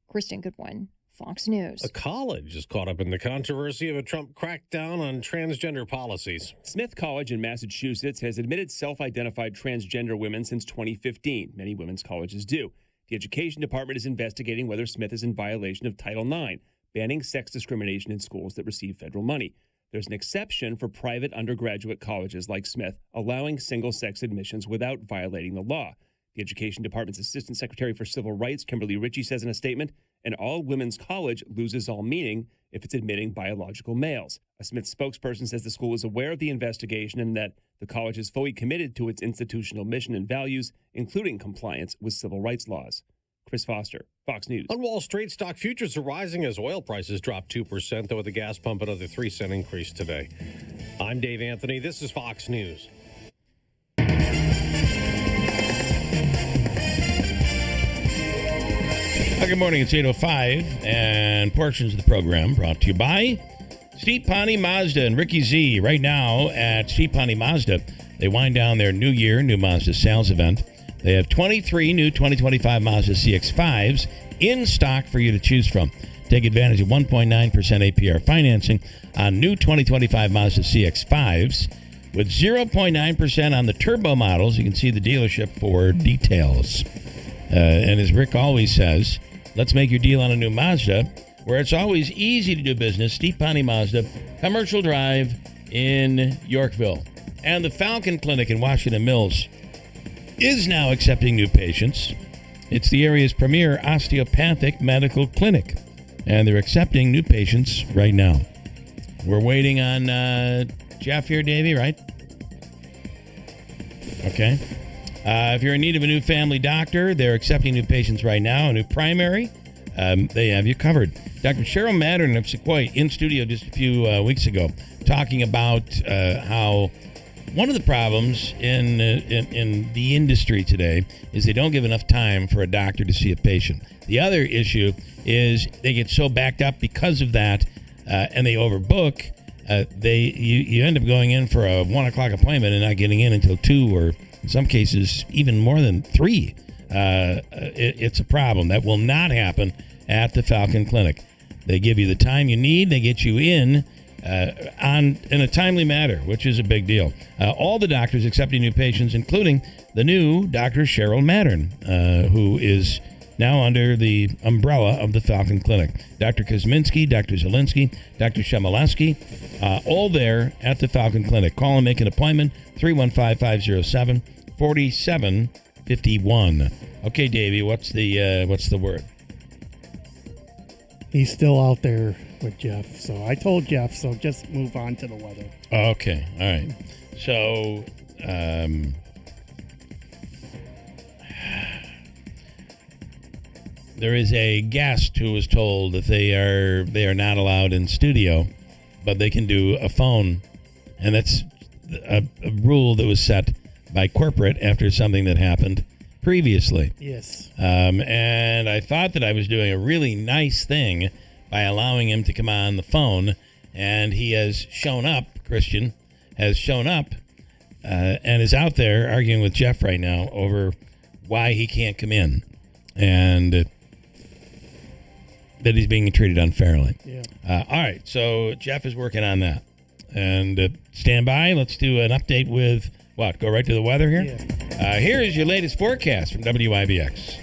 [SPEAKER 26] Kristen Goodwin, Fox News.
[SPEAKER 1] A college is caught up in the controversy of a Trump crackdown on transgender policies.
[SPEAKER 27] Smith College in Massachusetts has admitted self-identified transgender women since 2015. Many women's colleges do. The Education Department is investigating whether Smith is in violation of Title IX, banning sex discrimination in schools that receive federal money. There's an exception for private undergraduate colleges like Smith, allowing single-sex admissions without violating the law. The Education Department's Assistant Secretary for Civil Rights, Kimberly Ritchie, says in a statement, an all-women's college loses all meaning if it's admitting biological males. A Smith spokesperson says the school is aware of the investigation and that the college is fully committed to its institutional mission and values, including compliance with civil rights laws. Chris Foster, Fox News.
[SPEAKER 1] On Wall Street, stock futures are rising as oil prices drop 2%, though at the gas pump another 3-cent increase today. I'm Dave Anthony. This is Fox News.
[SPEAKER 5] Good morning. It's 8:05, and portions of the program brought to you by Steve Ponte Mazda and Ricky Z. Right now at Steve Ponte Mazda, they wind down their New Year, New Mazda sales event. They have 23 new 2025 Mazda CX-5s in stock for you to choose from. Take advantage of 1.9% APR financing on new 2025 Mazda CX-5s with 0.9% on the turbo models. You can see the dealership for details. And as Rick always says, let's make your deal on a new Mazda, where it's always easy to do business. Steve Ponte Mazda, Commercial Drive in Yorkville. And the Falcon Clinic in Washington Mills is now accepting new patients. It's the area's premier osteopathic medical clinic, and they're accepting new patients right now. We're waiting on Jeff here, Davey, right? Okay. If you're in need of a new family doctor, they're accepting new patients right now. A new primary, they have you covered. Dr. Cheryl Mattern of Sequoia in studio just a few weeks ago, talking about how one of the problems in the industry today is they don't give enough time for a doctor to see a patient. The other issue is they get so backed up because of that, and they overbook. You end up going in for a 1 o'clock appointment and not getting in until 2, or in some cases even more than 3. It's a problem that will not happen at the Falcon Clinic. They give you the time you need. They get you in in a timely manner, which is a big deal. All the doctors accepting new patients, including the new Dr. Cheryl Mattern, who is now under the umbrella of the Falcon Clinic. Dr. Kosminski, Dr. Zielinski, Dr. Shemileski, all there at the Falcon Clinic. Call and make an appointment, 315-507-4751. Okay, Davey, what's the word?
[SPEAKER 9] He's still out there with Jeff, so I told Jeff, so just move on to the weather.
[SPEAKER 5] Okay, all right. So, there is a guest who was told that they are not allowed in studio, but they can do a phone, and that's a rule that was set by corporate after something that happened previously.
[SPEAKER 9] Yes.
[SPEAKER 5] And I thought that I was doing a really nice thing by allowing him to come on the phone, and he has shown up. Christian has shown up and is out there arguing with Jeff right now over why he can't come in, and that he's being treated unfairly.
[SPEAKER 9] Yeah.
[SPEAKER 5] All right, so Jeff is working on that. And stand by. Let's do an update with what? Go right to the weather here?
[SPEAKER 9] Yeah.
[SPEAKER 5] Here is your latest forecast from WIBX.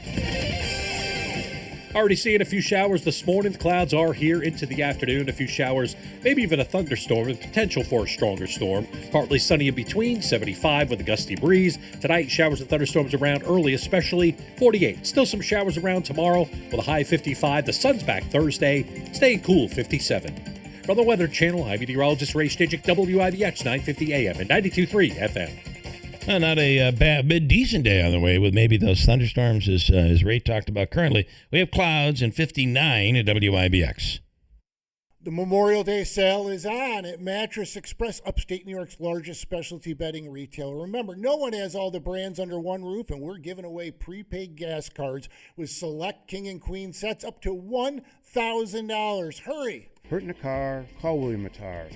[SPEAKER 1] Already seeing a few showers this morning. The clouds are here into the afternoon. A few showers, maybe even a thunderstorm with potential for a stronger storm. Partly sunny in between, 75 with a gusty breeze. Tonight, showers and thunderstorms around early, especially 48. Still some showers around tomorrow with a high 55. The sun's back Thursday, staying cool, 57. From the Weather Channel, I'm meteorologist Ray Stijik, WIBX 950 AM and 92.3 FM.
[SPEAKER 5] Not a bad, decent day on the way with maybe those thunderstorms as Ray talked about. Currently, we have clouds and 59 at WIBX.
[SPEAKER 12] The Memorial Day sale is on at Mattress Express, upstate New York's largest specialty bedding retailer. Remember, no one has all the brands under one roof, and we're giving away prepaid gas cards with select king and queen sets up to $1,000. Hurry!
[SPEAKER 13] Hurt in a car? Call William Mattar.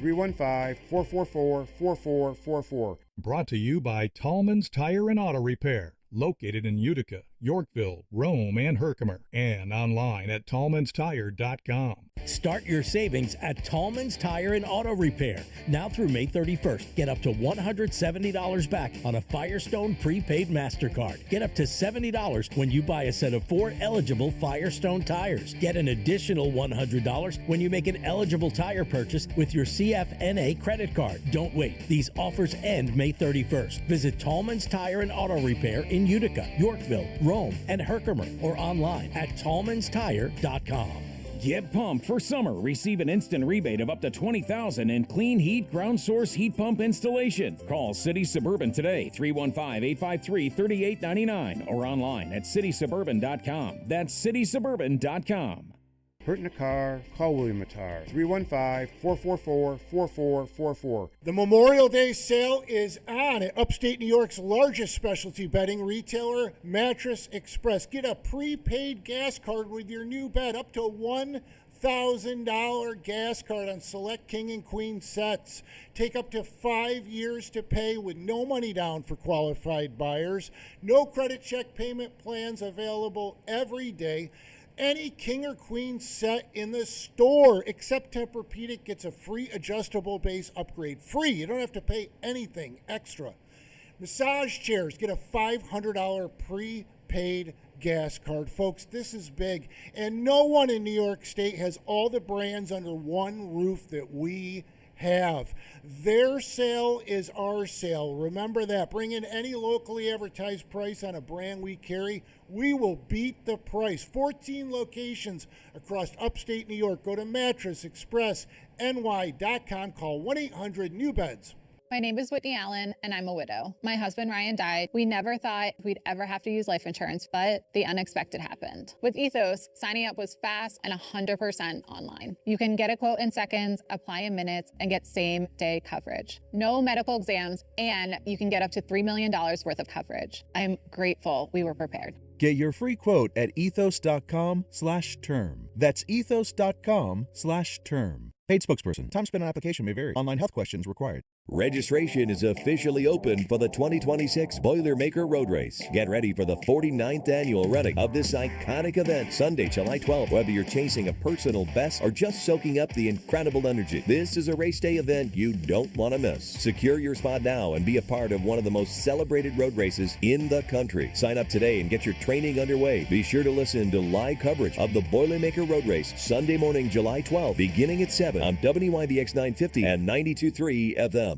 [SPEAKER 13] 315-444-4444.
[SPEAKER 16] Brought to you by Tallman's Tire and Auto Repair. Located in Utica, Yorkville, Rome, and Herkimer. And online at tallmanstire.com.
[SPEAKER 11] Start your savings at Tallman's Tire and Auto Repair. Now through May 31st, get up to $170 back on a Firestone prepaid MasterCard. Get up to $70 when you buy a set of 4 eligible Firestone tires. Get an additional $100 when you make an eligible tire purchase with your CFNA credit card. Don't wait. These offers end May 31st. Visit Tallman's Tire and Auto Repair in Utica, Yorkville, Rome, and Herkimer, or online at tallmanstire.com.
[SPEAKER 17] Get pumped for summer. Receive an instant rebate of up to $20,000 in clean heat ground source heat pump installation. Call City Suburban today, 315-853-3899, or online at citysuburban.com. That's citysuburban.com.
[SPEAKER 13] Hurt in a car? Call William Mattar. 315-444-4444.
[SPEAKER 12] The Memorial Day sale is on at upstate New York's largest specialty bedding retailer, Mattress Express. Get a prepaid gas card with your new bed up to $1,000. $1,000 gas card on select King and Queen sets. Take up to 5 years to pay with no money down for qualified buyers. No credit check payment plans available every day. Any King or Queen set in the store except Tempur-Pedic gets a free adjustable base upgrade. Free. You don't have to pay anything extra. Massage chairs get a $500 prepaid gas card. Folks, this is big. And no one in New York State has all the brands under one roof that we have. Their sale is our sale. Remember that. Bring in any locally advertised price on a brand we carry. We will beat the price. 14 locations across upstate New York. Go to mattressexpressny.com. Call 1-800-NEW-BEDS.
[SPEAKER 2] My name is Whitney Allen, and I'm a widow. My husband, Ryan, died. We never thought we'd ever have to use life insurance, but the unexpected happened. With Ethos, signing up was fast and 100% online. You can get a quote in seconds, apply in minutes, and get same-day coverage. No medical exams, and you can get up to $3 million worth of coverage. I'm grateful we were prepared.
[SPEAKER 24] Get your free quote at ethos.com/term. That's ethos.com/term. Paid spokesperson. Time spent on application may vary. Online health questions required.
[SPEAKER 3] Registration is officially open for the 2026 Boilermaker Road Race. Get ready for the 49th annual running of this iconic event Sunday, July 12th. Whether you're chasing a personal best or just soaking up the incredible energy, this is a race day event you don't want to miss. Secure your spot now and be a part of one of the most celebrated road races in the country. Sign up today and get your training underway. Be sure to listen to live coverage of the Boilermaker Road Race Sunday morning, July 12th, beginning at 7 on WIBX 950 and 92.3 FM.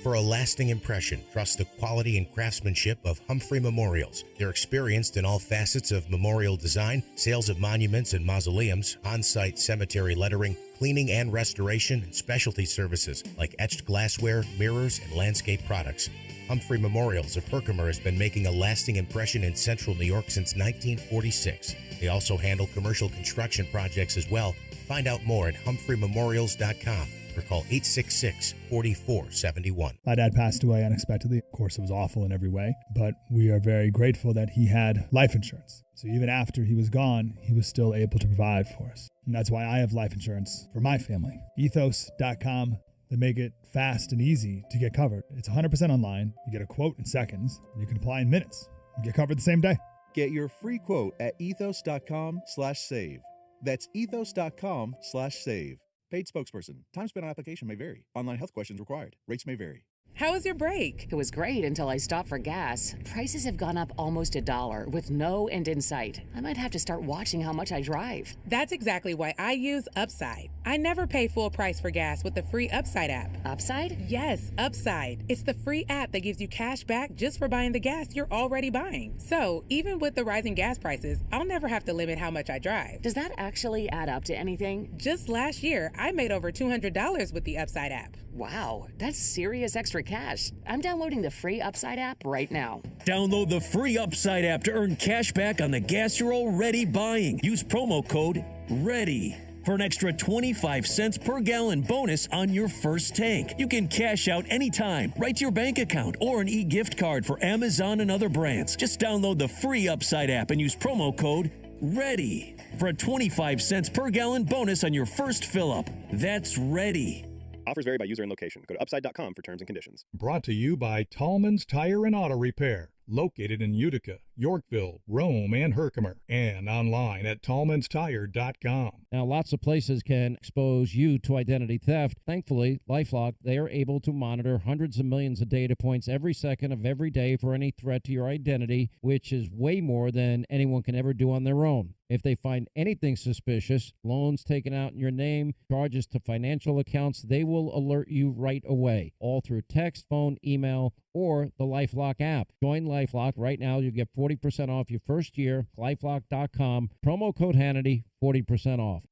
[SPEAKER 15] For a lasting impression, trust the quality and craftsmanship of Humphrey Memorials. They're experienced in all facets of memorial design, sales of monuments and mausoleums, on-site cemetery lettering, cleaning and restoration, and specialty services like etched glassware, mirrors, and landscape products. Humphrey Memorials of Herkimer has been making a lasting impression in central New York since 1946. They also handle commercial construction projects as well. Find out more at humphreymemorials.com. or call 866-4471.
[SPEAKER 23] My dad passed away unexpectedly. Of course, it was awful in every way, but we are very grateful that he had life insurance. So even after he was gone, he was still able to provide for us. And that's why I have life insurance for my family. Ethos.com. They make it fast and easy to get covered. It's 100% online. You get a quote in seconds, and you can apply in minutes. You get covered the same day.
[SPEAKER 24] Get your free quote at ethos.com/save. That's ethos.com/save. Paid spokesperson. Time spent on application may vary. Online health questions required. Rates may vary.
[SPEAKER 18] How was your break? It was great until I stopped for gas. Prices have gone up almost $1 with no end in sight. I might have to start watching how much I drive.
[SPEAKER 19] That's exactly why I use Upside. I never pay full price for gas with the free Upside app.
[SPEAKER 18] Upside?
[SPEAKER 19] Yes, Upside. It's the free app that gives you cash back just for buying the gas you're already buying. So even with the rising gas prices, I'll never have to limit how much I drive.
[SPEAKER 18] Does that actually add up to anything?
[SPEAKER 19] Just last year, I made over $200 with the Upside app.
[SPEAKER 18] Wow, that's serious extra cash. I'm downloading the free Upside app right now.
[SPEAKER 11] Download the free Upside app to earn cash back on the gas you're already buying. Use promo code READY for an extra 25 cents per gallon bonus on your first tank. You can cash out anytime, right to your bank account, or an e-gift card for Amazon and other brands. Just download the free Upside app and use promo code READY for a 25 cents per gallon bonus on your first fill-up. That's READY.
[SPEAKER 20] Offers vary by user and location. Go to upside.com for terms and conditions.
[SPEAKER 16] Brought to you by Tallman's Tire and Auto Repair, located in Utica, Yorkville, Rome, and Herkimer, and online at tallmanstire.com.
[SPEAKER 21] Now, lots of places can expose you to identity theft. Thankfully, LifeLock, they are able to monitor hundreds of millions of data points every second of every day for any threat to your identity, which is way more than anyone can ever do on their own. If they find anything suspicious, loans taken out in your name, charges to financial accounts, they will alert you right away, all through text, phone, email, or the LifeLock app. Join LifeLock right now. You get 40% off your first year. LifeLock.com. Promo code Hannity, 40% off.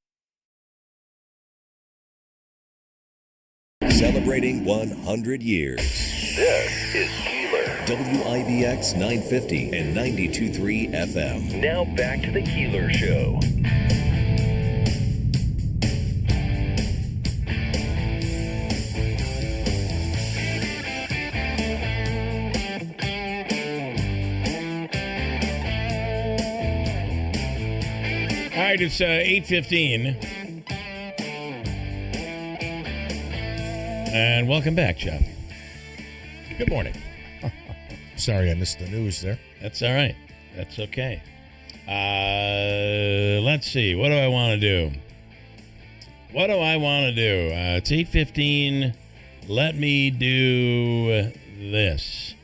[SPEAKER 3] Celebrating 100 years.
[SPEAKER 25] This is Keeler.
[SPEAKER 3] WIBX 950 and 92.3 FM.
[SPEAKER 25] Now back to the Keeler Show.
[SPEAKER 5] right, it's 8:15. And welcome back, Jeff.
[SPEAKER 15] Good morning. Sorry I missed the news there.
[SPEAKER 5] That's all right. That's okay. Let's see. What do I want to do? It's 8:15. Let me do this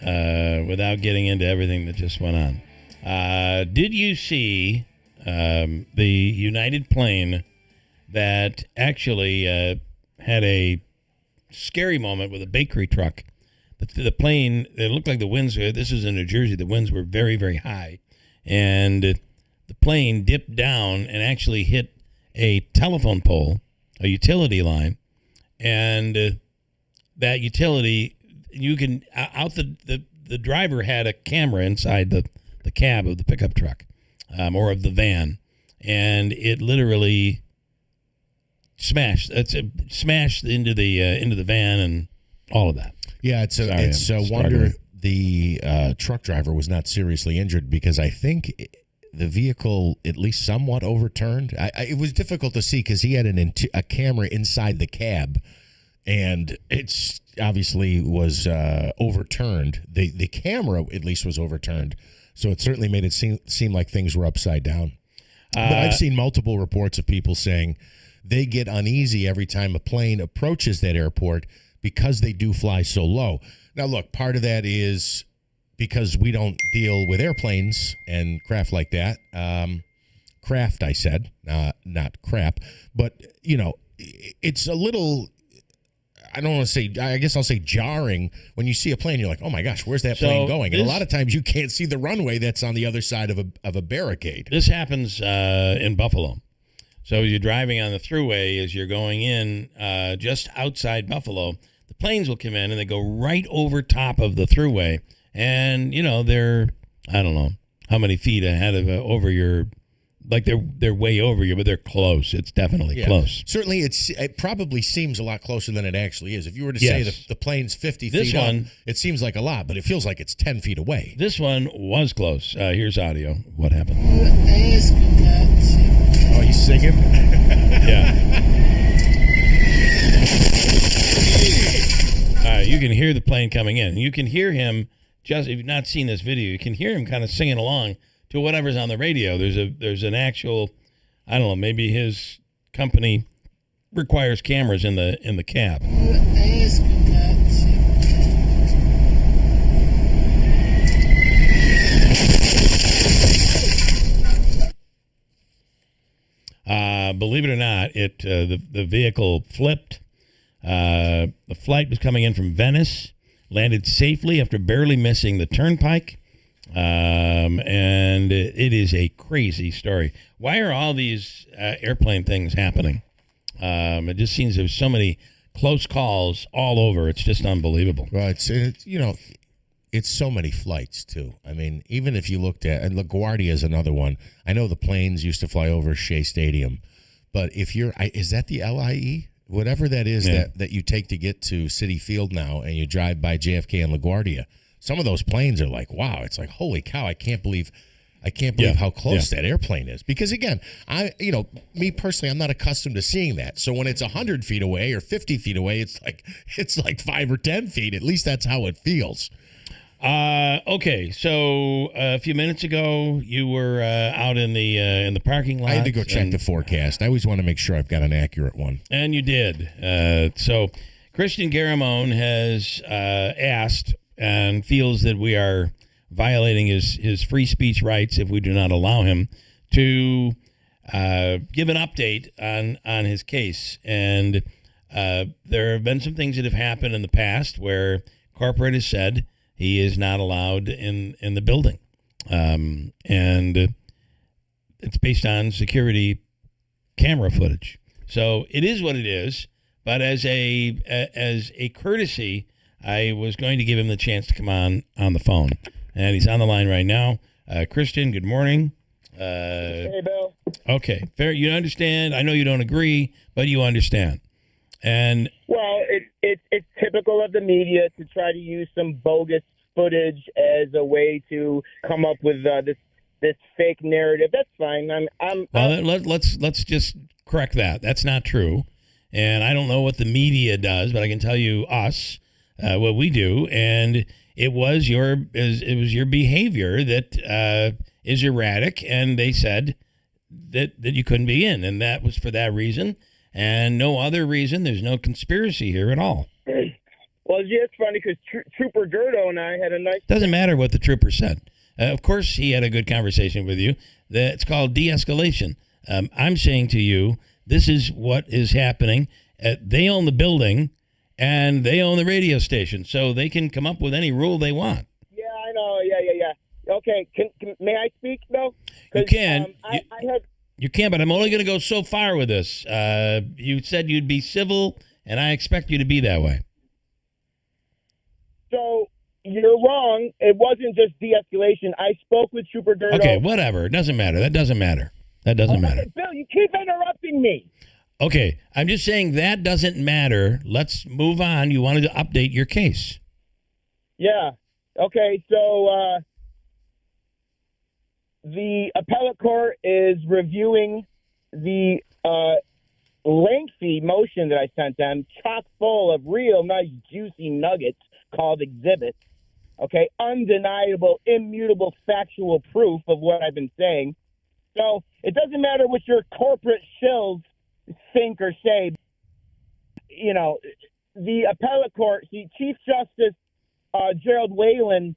[SPEAKER 5] without getting into everything that just went on. Did you see the United plane that actually had a scary moment with a bakery truck? The plane, it looked like the winds, this was in New Jersey, the winds were very, very high. And the plane dipped down and actually hit a telephone pole, a utility line. And that utility, you can, the driver had a camera inside the cab of the pickup truck or of the van. And it literally smashed into the van and all of that.
[SPEAKER 15] Yeah, it's a wonder the truck driver was not seriously injured, because I think the vehicle at least somewhat overturned. It was difficult to see because he had a camera inside the cab, and it's obviously was overturned. The camera at least was overturned, so it certainly made it seem like things were upside down. But I've seen multiple reports of people saying they get uneasy every time a plane approaches that airport because they do fly so low. Now, look, part of that is because we don't deal with airplanes and craft like that. Craft, I said, not crap. But, it's a little, I don't want to say, I guess I'll say jarring when you see a plane. You're like, oh, my gosh, where's that plane going? And a lot of times you can't see the runway that's on the other side of a barricade.
[SPEAKER 5] This happens in Buffalo. So you're driving on the thruway as you're going in just outside Buffalo. The planes will come in and they go right over top of the thruway. And, they're, I don't know how many feet ahead of over your, like they're way over you, but they're close. It's definitely close.
[SPEAKER 15] Certainly, it probably seems a lot closer than it actually is. If you were to say the plane's 50 feet up, it seems like a lot, but it feels like it's 10 feet away.
[SPEAKER 5] This one was close. Here's audio. What happened?
[SPEAKER 15] Oh, he's singing?
[SPEAKER 5] Yeah. You can hear the plane coming in. You can hear him, just if you've not seen this video, you can hear him kind of singing along to whatever's on the radio. There's an actual, I don't know, maybe his company requires cameras in the cab. Believe it or not, the vehicle flipped. The flight was coming in from Venice, landed safely after barely missing the turnpike. And it is a crazy story. Why are all these airplane things happening? It just seems there's so many close calls all over. It's just unbelievable.
[SPEAKER 15] Well, it's so many flights too. I mean, even if you looked at, and LaGuardia is another one. I know the planes used to fly over Shea Stadium, but if is that the LIE? Whatever that is that you take to get to Citi Field now, and you drive by JFK and LaGuardia. Some of those planes are like, wow, it's like, holy cow, I can't believe how close that airplane is. Because again, me personally, I'm not accustomed to seeing that. So when it's 100 feet away or 50 feet away, it's like 5 or 10 feet. At least that's how it feels.
[SPEAKER 5] Okay, so a few minutes ago, you were out in the parking lot.
[SPEAKER 15] I had to go check the forecast. I always want to make sure I've got an accurate one.
[SPEAKER 5] And you did. So Christian Garamone has asked and feels that we are violating his free speech rights if we do not allow him to give an update on his case. And there have been some things that have happened in the past where corporate has said he is not allowed in the building. And it's based on security camera footage. So it is what it is. But as a courtesy, I was going to give him the chance to come on the phone. And he's on the line right now. Christian, good morning.
[SPEAKER 4] Hey, Bill.
[SPEAKER 5] Okay, fair. You understand. I know you don't agree, but you understand. And
[SPEAKER 4] well, it's typical of the media to try to use some bogus footage as a way to come up with this this fake narrative. That's fine.
[SPEAKER 5] Let's just correct that. That's not true. And I don't know what the media does, but I can tell you what we do. And it was your behavior that is erratic. And they said that you couldn't be in. And that was for that reason and no other reason. There's no conspiracy here at all.
[SPEAKER 4] Well, yeah, it's funny because Trooper Gerdo and I had a nice...
[SPEAKER 5] Doesn't matter what the trooper said. Of course, he had a good conversation with you. It's called de-escalation. I'm saying to you, this is what is happening. They own the building, and they own the radio station, so they can come up with any rule they want.
[SPEAKER 4] Yeah, I know. Yeah. Okay, may I speak, though?
[SPEAKER 5] You can.
[SPEAKER 4] You
[SPEAKER 5] can, but I'm only going to go so far with this. You said you'd be civil, and I expect you to be that way.
[SPEAKER 4] So you're wrong. It wasn't just de-escalation. I spoke with Trooper Gerdo.
[SPEAKER 5] Okay, whatever. It doesn't matter. That doesn't matter.
[SPEAKER 4] Bill, you keep interrupting me.
[SPEAKER 5] Okay, I'm just saying that doesn't matter. Let's move on. You wanted to update your case.
[SPEAKER 4] Yeah. Okay, so the appellate court is reviewing the lengthy motion that I sent them, chock full of real nice juicy nuggets called exhibits. Okay, undeniable, immutable, factual proof of what I've been saying. So it doesn't matter what your corporate shills think or say. You know, the appellate court, Chief Justice Gerald Whalen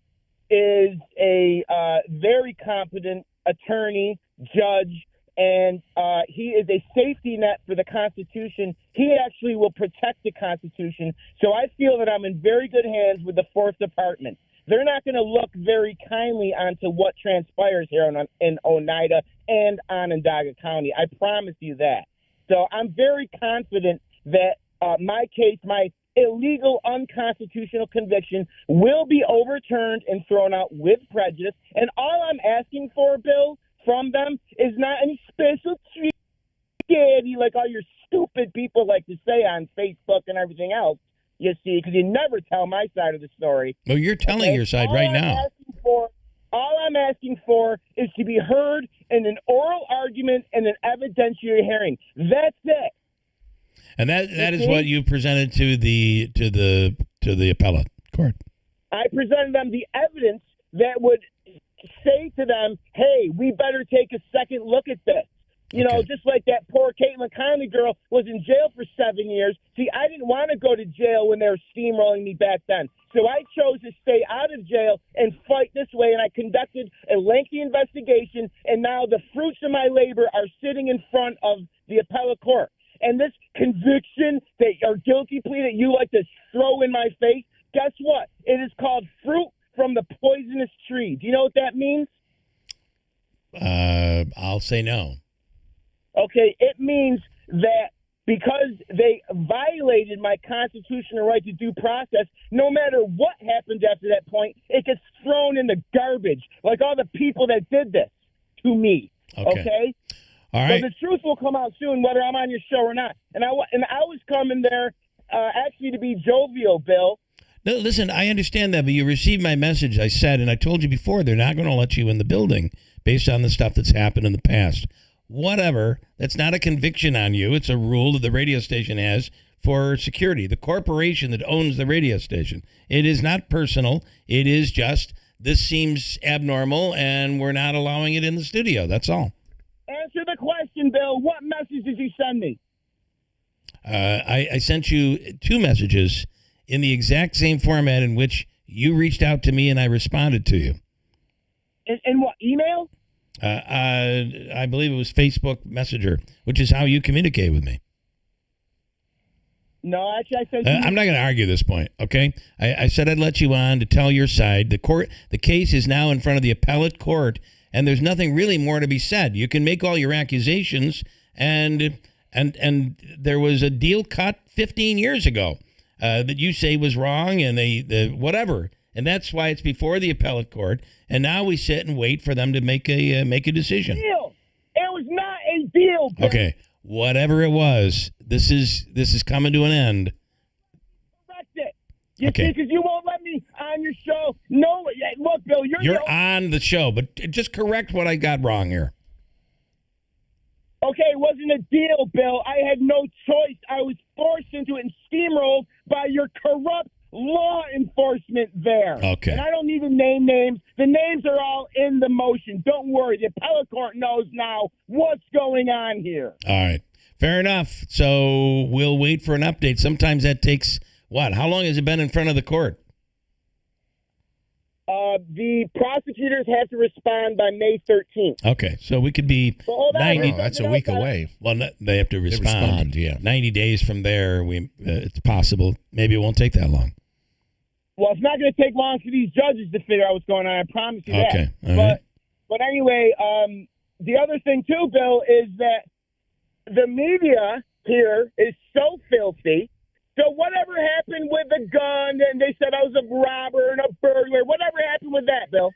[SPEAKER 4] is a very competent attorney, judge, and he is a safety net for the Constitution. He actually will protect the Constitution. So I feel that I'm in very good hands with the Fourth Department. They're not going to look very kindly onto what transpires here in Oneida and Onondaga County. I promise you that. So I'm very confident that my case, my illegal, unconstitutional conviction will be overturned and thrown out with prejudice. And all I'm asking for, Bill, from them is not any special treat, like all your stupid people like to say on Facebook and everything else, you see, because you never tell my side of the story.
[SPEAKER 5] Well, you're telling your side right now.
[SPEAKER 4] All I'm asking for is to be heard in an oral argument and an evidentiary hearing. That's it.
[SPEAKER 5] And that is what you presented to the appellate court.
[SPEAKER 4] I presented them the evidence that would say to them, hey, we better take a second look at this. You know, just like that poor Caitlin Conley girl was in jail for 7 years. See, I didn't want to go to jail when they were steamrolling me back then. So I chose to stay out of jail and fight this way, and I conducted a lengthy investigation, and now the fruits of my labor are sitting in front of the appellate court. And this conviction or guilty plea that you like to throw in my face, guess what? It is called fruit from the poisonous tree. Do you know what that means?
[SPEAKER 5] I'll say no.
[SPEAKER 4] Okay, it means that because they violated my constitutional right to due process, no matter what happens after that point, it gets thrown in the garbage, like all the people that did this to me. Okay?
[SPEAKER 5] All right.
[SPEAKER 4] So the truth will come out soon, whether I'm on your show or not. And I was coming there actually to be jovial, Bill.
[SPEAKER 5] No, listen, I understand that, but you received my message. I said, and I told you before, they're not going to let you in the building based on the stuff that's happened in the past. Whatever. That's not a conviction on you. It's a rule that the radio station has for security. The corporation that owns the radio station. It is not personal. It is just, this seems abnormal, and we're not allowing it in the studio. That's all.
[SPEAKER 4] Answer the question, Bill. What message did you send me?
[SPEAKER 5] I sent you 2 messages in the exact same format in which you reached out to me and I responded to you.
[SPEAKER 4] In what, email?
[SPEAKER 5] I believe it was Facebook Messenger, which is how you communicate with me.
[SPEAKER 4] No, actually, I said...
[SPEAKER 5] I'm not going to argue this point, okay? I said I'd let you on to tell your side. The case is now in front of the appellate court, and there's nothing really more to be said. You can make all your accusations, and there was a deal cut 15 years ago that you say was wrong, and they whatever. And that's why it's before the appellate court. And now we sit and wait for them to make a decision.
[SPEAKER 4] Deal. It was not a deal. Bill.
[SPEAKER 5] Okay, whatever it was, this is coming to an end.
[SPEAKER 4] Correct it. You
[SPEAKER 5] Okay.
[SPEAKER 4] see, because you won't let me on your show. No, look, Bill,
[SPEAKER 5] You're on the show, but just correct what I got wrong here.
[SPEAKER 4] Okay, it wasn't a deal, Bill. I had no choice. I was forced into it and steamrolled by your corrupt law enforcement there.
[SPEAKER 5] Okay.
[SPEAKER 4] And I don't even name names. The names are all in the motion. Don't worry. The appellate court knows now what's going on here.
[SPEAKER 5] All right. Fair enough. So we'll wait for an update. Sometimes that takes, what? How long has it been in front of the court?
[SPEAKER 4] The prosecutors have to respond by May 13th.
[SPEAKER 5] Okay. So we could be
[SPEAKER 4] So hold on,
[SPEAKER 5] 90.
[SPEAKER 4] we're that's a week away.
[SPEAKER 5] Well, they have to respond.
[SPEAKER 6] yeah.
[SPEAKER 5] 90 days from there, it's possible. Maybe it won't take that long.
[SPEAKER 4] Well, it's not going to take long for these judges to figure out what's going on. I promise you that.
[SPEAKER 5] Okay. All right.
[SPEAKER 4] But anyway, the other thing too, Bill, is that the media here is so filthy. So whatever happened with the gun, and they said I was a robber and a burglar, whatever happened with that, Bill?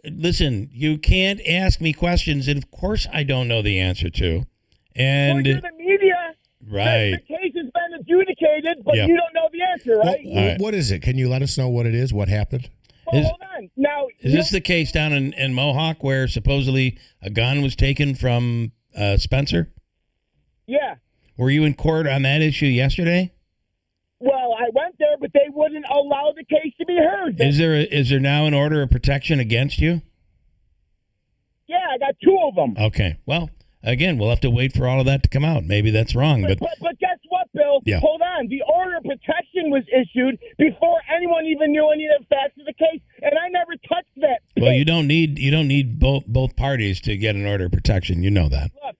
[SPEAKER 5] Listen, you can't ask me questions that, of course, I don't know the answer to. And
[SPEAKER 4] Well, you're the media.
[SPEAKER 5] right.
[SPEAKER 4] The case has been adjudicated, but
[SPEAKER 5] Yeah.
[SPEAKER 4] you don't know the answer, right?
[SPEAKER 5] All right.
[SPEAKER 6] What is it? Can you let us know what it is? What happened?
[SPEAKER 4] Well, hold on. Now,
[SPEAKER 5] Is this the case down in Mohawk where supposedly a gun was taken from Spencer?
[SPEAKER 4] Yeah.
[SPEAKER 5] Were you in court on that issue yesterday?
[SPEAKER 4] Well, I went there, but they wouldn't allow the case to be heard.
[SPEAKER 5] Is there now an order of protection against you?
[SPEAKER 4] Yeah, I got two of them.
[SPEAKER 5] Okay. Well, again, we'll have to wait for all of that to come out. Maybe that's wrong, but
[SPEAKER 4] But guess what, Bill?
[SPEAKER 5] Yeah.
[SPEAKER 4] Hold on. The order of protection was issued before anyone even knew any of the facts of the case, and I never touched that.
[SPEAKER 5] well, you don't need both parties to get an order of protection. You know that.
[SPEAKER 4] Look,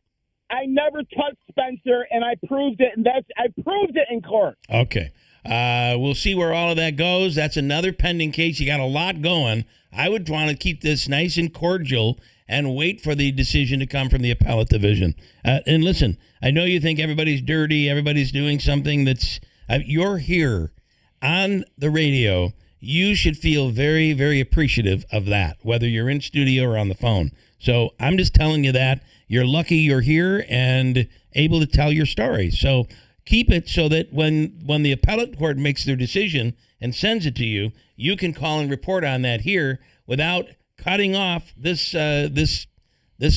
[SPEAKER 4] I never touched Spencer, and I proved it, and I proved it in court.
[SPEAKER 5] Okay. We'll see where all of that goes. That's another pending case. You got a lot going. I would want to keep this nice and cordial and wait for the decision to come from the appellate division. And listen, I know you think everybody's dirty, everybody's doing something that's you're here on the radio. You should feel very, very appreciative of that, whether you're in studio or on the phone. So I'm just telling you that. You're lucky you're here and able to tell your story. So keep it so that when the appellate court makes their decision and sends it to you, you can call and report on that here without cutting off this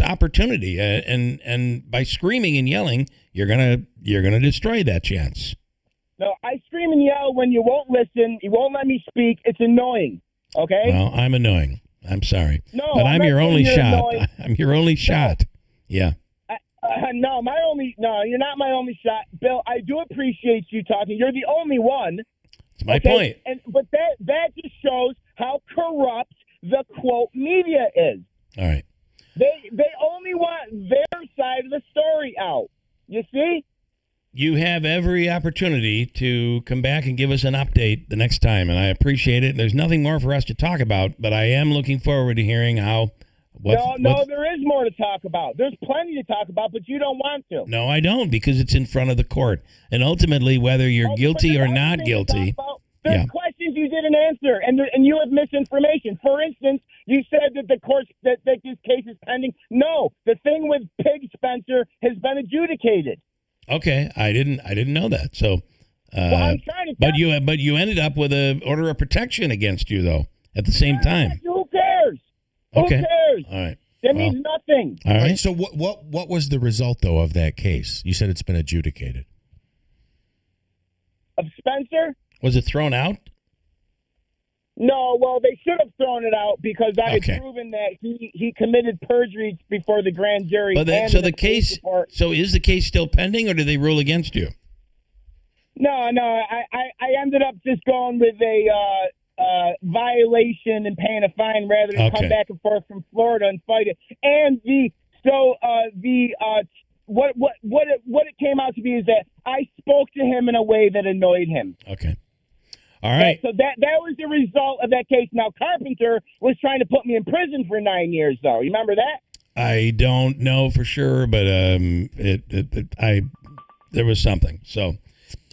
[SPEAKER 5] opportunity. And by screaming and yelling, you're gonna destroy that chance.
[SPEAKER 4] No, I scream and yell when you won't listen. You won't let me speak. It's annoying. Okay.
[SPEAKER 5] Well, I'm annoying. I'm sorry.
[SPEAKER 4] No,
[SPEAKER 5] but I'm
[SPEAKER 4] not
[SPEAKER 5] your
[SPEAKER 4] saying
[SPEAKER 5] only
[SPEAKER 4] you're
[SPEAKER 5] shot.
[SPEAKER 4] annoying.
[SPEAKER 5] I'm your only shot. Yeah.
[SPEAKER 4] No, you're not my only shot, Bill. I do appreciate you talking. You're the only one.
[SPEAKER 5] It's my point.
[SPEAKER 4] But that just shows how corrupt the quote media is.
[SPEAKER 5] All right.
[SPEAKER 4] They only want their side of the story out. You see?
[SPEAKER 5] You have every opportunity to come back and give us an update the next time, and I appreciate it. There's nothing more for us to talk about, but I am looking forward to hearing
[SPEAKER 4] No, there is more to talk about. There's plenty to talk about, but you don't want to.
[SPEAKER 5] No, I don't, because it's in front of the court. And ultimately, whether you're guilty or not guilty.
[SPEAKER 4] There's questions you didn't answer, and you have misinformation. For instance, you said that the court that this case is pending. No, the thing with Pig Spencer has been adjudicated.
[SPEAKER 5] Okay, I didn't know that. So,
[SPEAKER 4] I'm trying to
[SPEAKER 5] but you ended up with an order of protection against you, though, at the same time.
[SPEAKER 4] Who cares?
[SPEAKER 5] Okay.
[SPEAKER 4] Who cares?
[SPEAKER 5] All right.
[SPEAKER 4] That means nothing.
[SPEAKER 5] All right.
[SPEAKER 6] So what was the result though of that case? You said it's been adjudicated.
[SPEAKER 4] Of Spencer?
[SPEAKER 5] Was it thrown out?
[SPEAKER 4] No, well, they should have thrown it out because I
[SPEAKER 5] Okay.
[SPEAKER 4] had proven that he committed perjury before the grand jury.
[SPEAKER 5] But
[SPEAKER 4] and
[SPEAKER 5] so
[SPEAKER 4] in
[SPEAKER 5] the case.
[SPEAKER 4] report.
[SPEAKER 5] So is the case still pending, or did they rule against you?
[SPEAKER 4] No, I ended up just going with a violation and paying a fine rather than
[SPEAKER 5] Okay.
[SPEAKER 4] come back and forth from Florida and fight it. And what it came out to be is that I spoke to him in a way that annoyed him.
[SPEAKER 5] Okay. All right.
[SPEAKER 4] So that was the result of that case. Now Carpenter was trying to put me in prison for 9 years, though. You remember that?
[SPEAKER 5] I don't know for sure, but there was something. So,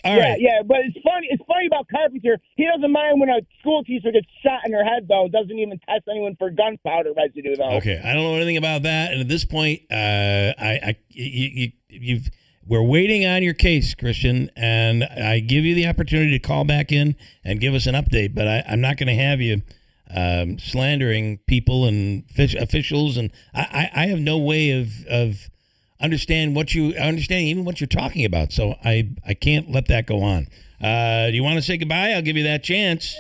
[SPEAKER 5] all right.
[SPEAKER 4] Yeah, but it's funny. It's funny about Carpenter. He doesn't mind when a school teacher gets shot in their head, though. Doesn't even test anyone for gunpowder residue, though.
[SPEAKER 5] Okay, I don't know anything about that. And at this point, we're waiting on your case, Christian, and I give you the opportunity to call back in and give us an update, but I'm not going to have you slandering people and officials, and I have no way of understanding even what you're talking about, so I can't let that go on. Do you want to say goodbye? I'll give you that chance.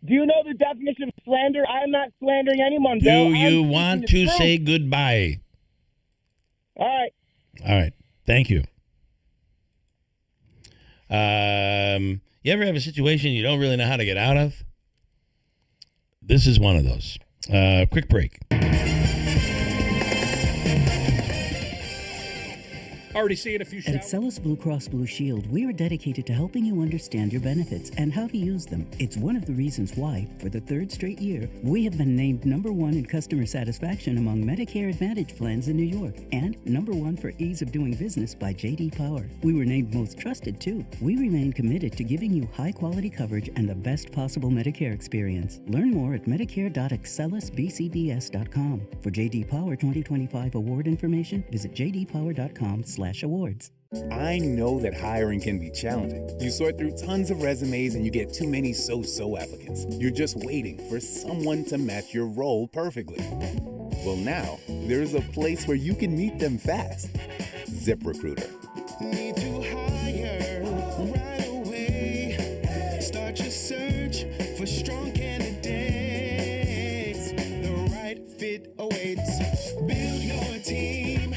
[SPEAKER 4] Do you know the definition of slander? I am not slandering anyone,
[SPEAKER 5] Do
[SPEAKER 4] Bill.
[SPEAKER 5] you want to say goodbye?
[SPEAKER 4] All right.
[SPEAKER 5] All right. Thank you. You ever have a situation you don't really know how to get out of? This is one of those. Quick break.
[SPEAKER 1] Already seeing a few
[SPEAKER 7] At Excellus Blue Cross Blue Shield, we are dedicated to helping you understand your benefits and how to use them. It's one of the reasons why, for the third straight year, we have been named #1 in customer satisfaction among Medicare Advantage plans in New York and #1 for ease of doing business by J.D. Power. We were named most trusted, too. We remain committed to giving you high-quality coverage and the best possible Medicare experience. Learn more at medicare.excellusbcbs.com. For J.D. Power 2025 award information, visit jdpower.com/awards.
[SPEAKER 8] I know that hiring can be challenging. You sort through tons of resumes and you get too many so-so applicants. You're just waiting for someone to match your role perfectly. Well, now, there's a place where you can meet them fast. ZipRecruiter.
[SPEAKER 10] Need to hire right away. Start your search for strong candidates. The right fit awaits. Build your team.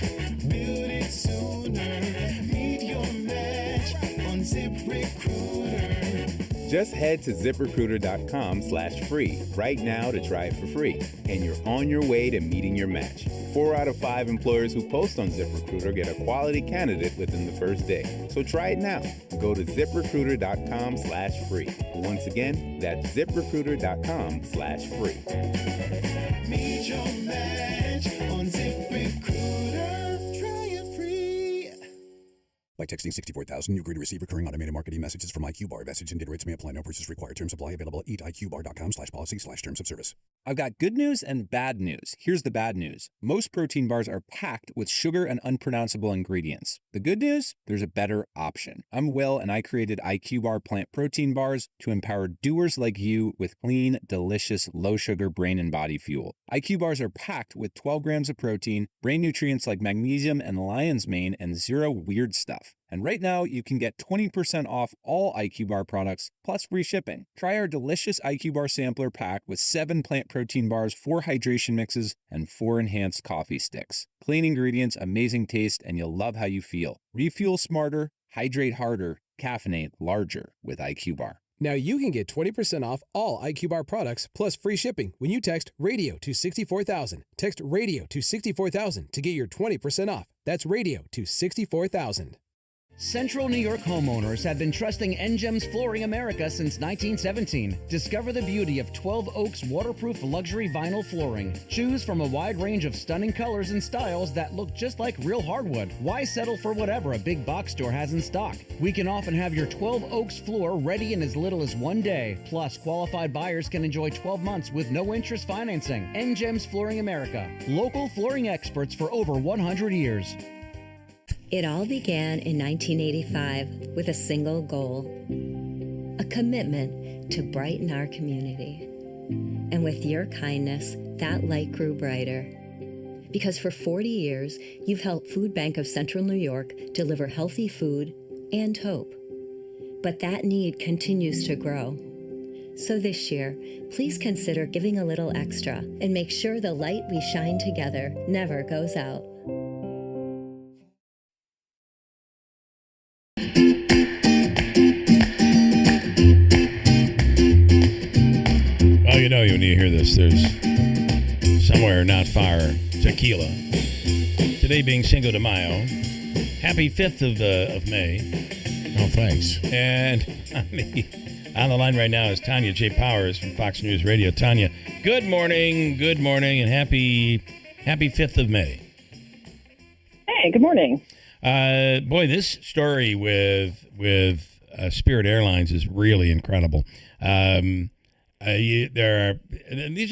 [SPEAKER 10] Build it sooner. Meet your match on ZipRecruiter.
[SPEAKER 8] Just head to ZipRecruiter.com/free right now to try it for free. And you're on your way to meeting your match. 4 out of 5 employers who post on ZipRecruiter get a quality candidate within the first day. So try it now. Go to ZipRecruiter.com/free. Once again, that's ZipRecruiter.com/free.
[SPEAKER 10] Meet your match on ZipRecruiter. Try it free.
[SPEAKER 14] By texting 64,000, you agree to receive recurring automated marketing messages from IQBar. Message and data rates may apply. No purchase required. Terms apply. Available at eatiqbar.com/policy/terms of service.
[SPEAKER 22] I've got good news and bad news. Here's the bad news. Most protein bars are packed with sugar and unpronounceable ingredients. The good news? There's a better option. I'm Will, and I created IQBar plant protein bars to empower doers like you with clean, delicious, low-sugar brain and body fuel. IQ bars are packed with 12 grams of protein, brain nutrients like magnesium and lion's mane, and 0 weird stuff. And right now, you can get 20% off all IQ Bar products, plus free shipping. Try our delicious IQ Bar sampler pack with 7 plant protein bars, 4 hydration mixes, and 4 enhanced coffee sticks. Clean ingredients, amazing taste, and you'll love how you feel. Refuel smarter, hydrate harder, caffeinate larger with IQ Bar.
[SPEAKER 26] Now you can get 20% off all IQ Bar products plus free shipping when you text RADIO to 64,000. Text RADIO to 64,000 to get your 20% off. That's RADIO to 64,000.
[SPEAKER 27] Central New York homeowners have been trusting NGEM's Flooring America since 1917. Discover the beauty of 12 Oaks waterproof luxury vinyl flooring. Choose from a wide range of stunning colors and styles that look just like real hardwood. Why settle for whatever a big box store has in stock? We can often have your 12 Oaks floor ready in as little as 1 day. Plus, qualified buyers can enjoy 12 months with no interest financing. NGEM's Flooring America. Local flooring experts for over 100 years.
[SPEAKER 28] It all began in 1985 with a single goal, a commitment to brighten our community. And with your kindness, that light grew brighter. Because for 40 years, you've helped Food Bank of Central New York deliver healthy food and hope. But that need continues to grow. So this year, please consider giving a little extra and make sure the light we shine together never goes out.
[SPEAKER 5] Well, you know when you hear this, there's somewhere not far to Keeler. Today being Cinco de Mayo. Happy 5th of May.
[SPEAKER 6] Oh, thanks.
[SPEAKER 5] And on the line right now is Tanya J. Powers from Fox News Radio. Tanya, good morning, and happy 5th of May.
[SPEAKER 29] Hey, good morning.
[SPEAKER 5] Boy, this story with Spirit Airlines is really incredible. These are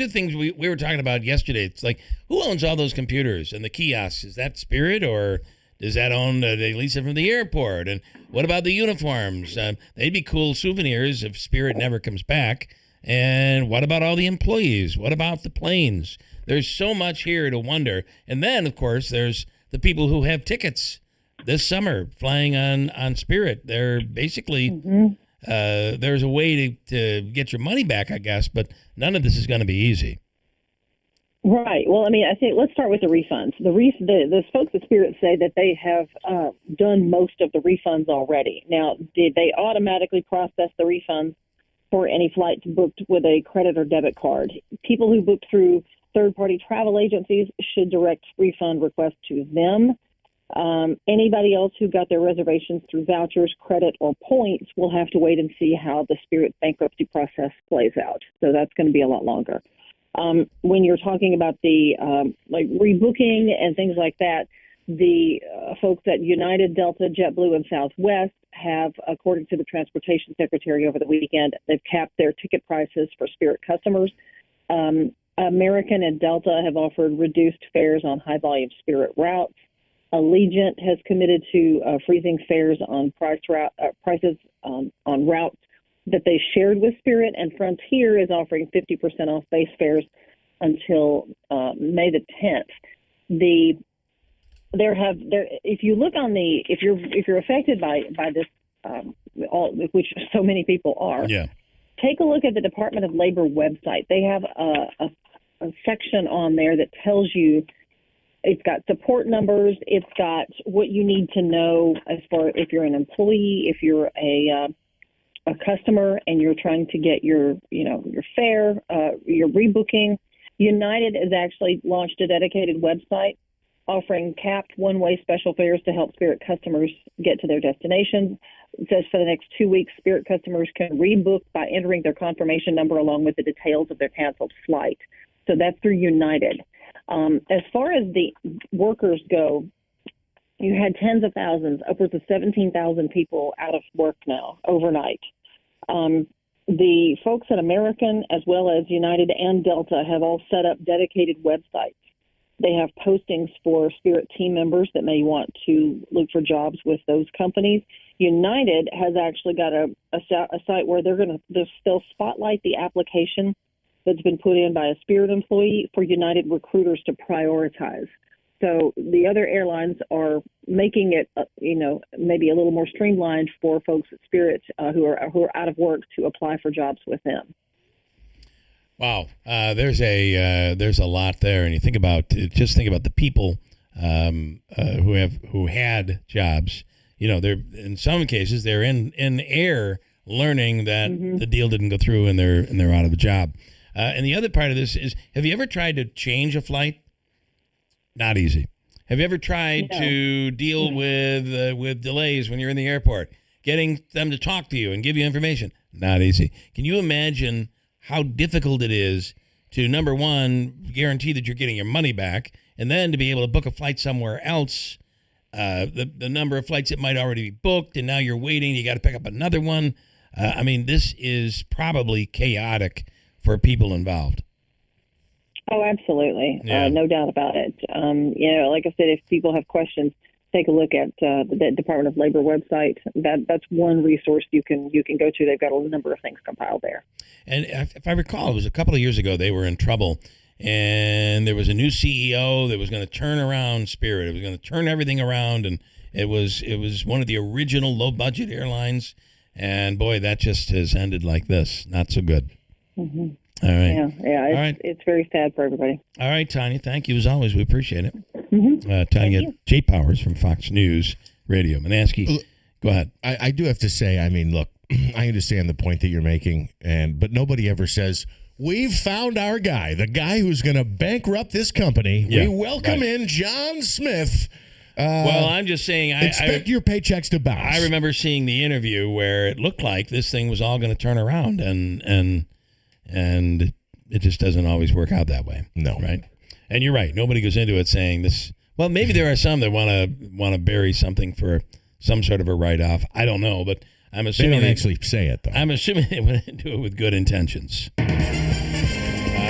[SPEAKER 5] things we were talking about yesterday. It's like, who owns all those computers and the kiosks? Is that Spirit, or Does that own, they lease it from the airport? And what about the uniforms? They'd be cool souvenirs if Spirit never comes back. And what about all the employees? What about the planes? There's so much here to wonder. And then, of course, there's the people who have tickets this summer flying on Spirit. They're basically, there's a way to get your money back, I guess, but none of this is going to be easy.
[SPEAKER 29] Right. Well, I mean, I think let's start with the refunds. The folks at Spirit say that they have done most of the refunds already. Now, did they automatically process the refunds for any flights booked with a credit or debit card? People who booked through third-party travel agencies should direct refund requests to them. Anybody else who got their reservations through vouchers, credit, or points will have to wait and see how the Spirit bankruptcy process plays out. So that's going to be a lot longer. When you're talking about the like rebooking and things like that, the folks at United, Delta, JetBlue, and Southwest have, according to the Transportation Secretary over the weekend, they've capped their ticket prices for Spirit customers. American and Delta have offered reduced fares on high-volume Spirit routes. Allegiant has committed to freezing fares on prices on routes that they shared with Spirit, and Frontier is offering 50% off base fares until May the 10th. If you look on if you're affected by this, which so many people are, take a look at the Department of Labor website. They have a section on there that tells you. It's got support numbers. It's got what you need to know as far if you're an employee, if you're a customer and you're trying to get your fare, your rebooking. United has actually launched a dedicated website offering capped one-way special fares to help Spirit customers get to their destinations. It says for the next 2 weeks, Spirit customers can rebook by entering their confirmation number along with the details of their canceled flight. So that's through United. As far as the workers go, you had tens of thousands, upwards of 17,000 people out of work now overnight. The folks at American, as well as United and Delta, have all set up dedicated websites. They have postings for Spirit team members that may want to look for jobs with those companies. United has actually got a site where they'll spotlight the application that's been put in by a Spirit employee for United recruiters to prioritize. So the other airlines are making it, maybe a little more streamlined for folks at Spirit who are out of work to apply for jobs with them.
[SPEAKER 5] Wow, there's a lot there, and you think about the people who had jobs. They're in some cases they're in air learning that the deal didn't go through and they're out of a job. And the other part of this is, have you ever tried to change a flight? Not easy. Have you ever tried to deal with delays when you're in the airport? Getting them to talk to you and give you information? Not easy. Can you imagine how difficult it is to, number one, guarantee that you're getting your money back, and then to be able to book a flight somewhere else, the number of flights that might already be booked, and now you're waiting, you got to pick up another one. This is probably chaotic for people involved.
[SPEAKER 29] Oh, absolutely.
[SPEAKER 5] Yeah.
[SPEAKER 29] No doubt about it. Like I said, if people have questions, take a look at the Department of Labor website. That's one resource you can go to. They've got a number of things compiled there.
[SPEAKER 5] And if I recall, it was a couple of years ago they were in trouble, and there was a new CEO that was going to turn around Spirit. It was going to turn everything around, and it was one of the original low-budget airlines. And boy, that just has ended like this. Not so good.
[SPEAKER 29] Mm-hmm.
[SPEAKER 5] All right.
[SPEAKER 29] Yeah. It's very sad for everybody.
[SPEAKER 5] All right, Tanya. Thank you as always. We appreciate it.
[SPEAKER 29] Mm-hmm.
[SPEAKER 5] Tanya J. Powers from Fox News Radio. Manansky, go ahead.
[SPEAKER 6] I do have to say, look, I understand the point that you're making, but nobody ever says, we've found our guy, the guy who's going to bankrupt this company.
[SPEAKER 5] Yeah,
[SPEAKER 6] we welcome in John Smith.
[SPEAKER 5] Well, I'm just saying,
[SPEAKER 6] expect your paychecks to bounce.
[SPEAKER 5] I remember seeing the interview where it looked like this thing was all going to turn around, and it just doesn't always work out that way.
[SPEAKER 6] No,
[SPEAKER 5] right? And you're right. Nobody goes into it saying this. Well, maybe there are some that want to bury something for some sort of a write-off. I don't know, but I'm assuming
[SPEAKER 6] they don't actually say it, though.
[SPEAKER 5] I'm assuming they went into it with good intentions.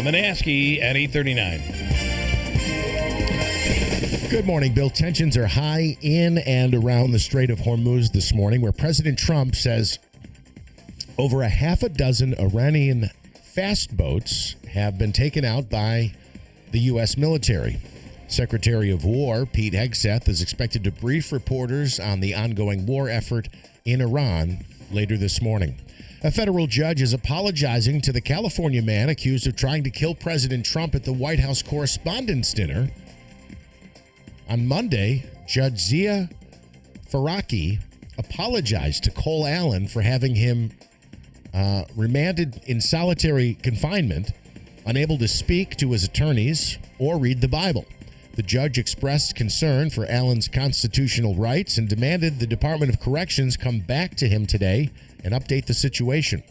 [SPEAKER 5] Manansky at 8:39.
[SPEAKER 6] Good morning, Bill. Tensions are high in and around the Strait of Hormuz this morning, where President Trump says over a half a dozen Iranian fast boats have been taken out by the U.S. military. Secretary of War Pete Hegseth is expected to brief reporters on the ongoing war effort in Iran later this morning. A federal judge is apologizing to the California man accused of trying to kill President Trump at the White House Correspondents' Dinner. On Monday, Judge Zia Faraki apologized to Cole Allen for having him remanded in solitary confinement, unable to speak to his attorneys or read the Bible. The judge expressed concern for Allen's constitutional rights and demanded the Department of Corrections come back to him today and update the situation.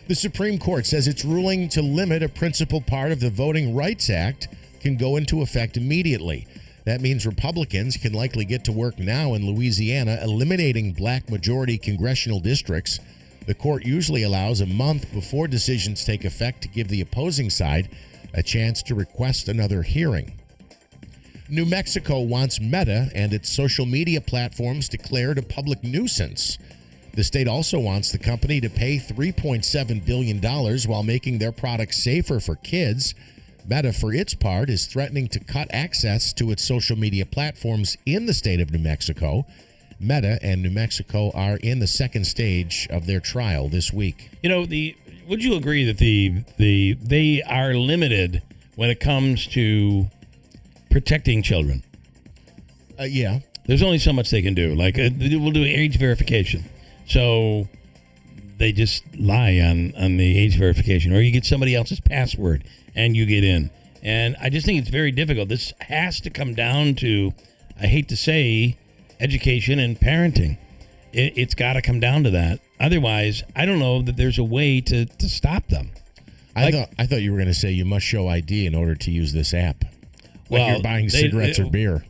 [SPEAKER 6] The Supreme Court says its ruling to limit a principal part of the Voting Rights Act can go into effect immediately. That means Republicans can likely get to work now in Louisiana, eliminating black majority congressional districts. The court usually allows a month before decisions take effect to give the opposing side a chance to request another hearing. New Mexico wants Meta and its social media platforms declared a public nuisance. The state also wants the company to pay $3.7 billion while making their products safer for kids. Meta, for its part, is threatening to cut access to its social media platforms in the state of New Mexico. Meta and New Mexico are in the second stage of their trial this week.
[SPEAKER 5] You know, would you agree that they are limited when it comes to protecting children?
[SPEAKER 6] Yeah.
[SPEAKER 5] There's only so much they can do. Like, we'll do age verification. So they just lie on the age verification, or you get somebody else's password and you get in. And I just think it's very difficult. This has to come down to, I hate to say, education and parenting. It's got to come down to that. Otherwise, I don't know that there's a way to stop them.
[SPEAKER 6] I thought you were going to say you must show ID in order to use this app. Like you're buying cigarettes or beer.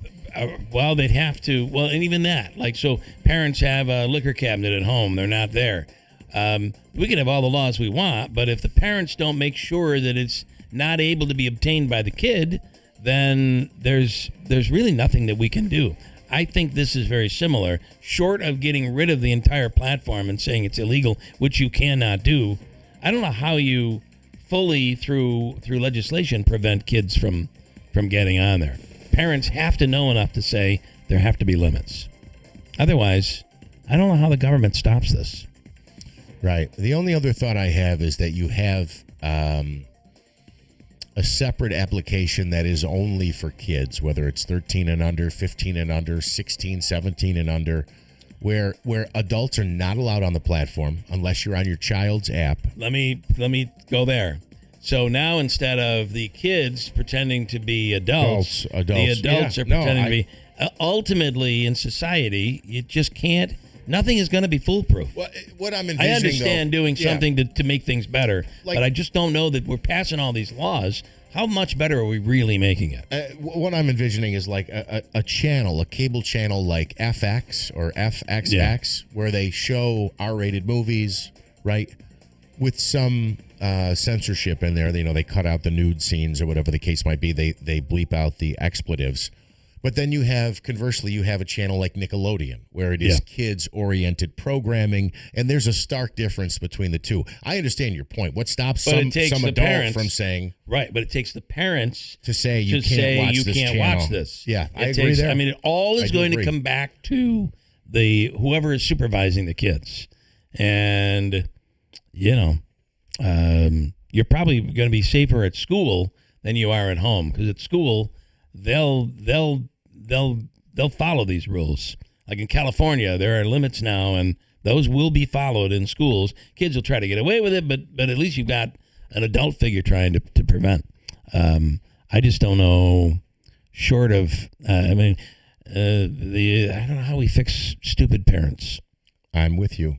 [SPEAKER 5] Well, they'd have to. Well, and even that. Like, so parents have a liquor cabinet at home. They're not there. We can have all the laws we want, but if the parents don't make sure that it's not able to be obtained by the kid, then there's really nothing that we can do. I think this is very similar. Short of getting rid of the entire platform and saying it's illegal, which you cannot do, I don't know how you fully, through legislation, prevent kids from getting on there. Parents have to know enough to say there have to be limits. Otherwise, I don't know how the government stops this.
[SPEAKER 6] Right. The only other thought I have is that you have a separate application that is only for kids, whether it's 13 and under, 15 and under, 16, 17 and under, where adults are not allowed on the platform unless you're on your child's app.
[SPEAKER 5] Let me go there. So now instead of the kids pretending to be adults. The adults are pretending to be. Ultimately, in society, you just can't. Nothing is going to be foolproof.
[SPEAKER 6] What I'm envisioning,
[SPEAKER 5] I understand doing something to make things better,
[SPEAKER 6] Like-
[SPEAKER 5] but I just don't know that we're passing all these laws. How much better are we really making it?
[SPEAKER 6] What I'm envisioning is like a channel, a cable channel like FX or FXX, where they show R-rated movies, right, with some censorship in there. They cut out the nude scenes or whatever the case might be. They bleep out the expletives. But then conversely, you have a channel like Nickelodeon, where it is kids-oriented programming, and there's a stark difference between the two. I understand your point. What stops some adult
[SPEAKER 5] parents
[SPEAKER 6] from saying...
[SPEAKER 5] Right, but it takes the parents
[SPEAKER 6] to say you can't watch this. Yeah, I agree there.
[SPEAKER 5] I mean, it all is going to come back to whoever is supervising the kids. And, you're probably going to be safer at school than you are at home, because at school, they'll follow these rules. Like in California, there are limits now, and those will be followed in schools. Kids will try to get away with it, but at least you've got an adult figure trying to prevent. I just don't know. Short of, I don't know how we fix stupid parents.
[SPEAKER 6] I'm with you.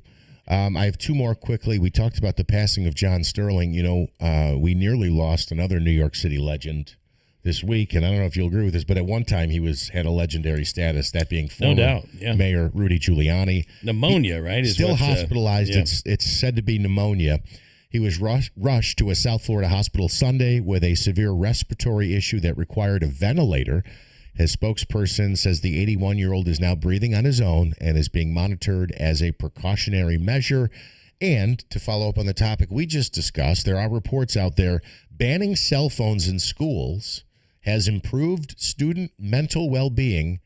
[SPEAKER 6] I have two more quickly. We talked about the passing of John Sterling. We nearly lost another New York City legend this week, and I don't know if you'll agree with this, but at one time he had a legendary status, that being former Mayor Rudy Giuliani.
[SPEAKER 5] Pneumonia, right?
[SPEAKER 6] Still hospitalized. It's said to be pneumonia. He was rushed to a South Florida hospital Sunday with a severe respiratory issue that required a ventilator. His spokesperson says the 81-year-old is now breathing on his own and is being monitored as a precautionary measure. And to follow up on the topic we just discussed, there are reports out there banning cell phones in schools has improved student mental well-being,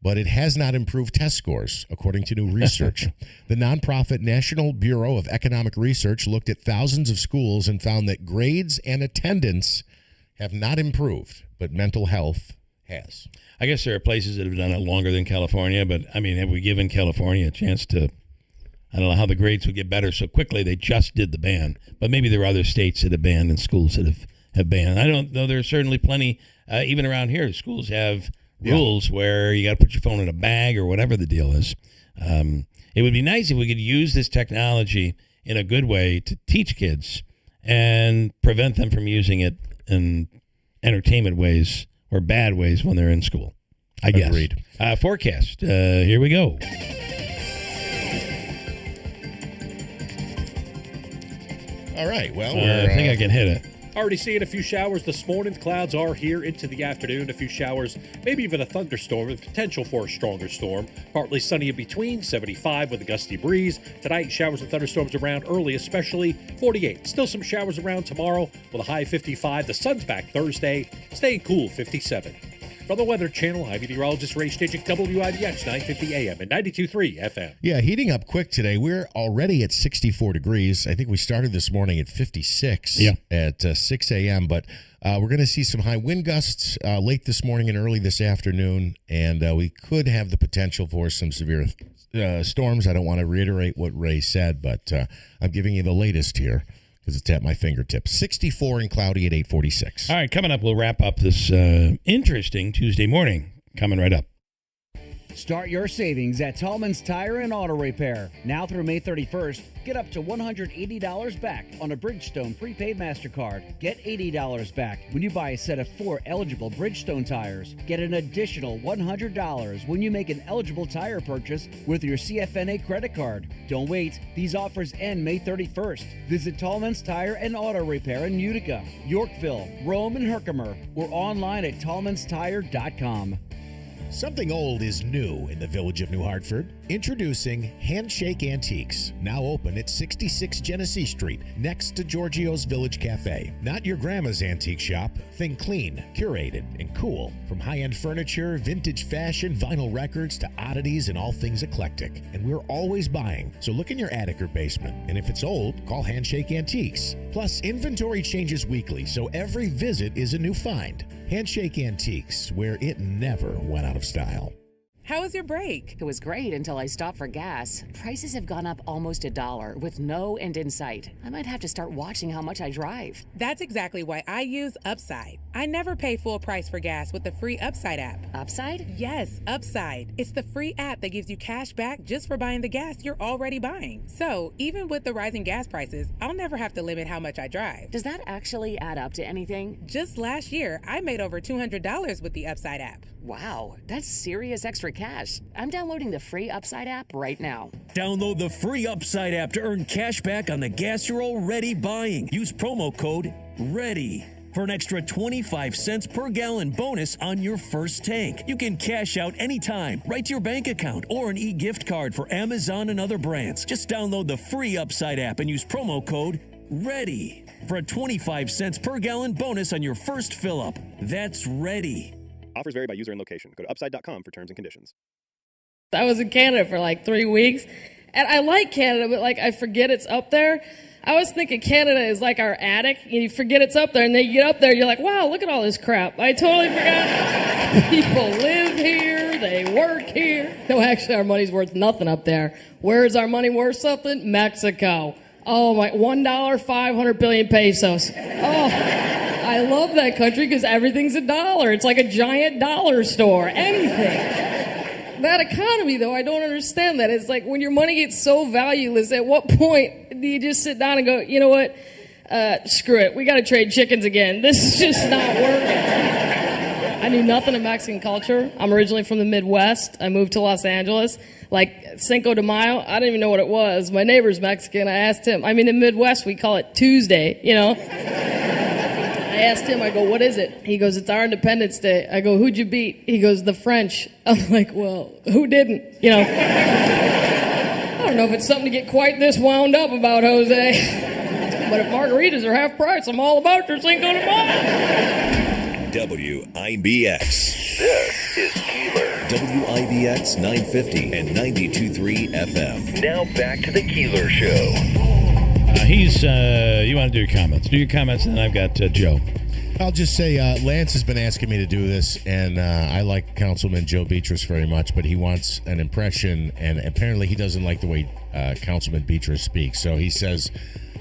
[SPEAKER 6] but it has not improved test scores, according to new research. The nonprofit National Bureau of Economic Research looked at thousands of schools and found that grades and attendance have not improved, but mental health has.
[SPEAKER 5] I guess there are places that have done it longer than California, but, I mean, have we given California a chance to... I don't know how the grades would get better so quickly. They just did the ban. But maybe there are other states that have banned and schools that have banned. I don't know. There's certainly plenty, even around here, schools have rules where you got to put your phone in a bag or whatever the deal is. It would be nice if we could use this technology in a good way to teach kids and prevent them from using it in entertainment ways or bad ways when they're in school, I guess.
[SPEAKER 6] Agreed.
[SPEAKER 5] Forecast. Here we go.
[SPEAKER 6] All right, well,
[SPEAKER 5] I think I can hit it.
[SPEAKER 1] Already seeing a few showers this morning. Clouds are here into the afternoon. A few showers, maybe even a thunderstorm with potential for a stronger storm. Partly sunny in between, 75 with a gusty breeze. Tonight, showers and thunderstorms around early, especially 48. Still some showers around tomorrow with a high 55. The sun's back Thursday, staying cool, 57. From the Weather Channel, I'm meteorologist Ray Stitchick, WIBX 950 AM and 92.3 FM.
[SPEAKER 6] Yeah, heating up quick today. We're already at 64 degrees. I think we started this morning at 56 at 6 a.m., but we're going to see some high wind gusts late this morning and early this afternoon, and we could have the potential for some severe storms. I don't want to reiterate what Ray said, but I'm giving you the latest here, because it's at my fingertips. 64 and cloudy at 8:46.
[SPEAKER 5] All right, coming up, we'll wrap up this interesting Tuesday morning. Coming right up.
[SPEAKER 27] Start your savings at Tallman's Tire and Auto Repair. Now through May 31st, get up to $180 back on a Bridgestone prepaid MasterCard. Get $80 back when you buy a set of 4 eligible Bridgestone tires. Get an additional $100 when you make an eligible tire purchase with your CFNA credit card. Don't wait. These offers end May 31st. Visit Tallman's Tire and Auto Repair in Utica, Yorkville, Rome, and Herkimer, or online at tallmanstire.com.
[SPEAKER 6] Something old is new in the village of New Hartford. Introducing Handshake Antiques, now open at 66 Genesee Street, next to Giorgio's Village Cafe. Not your grandma's antique shop. Think clean, curated, and cool. From high-end furniture, vintage fashion, vinyl records, to oddities and all things eclectic. And we're always buying, so look in your attic or basement. And if it's old, call Handshake Antiques. Plus, inventory changes weekly, so every visit is a new find. Handshake Antiques, where it never went out of style.
[SPEAKER 2] How was your break?
[SPEAKER 9] It was great until I stopped for gas. Prices have gone up almost $1 with no end in sight. I might have to start watching how much I drive.
[SPEAKER 2] That's exactly why I use Upside. I never pay full price for gas with the free Upside app.
[SPEAKER 9] Upside?
[SPEAKER 2] Yes, Upside. It's the free app that gives you cash back just for buying the gas you're already buying. So even with the rising gas prices, I'll never have to limit how much I drive.
[SPEAKER 9] Does that actually add up to anything?
[SPEAKER 2] Just last year, I made over $200 with the Upside app.
[SPEAKER 9] Wow, that's serious extra cash. I'm downloading the free Upside app right now.
[SPEAKER 11] Download the free Upside app to earn cash back on the gas you're already buying. Use promo code READY for an extra 25 cents per gallon bonus on your first tank. You can cash out anytime, right to your bank account, or an e-gift card for Amazon and other brands. Just download the free Upside app and use promo code READY for a 25 cents per gallon bonus on your first fill-up. That's READY.
[SPEAKER 20] Offers vary by user and location. Go to upside.com for terms and conditions.
[SPEAKER 12] I was in Canada for like 3 weeks, and I like Canada, but like I forget it's up there. I was thinking Canada is like our attic, and you forget it's up there, and then you get up there, and you're like, wow, look at all this crap. I totally forgot people live here, they work here. No, actually, our money's worth nothing up there. Where is our money worth something? Mexico. Oh my, $1, 500 billion pesos. Oh. I love that country because everything's $1. It's like a giant dollar store. Anything. That economy, though, I don't understand that. It's like when your money gets so valueless, at what point do you just sit down and go, you know what? Screw it. We got to trade chickens again. This is just not working. I knew nothing of Mexican culture. I'm originally from the Midwest. I moved to Los Angeles. Like Cinco de Mayo, I didn't even know what it was. My neighbor's Mexican. I asked him. I mean, in the Midwest, we call it Tuesday, you know. I asked him, I go, what is it? He goes, it's our Independence Day. I go, who'd you beat? He goes, the French. I'm like, well, who didn't? You know. I don't know if it's something to get quite this wound up about, Jose. But if margaritas are half price, I'm all about your Cinco de Mayo.
[SPEAKER 25] WIBX. This is Keeler. WIBX 950 and 92.3 FM. Now back to the Keeler Show.
[SPEAKER 5] You want to do your comments? Do your comments, and then I've got Joe.
[SPEAKER 6] I'll just say Lance has been asking me to do this, and I like Councilman Joe Beatrice very much, but he wants an impression, and apparently he doesn't like the way Councilman Beatrice speaks. So he says,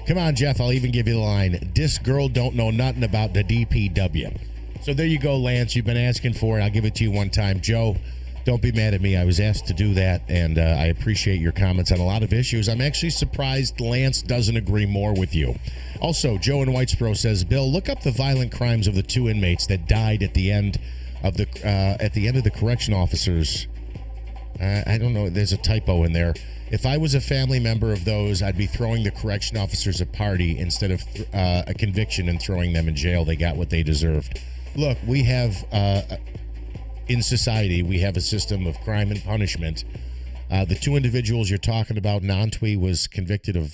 [SPEAKER 6] come on, Jeff, I'll even give you the line. This girl don't know nothing about the DPW. So there you go, Lance. You've been asking for it. I'll give it to you one time. Joe, don't be mad at me. I was asked to do that, and I appreciate your comments on a lot of issues. I'm actually surprised Lance doesn't agree more with you. Also, Joe in Whitesboro says, Bill, look up the violent crimes of the 2 inmates that died at the end of the correction officers. I don't know. There's a typo in there. If I was a family member of those, I'd be throwing the correction officers a party instead of a conviction and throwing them in jail. They got what they deserved. Look, we have... in society, we have a system of crime and punishment. The 2 individuals you're talking about, Nantwi was convicted of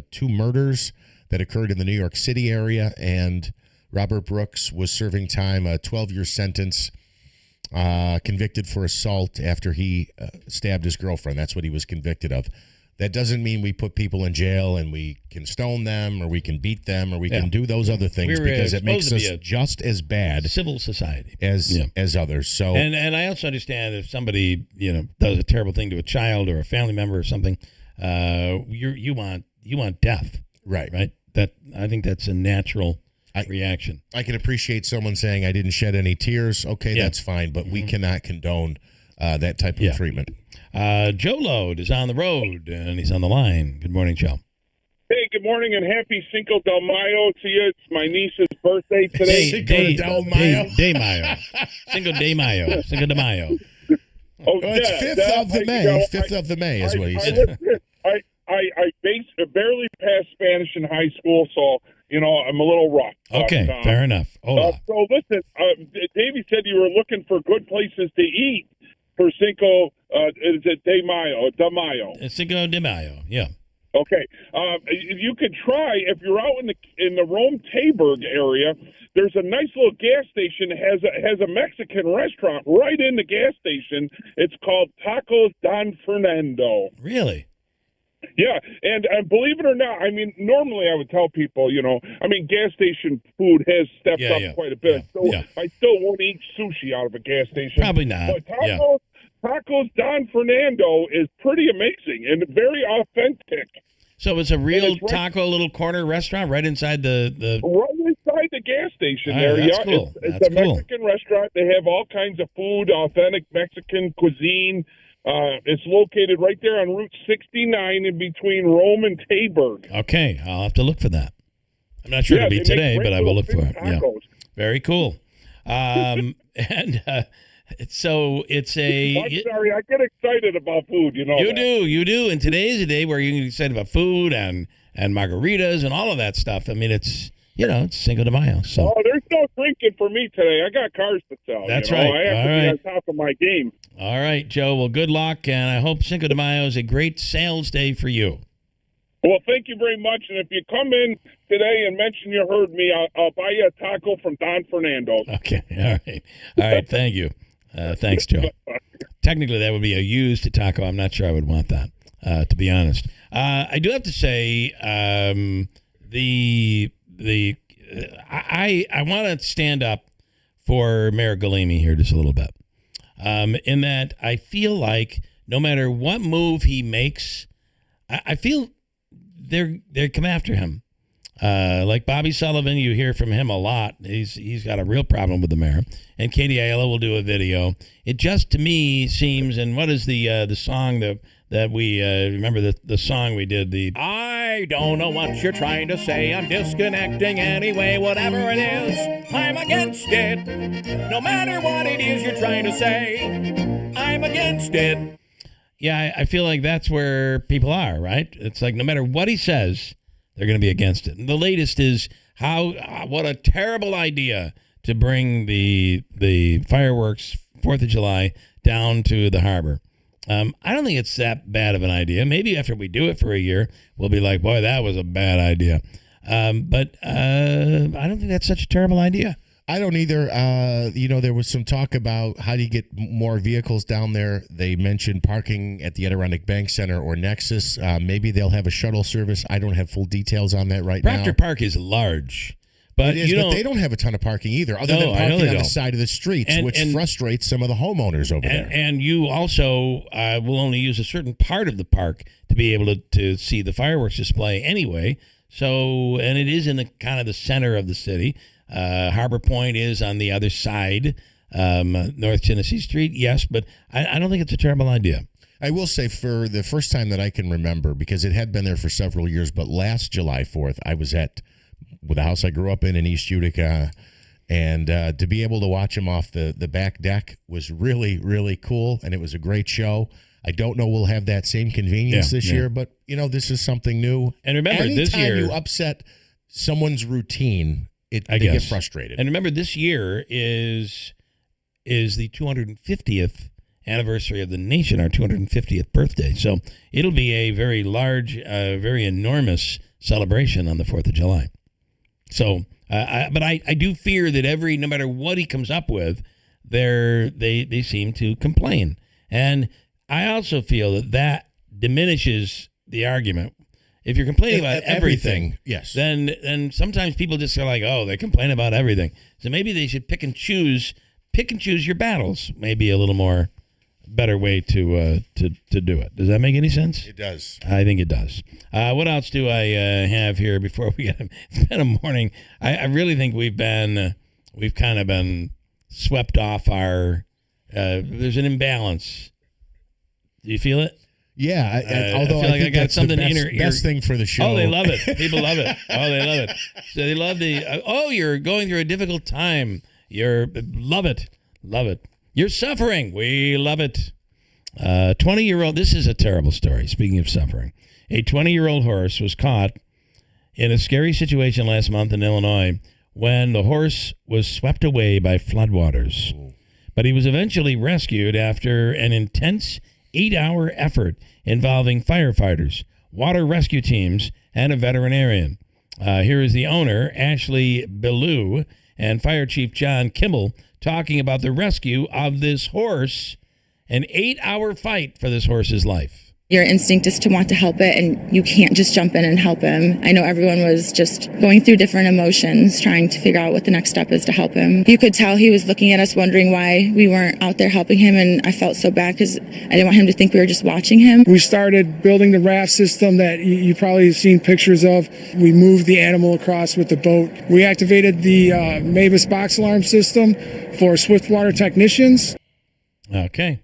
[SPEAKER 6] 2 murders that occurred in the New York City area, and Robert Brooks was serving time, a 12-year sentence, convicted for assault after he stabbed his girlfriend. That's what he was convicted of. That doesn't mean we put people in jail and we can stone them or we can beat them or we can do those other things because it makes us just as bad
[SPEAKER 5] civil society
[SPEAKER 6] as others. So
[SPEAKER 5] and I also understand if somebody does a terrible thing to a child or a family member or something, you want death, right? That I think that's a natural reaction.
[SPEAKER 6] I can appreciate someone saying I didn't shed any tears. Okay, that's fine, but we cannot condone that type of treatment.
[SPEAKER 5] Joe Load is on the road, and he's on the line. Good morning, Joe.
[SPEAKER 3] Hey, good morning, and happy Cinco de Mayo to you. It's my niece's birthday today.
[SPEAKER 5] Cinco de Mayo. Cinco de Mayo. Cinco de Mayo.
[SPEAKER 3] Oh,
[SPEAKER 6] it's 5th of the May. 5th of the May is what he said.
[SPEAKER 3] I barely passed Spanish in high school, so, I'm a little rough.
[SPEAKER 5] Okay, fair enough.
[SPEAKER 3] So, listen, Davey said you were looking for good places to eat for Cinco de Mayo.
[SPEAKER 5] Cinco de Mayo, yeah.
[SPEAKER 3] Okay, you could try if you're out in the Rome-Taberg area. There's a nice little gas station that has a Mexican restaurant right in the gas station. It's called Tacos Don Fernando.
[SPEAKER 5] Really?
[SPEAKER 3] Yeah, and believe it or not, I mean, normally I would tell people, gas station food has stepped up quite a bit. I still won't eat sushi out of a gas station.
[SPEAKER 5] Probably not.
[SPEAKER 3] But Tacos Don Fernando is pretty amazing and very authentic.
[SPEAKER 5] So it's a real taco little corner restaurant right inside the
[SPEAKER 3] right inside the gas station there.
[SPEAKER 5] That's cool.
[SPEAKER 3] It's a Mexican restaurant. They have all kinds of food, authentic Mexican cuisine. It's located right there on Route 69 in between Rome and Taberg.
[SPEAKER 5] Okay, I'll have to look for that. I'm not sure it'll be today, but I will look for it. Yeah. Very cool. So it's a...
[SPEAKER 3] I'm sorry, I get excited about food,
[SPEAKER 5] You do. And today's a day where you can get excited about food and margaritas and all of that stuff. I mean, it's Cinco de Mayo. So.
[SPEAKER 3] Oh, there's no drinking for me today. I got cars to sell.
[SPEAKER 5] That's right.
[SPEAKER 3] I have to be on top of my game.
[SPEAKER 5] All right, Joe. Well, good luck, and I hope Cinco de Mayo is a great sales day for you.
[SPEAKER 3] Well, thank you very much. And if you come in today and mention you heard me, I'll buy you a taco from Don Fernando.
[SPEAKER 5] Okay. All right. Thank you. Thanks, Joe. Technically, that would be a used taco. I'm not sure I would want that, to be honest. I do have to say, I want to stand up for Mayor Galimi here just a little bit, in that I feel like no matter what move he makes, I feel they come after him. Like Bobby Sullivan, you hear from him a lot. He's got a real problem with the mayor. And Katie Ayala will do a video. It just to me seems, and what is the song, the that we remember the song we did, the I don't know what you're trying to say, I'm disconnecting anyway, whatever it is, I'm against it. No matter what it is you're trying to say, I'm against it. Yeah, I feel like that's where people are, right? It's like no matter what he says, they're going to be against it. And the latest is what a terrible idea to bring the fireworks 4th of July down to the harbor. I don't think it's that bad of an idea. Maybe after we do it for a year, we'll be like, boy, that was a bad idea. But I don't think that's such a terrible idea.
[SPEAKER 6] I don't either. There was some talk about how do you get more vehicles down there. They mentioned parking at the Adirondack Bank Center or Nexus. Maybe they'll have a shuttle service. I don't have full details on that right now.
[SPEAKER 5] Proctor Park is large. But,
[SPEAKER 6] but they don't have a ton of parking either, other than parking on the side of the streets, which frustrates some of the homeowners over there.
[SPEAKER 5] And you also will only use a certain part of the park to be able to see the fireworks display anyway. So, and it is in the kind of the center of the city. Harbor Point is on the other side, North Tennessee Street, yes, but I don't think it's a terrible idea.
[SPEAKER 6] I will say for the first time that I can remember, because it had been there for several years, but last July 4th, I was at the house I grew up in East Utica, and to be able to watch them off the back deck was really, really cool, and it was a great show. I don't know we'll have that same convenience this year, but, this is something new.
[SPEAKER 5] And remember, this year,
[SPEAKER 6] anytime you upset someone's routine, they get frustrated.
[SPEAKER 5] And remember, this year is the 250th anniversary of the nation, our 250th birthday. So it'll be a very large, very enormous celebration on the 4th of July. So, but I do fear that no matter what he comes up with, they seem to complain. And I also feel that diminishes the argument. If you're complaining about everything,
[SPEAKER 6] yes,
[SPEAKER 5] then sometimes people just are like, oh, they complain about everything. So maybe they should pick and choose your battles. Maybe a little more better way to do it. Does that make any sense?
[SPEAKER 6] It does.
[SPEAKER 5] I think it does. What else do I have here before we get? It's been a morning. I really think we've kind of been swept off our. There's an imbalance. Do you feel it?
[SPEAKER 6] Yeah, although I think that's something the best thing for the show.
[SPEAKER 5] Oh, they love it. People love it. Oh, they love it. So they love you're going through a difficult time. Love it. Love it. You're suffering. We love it. 20-year-old, this is a terrible story, speaking of suffering. A 20-year-old horse was caught in a scary situation last month in Illinois when the horse was swept away by floodwaters. But he was eventually rescued after an intense 8-hour effort involving firefighters, water rescue teams, and a veterinarian. Here is the owner, Ashley Belew, and Fire Chief John Kimball talking about the rescue of this horse, an 8-hour fight for this horse's life.
[SPEAKER 13] Your instinct is to want to help it, and you can't just jump in and help him. I know everyone was just going through different emotions, trying to figure out what the next step is to help him. You could tell he was looking at us, wondering why we weren't out there helping him, and I felt so bad because I didn't want him to think we were just watching him.
[SPEAKER 15] We started building the raft system that you probably have seen pictures of. We moved the animal across with the boat. We activated the Mavis box alarm system for swiftwater technicians.
[SPEAKER 5] Okay.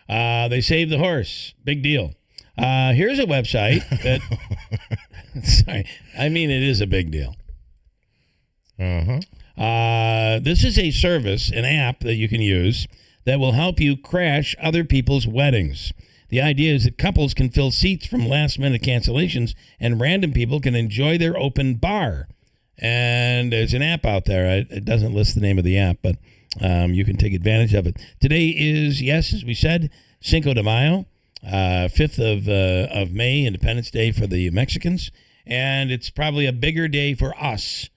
[SPEAKER 5] They saved the horse. Big deal. Here's a website that... sorry. I mean, it is a big deal. This is a service, an app that you can use that will help you crash other people's weddings. The idea is that couples can fill seats from last-minute cancellations, and random people can enjoy their open bar. And there's an app out there. It doesn't list the name of the app, but... you can take advantage of it. Today is, yes, as we said, Cinco de Mayo, 5th of May, Independence Day for the Mexicans. And it's probably a bigger day for us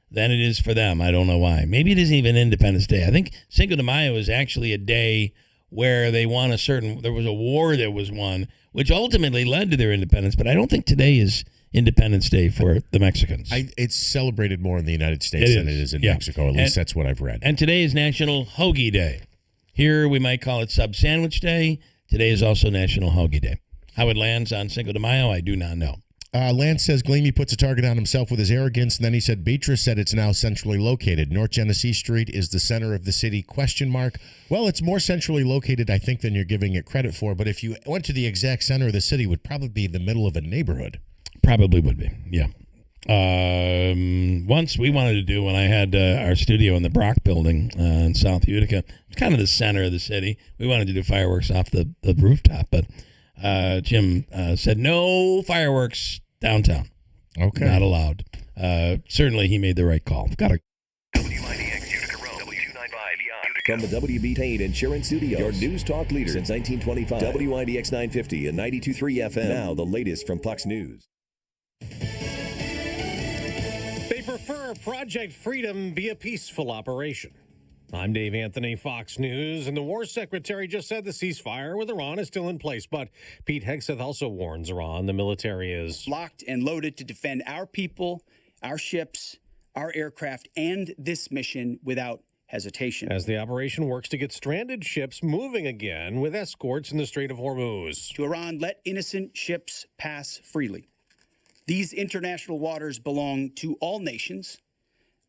[SPEAKER 5] than it is for them. I don't know why. Maybe it isn't even Independence Day. I think Cinco de Mayo is actually a day where they won there was a war that was won, which ultimately led to their independence. But I don't think today is Independence Day for the Mexicans.
[SPEAKER 6] It's celebrated more in the United States than it is in Mexico. At least that's what I've read.
[SPEAKER 5] And today is National Hoagie Day. Here we might call it Sub Sandwich Day. Today is also National Hoagie Day. How it lands on Cinco de Mayo, I do not know.
[SPEAKER 6] Lance says Gleamy puts a target on himself with his arrogance, and then he said Beatrice said it's now centrally located. North Genesee Street is the center of the city, ? Well, it's more centrally located, I think, than you're giving it credit for, but if you went to the exact center of the city, it would probably be the middle of a neighborhood.
[SPEAKER 5] Probably would be, yeah. Once we wanted to do, when I had our studio in the Brock building in South Utica, it's kind of the center of the city. We wanted to do fireworks off the rooftop, but Jim said no fireworks downtown.
[SPEAKER 6] Okay.
[SPEAKER 5] Not allowed. Certainly he made the right call. Got to.
[SPEAKER 25] WIBX Utica Road, W295 From the WB Payne Insurance Studios, your news talk leader since 1925. WIBX 950 and 92.3 FM. Now the latest from Fox News.
[SPEAKER 1] They prefer Project Freedom be a peaceful operation. I'm Dave Anthony, Fox News, and the War Secretary just said the ceasefire with Iran is still in place, but Pete Hegseth also warns Iran the military is
[SPEAKER 4] locked and loaded to defend our people, our ships, our aircraft, and this mission without hesitation.
[SPEAKER 1] As the operation works to get stranded ships moving again with escorts in the Strait of Hormuz.
[SPEAKER 4] To Iran, let innocent ships pass freely. These international waters belong to all nations,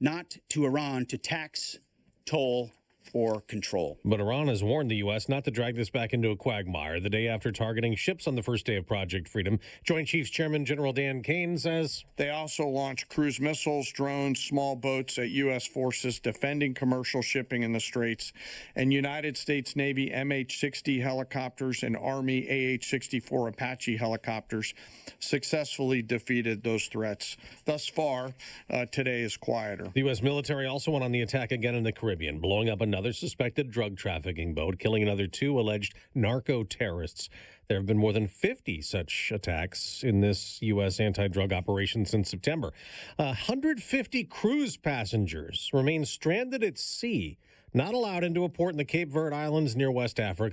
[SPEAKER 4] not to Iran to tax, toll, or control.
[SPEAKER 1] But Iran has warned the U.S. not to drag this back into a quagmire the day after targeting ships on the first day of Project Freedom. Joint Chiefs Chairman General Dan Kane says
[SPEAKER 7] they also launch cruise missiles, drones, small boats at U.S. forces defending commercial shipping in the Straits, and United States Navy MH-60 helicopters and Army AH-64 Apache helicopters successfully defeated those threats. Thus far, today is quieter.
[SPEAKER 1] The U.S. military also went on the attack again in the Caribbean, blowing up another suspected drug trafficking boat, killing another 2 alleged narco-terrorists. There have been more than 50 such attacks in this U.S. anti-drug operation since September. 150 cruise passengers remain stranded at sea, not allowed into a port in the Cape Verde Islands near West Africa.